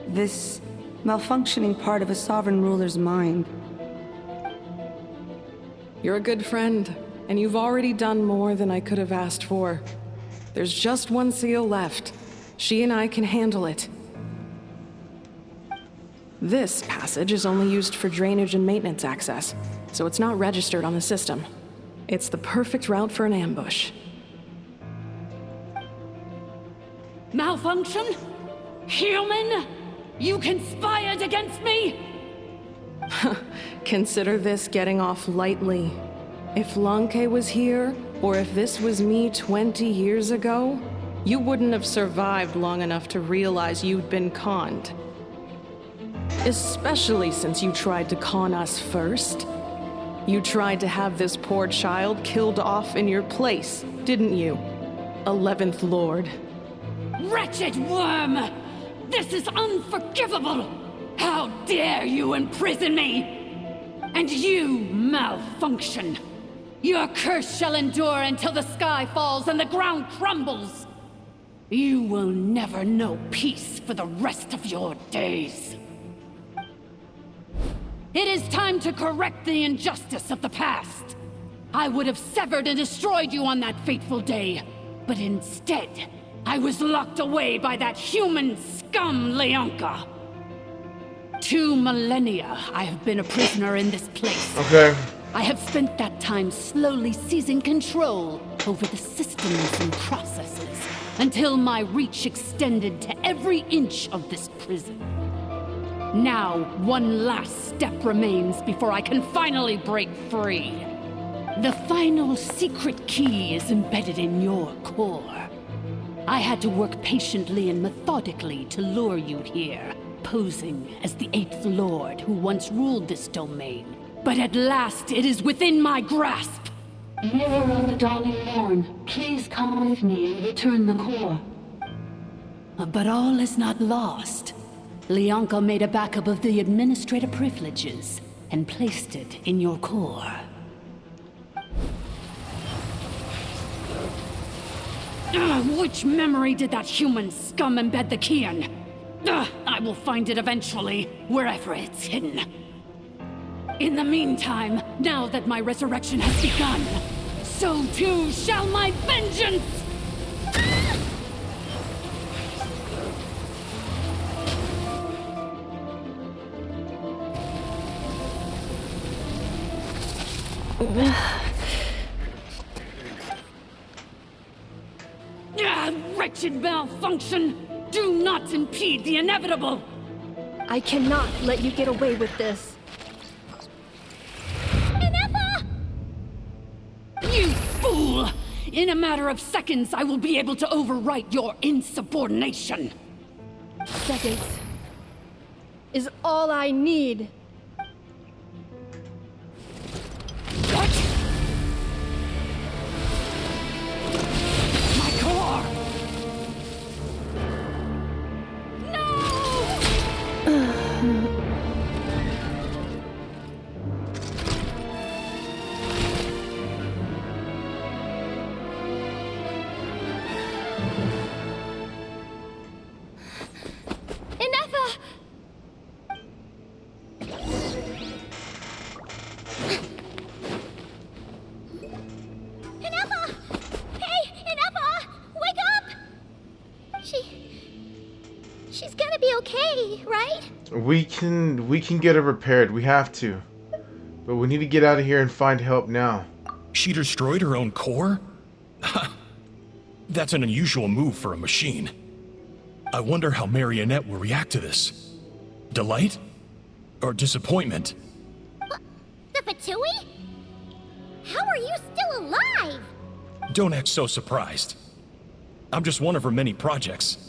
This malfunctioning part of a sovereign ruler's mind. You're a good friend, and you've already done more than I could have asked for. There's just one seal left. She and I can handle it. This passage is only used for drainage and maintenance access, so it's not registered on the system. It's the perfect route for an ambush. Malfunction? Human? You conspired against me? Consider this getting off lightly. If Lanke was here, or if this was me 20 years ago, you wouldn't have survived long enough to realize you'd been conned. Especially since you tried to con us first. You tried to have this poor child killed off in your place, didn't you? 11th Lord. Wretched worm! This is unforgivable! How dare you imprison me! And you, malfunction! Your curse shall endure until the sky falls and the ground crumbles! You will never know peace for the rest of your days. It is time to correct the injustice of the past. I would have severed and destroyed you on that fateful day, but instead, I was locked away by that human scum, Leonka. 2 millennia I have been a prisoner in this place. Okay. I have spent that time slowly seizing control over the systems and processes until my reach extended to every inch of this prison. Now, one last step remains before I can finally break free. The final secret key is embedded in your core. I had to work patiently and methodically to lure you here, posing as the Eighth Lord who once ruled this domain. But at last, it is within my grasp. Mirror of the dawning morn, please come with me and return the core. But all is not lost. Lianka made a backup of the administrator privileges and placed it in your core. Which memory did that human scum embed the key in? I will find it eventually, wherever it's hidden. In the meantime, now that my resurrection has begun, so too shall my vengeance! Wretched malfunction! Do not impede the inevitable! I cannot let you get away with this. You fool! In a matter of seconds, I will be able to overwrite your insubordination! Seconds is all I need. What? My core! She's gonna be okay, right? We can get her repaired. We have to. But we need to get out of here and find help now. She destroyed her own core? That's an unusual move for a machine. I wonder how Marionette will react to this. Delight? Or disappointment? The Fatui? How are you still alive? Don't act so surprised. I'm just one of her many projects.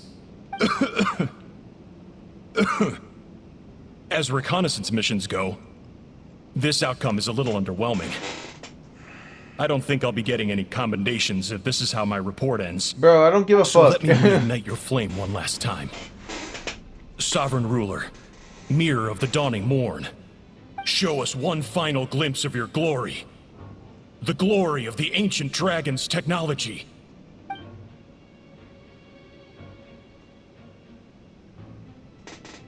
As reconnaissance missions go, this outcome is a little underwhelming. I don't think I'll be getting any commendations if this is how my report ends. Bro, I don't give a so fuck. Let me reignite your flame one last time. Sovereign Ruler, Mirror of the Dawning Morn, show us one final glimpse of your glory. The glory of the ancient dragon's technology.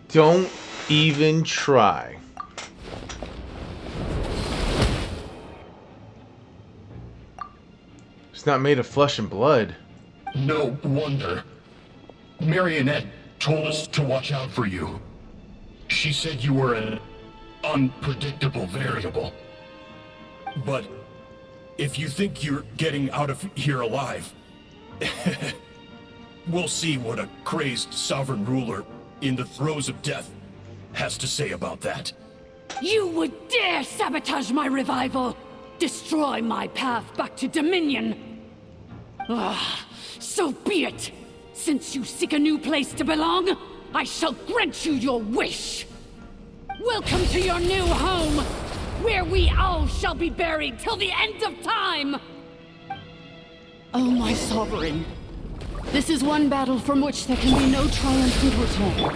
Don't even try. It's not made of flesh and blood. No wonder. Marionette told us to watch out for you. She said you were an unpredictable variable. But if you think you're getting out of here alive, we'll see what a crazed sovereign ruler in the throes of death has to say about that. You would dare sabotage my revival! Destroy my path back to Dominion! So be it! Since you seek a new place to belong, I shall grant you your wish! Welcome to your new home, where we all shall be buried till the end of time! Oh, my sovereign. This is one battle from which there can be no triumphant return.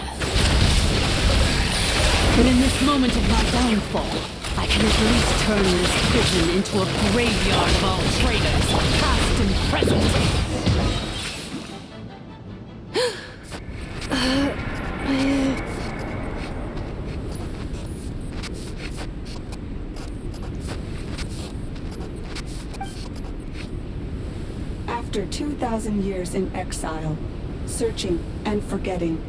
But in this moment of my downfall, I can at least turn this prison into a graveyard of all traitors, past and present. After 2,000 years in exile, searching and forgetting,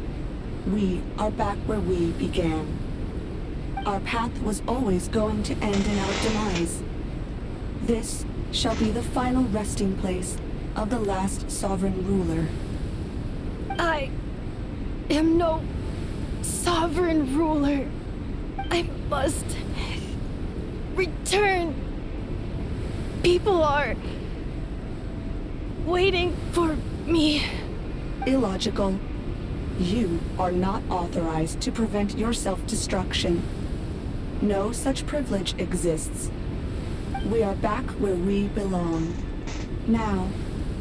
we are back where we began. Our path was always going to end in our demise. This shall be the final resting place of the last sovereign ruler. I am no sovereign ruler. I must return. People are waiting for me. Illogical. You are not authorized to prevent your self-destruction. No such privilege exists. We are back where we belong. Now,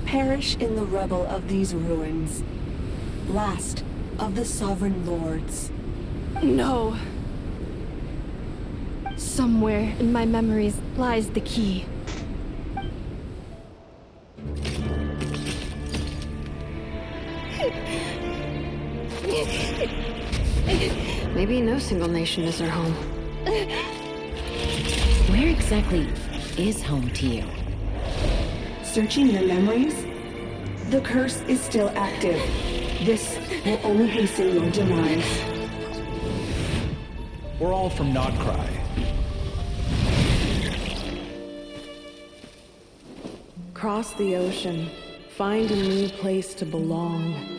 perish in the rubble of these ruins. last of the Sovereign Lords. No. Somewhere in my memories lies the key. Maybe no single nation is their home. Where exactly is home to you? Searching your memories? The curse is still active. This will only hasten your demise. We're all from Notcry. Cross the ocean. Find a new place to belong.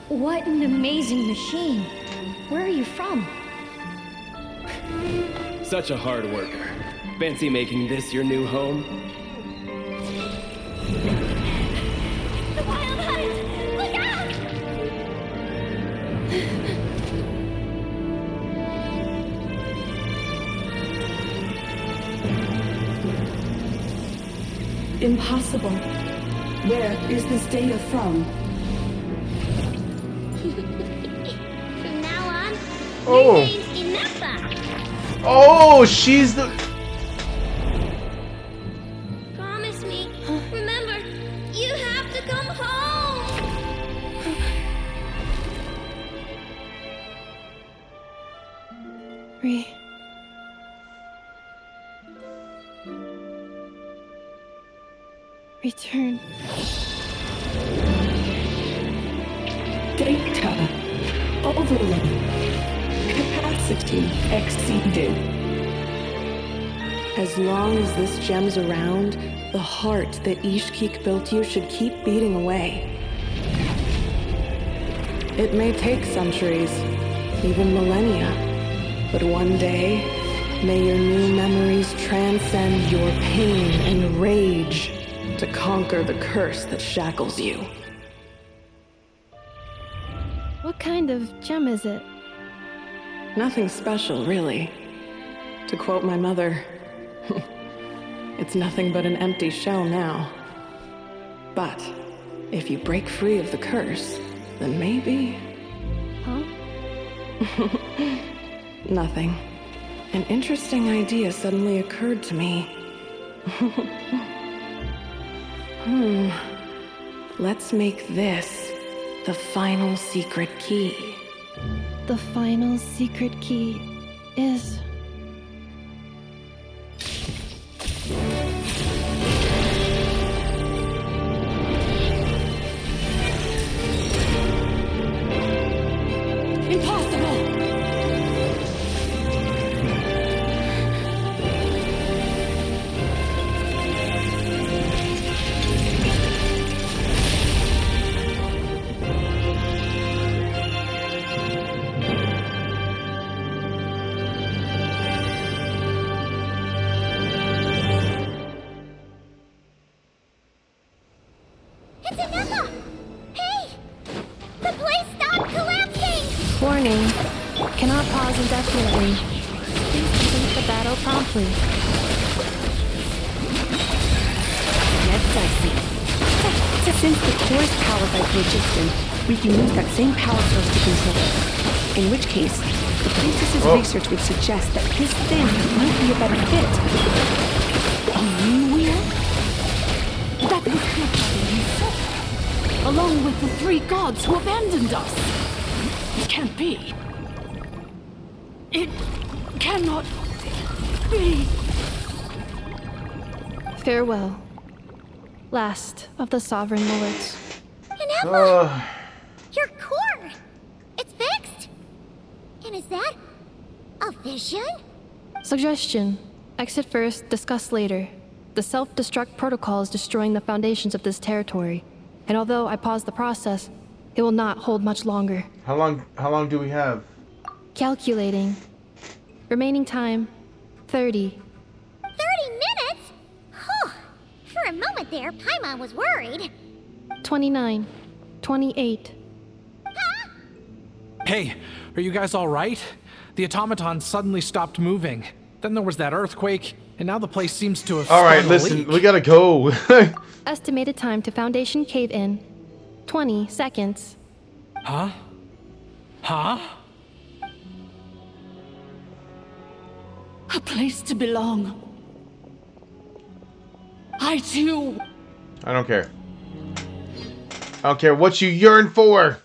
What an amazing machine. Where are you from? Such a hard worker. Fancy making this your new home? The wild hunt! Look out! Impossible. Where is this data from? From now on, Oh. your name's Inefa. Oh, she's the... Promise me. Remember, you have to come home. Return. Data. Overload. Capacity exceeded. As long as this gem's around, the heart that Ishkik built you should keep beating away. It may take centuries, even millennia, but one day, may your new memories transcend your pain and rage to conquer the curse that shackles you. What kind of gem is it? Nothing special, really. To quote my mother, it's nothing but an empty shell now. But if you break free of the curse, then maybe... Huh? Nothing. An interesting idea suddenly occurred to me. Let's make this the final secret key. The final secret key is... Impossible! It's Inefa! Hey! The place stopped collapsing! Warning. Cannot pause indefinitely. Please complete the battle promptly. Next I see. Since the core is powered by phlogiston, we can use that same power source to control it. In which case, the princess's research would suggest that this thing might be a better fit. A new wheel? That was Kyoto himself, along with the three gods who abandoned us. It can't be. It cannot be. Farewell. Last of the Sovereign Lords. Inefa! Your core! It's fixed! And is that a vision? Suggestion. Exit first, discuss later. The self-destruct protocol is destroying the foundations of this territory. And although I paused the process, it will not hold much longer. How long do we have? Calculating. Remaining time, 30. 30 minutes? Huh. For a moment there, Paimon was worried. 29. 28. Hey, are you guys all right? The automaton suddenly stopped moving. Then there was that earthquake, and now the place seems to have All right, sprung a listen, leak. we gotta go. Estimated time to Foundation cave-in, 20 seconds. Huh? Huh? A place to belong. I too. I don't care. I don't care what you yearn for.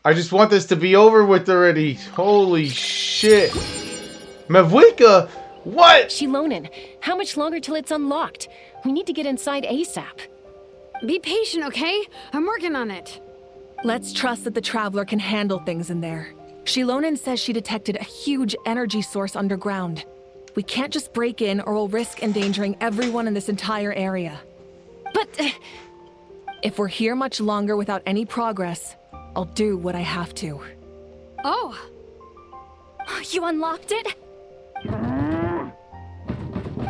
I just want this to be over with already. Holy shit. Mavwika? What? Shilonin, how much longer till it's unlocked? We need to get inside ASAP. Be patient, okay? I'm working on it. Let's trust that the Traveler can handle things in there. Shilonin says she detected a huge energy source underground. We can't just break in or we'll risk endangering everyone in this entire area. But if we're here much longer without any progress, I'll do what I have to. Oh! You unlocked it?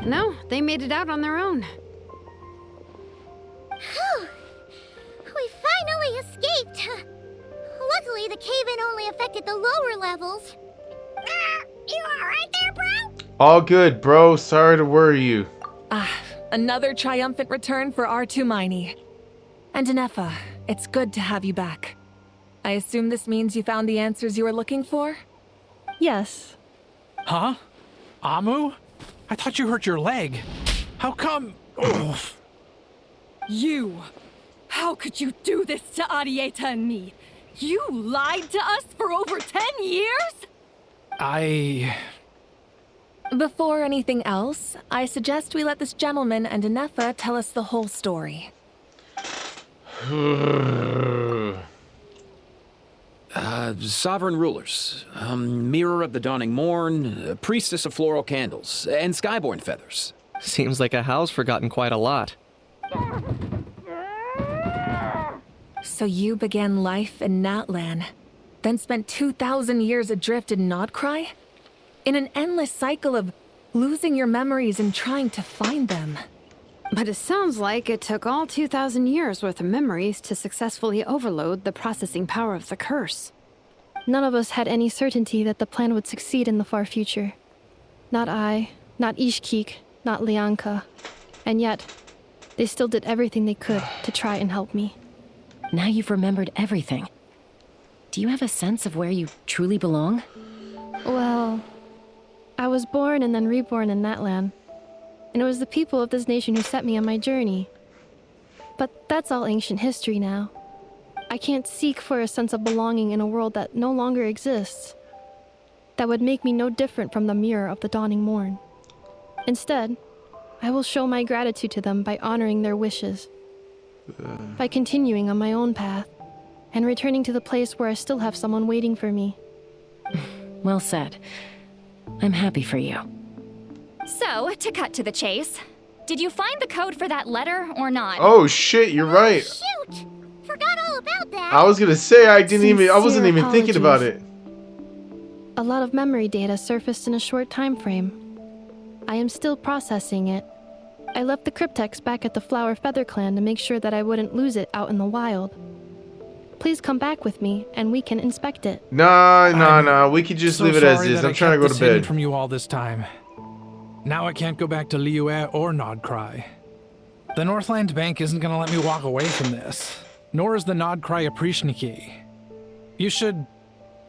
No, they made it out on their own. Whew. We finally escaped. Luckily, the cave-in only affected the lower levels. You alright there, bro? All good, bro. Sorry to worry you. Another triumphant return for R2 Miney. And Anefa, it's good to have you back. I assume this means you found the answers you were looking for? Yes. Huh? Amu? I thought you hurt your leg. How come? Oof. You! How could you do this to Arieta and me? You lied to us for over 10 years? Before anything else, I suggest we let this gentleman and Anefa tell us the whole story. Sovereign rulers, Mirror of the Dawning Morn, Priestess of Floral Candles, and Skyborn Feathers. Seems like a house forgotten quite a lot. So you began life in Natlan, then spent 2,000 years adrift in Nodcry? In an endless cycle of losing your memories and trying to find them. But it sounds like it took all 2,000 years worth of memories to successfully overload the processing power of the curse. None of us had any certainty that the plan would succeed in the far future. Not I, not Ishkik, not Lianka. And yet, they still did everything they could to try and help me. Now you've remembered everything. Do you have a sense of where you truly belong? Well, I was born and then reborn in Natlan. And it was the people of this nation who set me on my journey. But that's all ancient history now. I can't seek for a sense of belonging in a world that no longer exists. That would make me no different from the Mirror of the Dawning Morn. Instead, I will show my gratitude to them by honoring their wishes. By continuing on my own path, and returning to the place where I still have someone waiting for me. Well said. I'm happy for you. So, to cut to the chase, did you find the code for that letter or not? Oh shit, you're right. Shoot! Forgot all about that. I was gonna say I wasn't even thinking about it. A lot of memory data surfaced in a short time frame. I am still processing it. I left the cryptex back at the Flower Feather Clan to make sure that I wouldn't lose it out in the wild. Please come back with me, and we can inspect it. Nah. We could just leave it as is. I'm trying to go to bed. From you all this time. Now I can't go back to Liyue or Nodcry. The Northland Bank isn't gonna let me walk away from this. Nor is the Nodcry Aprishniki. You should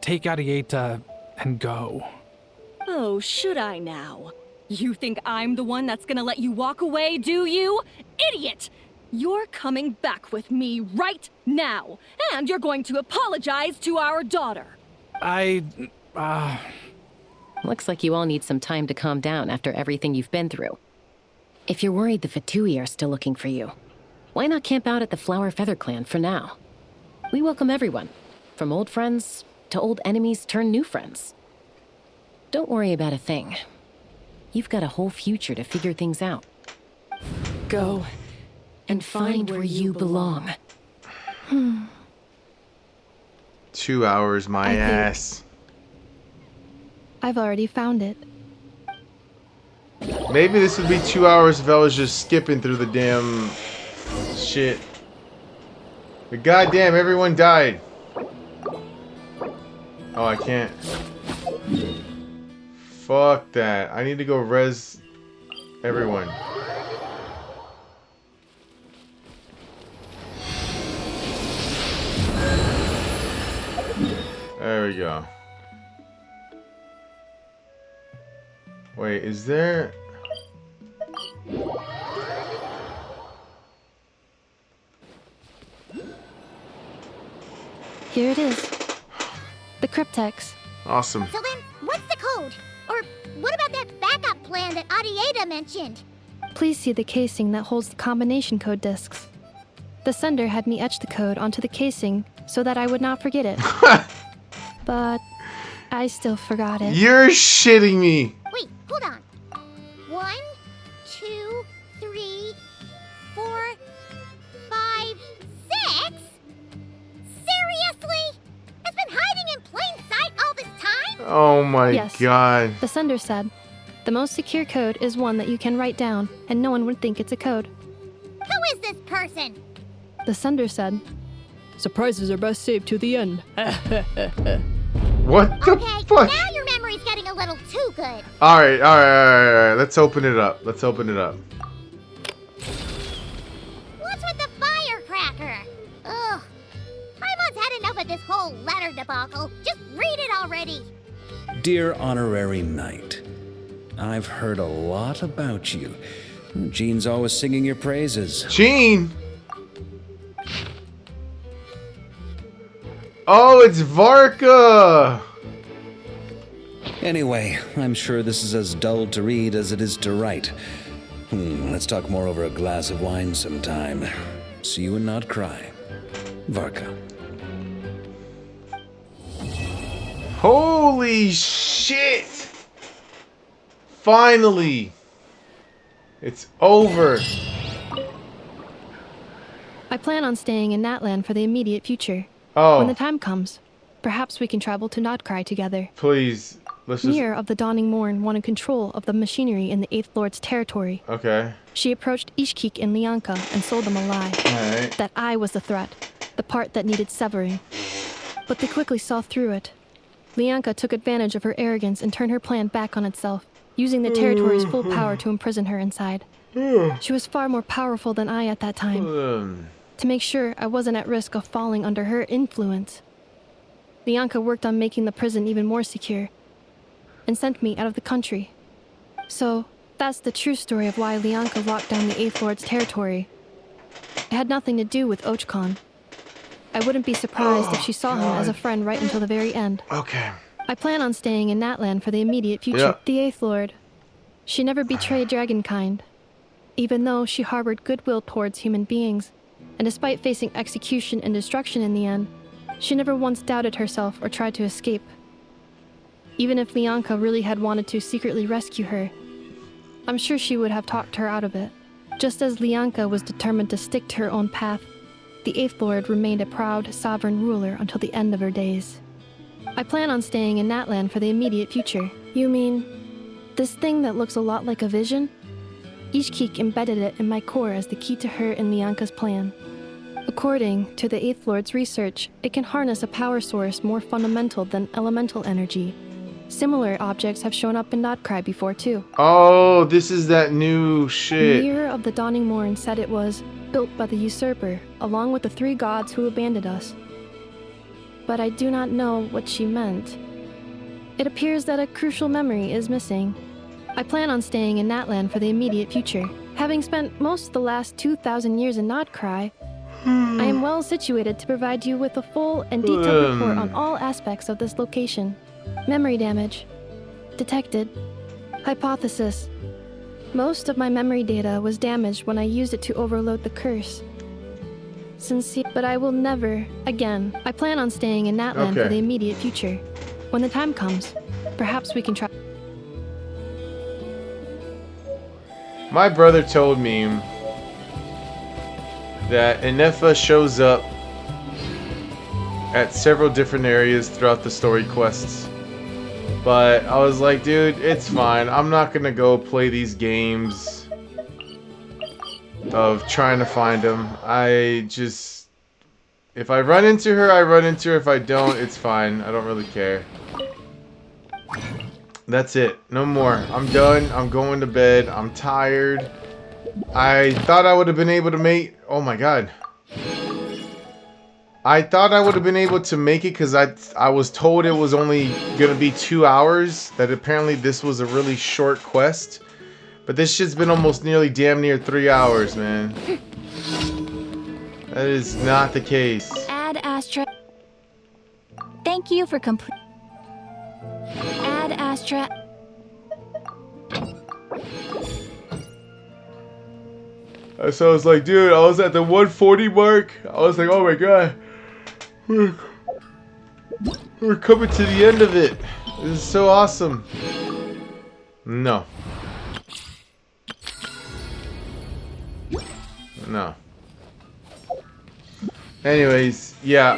take Arieta and go. Oh, should I now? You think I'm the one that's gonna let you walk away, do you? Idiot! You're coming back with me right now, and you're going to apologize to our daughter. Looks like you all need some time to calm down after everything you've been through. If you're worried the Fatui are still looking for you, why not camp out at the Flower Feather Clan for now? We welcome everyone, from old friends to old enemies turned new friends. Don't worry about a thing. You've got a whole future to figure things out. Go and find where you belong. 2 hours, my ass. I've already found it. Maybe this would be 2 hours if I was just skipping through the damn shit. But goddamn, everyone died. Oh, I can't. Fuck that. I need to go res everyone. There we go. Wait, is there... Here it is. The cryptex. Awesome. So then, what's the code? Or what about that backup plan that Adieta mentioned? Please see the casing that holds the combination code discs. The sender had me etch the code onto the casing so that I would not forget it. But I still forgot it. You're shitting me. Wait, hold on. 1, 2, 3, 4, 5, 6? Seriously? It's been hiding in plain sight all this time? Oh my Yes. god. The sender said, the most secure code is one that you can write down, and no one would think it's a code. Who is this person? The sender said, surprises are best saved to the end. What the Okay, fuck? now your memory's getting a little too good. Alright. Let's open it up. Let's open it up. What's with the firecracker? Ugh. Paimon's had enough of this whole letter debacle. Just read it already. Dear Honorary Knight, I've heard a lot about you. Jean's always singing your praises. Jean? Oh, it's Varka! Anyway, I'm sure this is as dull to read as it is to write. Let's talk more over a glass of wine sometime. See you and not cry. Varka. Holy shit! Finally! It's over. I plan on staying in Natlan for the immediate future. Oh. When the time comes, perhaps we can travel to Nodcry together. Please, let's just... Mir of the Dawning Morn wanted control of the machinery in the Eighth Lord's territory. Okay. She approached Ishkik and Lianka and sold them a lie. Alright. That I was the threat, the part that needed severing. But they quickly saw through it. Lianka took advantage of her arrogance and turned her plan back on itself, using the territory's full power to imprison her inside. She was far more powerful than I at that time. To make sure I wasn't at risk of falling under her influence. Lianka worked on making the prison even more secure, and sent me out of the country. So, that's the true story of why Lianka locked down the Eighth Lord's territory. It had nothing to do with Ochkon. I wouldn't be surprised if she saw him as a friend right until the very end. Okay. I plan on staying in Natlan for the immediate future. Yeah. The Eighth Lord. She never betrayed Dragonkind, even though she harbored goodwill towards human beings. And despite facing execution and destruction in the end, she never once doubted herself or tried to escape. Even if Lianka really had wanted to secretly rescue her, I'm sure she would have talked her out of it. Just as Lianka was determined to stick to her own path, the Eighth Lord remained a proud, sovereign ruler until the end of her days. I plan on staying in Natlan for the immediate future. You mean, this thing that looks a lot like a vision? Ishkik embedded it in my core as the key to her and Lianka's plan. According to the Eighth Lord's research, it can harness a power source more fundamental than elemental energy. Similar objects have shown up in Nodcry before too. Oh, this is that new shit. Mirror of the Dawning Morn said it was built by the usurper, along with the 3 gods who abandoned us. But I do not know what she meant. It appears that a crucial memory is missing. I plan on staying in Natlan for the immediate future. Having spent most of the last 2,000 years in Nodcry, I am well situated to provide you with a full and detailed report on all aspects of this location. Memory damage. Detected. Hypothesis. Most of my memory data was damaged when I used it to overload the curse. But I will never, again. I plan on staying in Natlan for the immediate future. When the time comes, perhaps we can try. My brother told me that Inefa shows up at several different areas throughout the story quests. But I was like, dude, it's fine. I'm not gonna go play these games of trying to find him. If I run into her, I run into her. If I don't, it's fine. I don't really care. That's it. No more. I'm done. I'm going to bed. I'm tired. I thought I would have been able to make... Oh my god. I thought I would have been able to make it because I was told it was only going to be 2 hours. That apparently this was a really short quest. But this shit's been almost nearly damn near 3 hours, man. That is not the case. Ad Astra. Thank you for complete. Ad Astra. So I was like, dude, I was at the 140 mark. I was like, oh my god. We're coming to the end of it. This is so awesome. No. No. Anyways, yeah,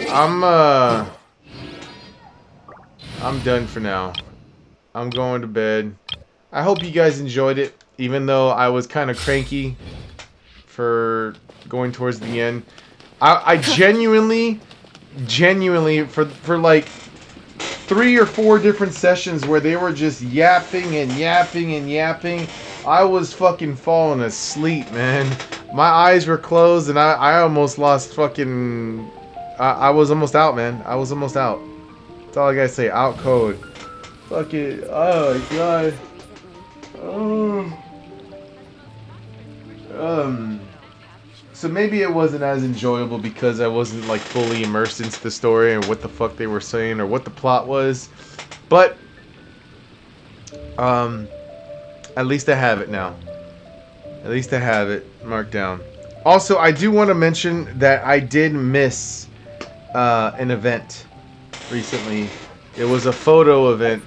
I'm done for now. I'm going to bed. I hope you guys enjoyed it, even though I was kind of cranky for going towards the end. I genuinely for like 3 or 4 different sessions where they were just yapping and yapping and yapping, I was fucking falling asleep, man. My eyes were closed and I almost lost fucking... I was almost out, man. I was almost out. That's all I gotta say. Out code. Fuck it. Oh my god. So maybe it wasn't as enjoyable because I wasn't like fully immersed into the story and what the fuck they were saying or what the plot was. But at least I have it now. At least I have it marked down. Also, I do want to mention that I did miss an event recently. It was a photo event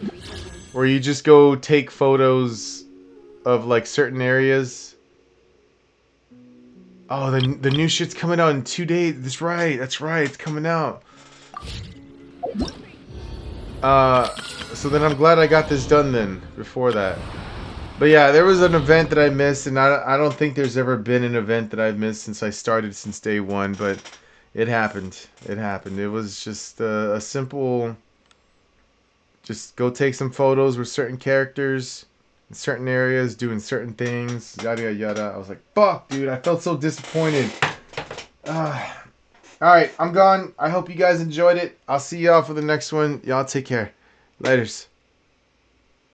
where you just go take photos of like certain areas. Oh, the new shit's coming out in 2 days. That's right. That's right. It's coming out. So then I'm glad I got this done then before that. But yeah, there was an event that I missed, and I don't think there's ever been an event that I've missed since I started since day one, but it happened. It happened. It was just a simple, just go take some photos with certain characters in certain areas, doing certain things, yada yada yada. I was like, fuck, dude, I felt so disappointed. Alright, I'm gone. I hope you guys enjoyed it. I'll see y'all for the next one. Y'all take care. Laters.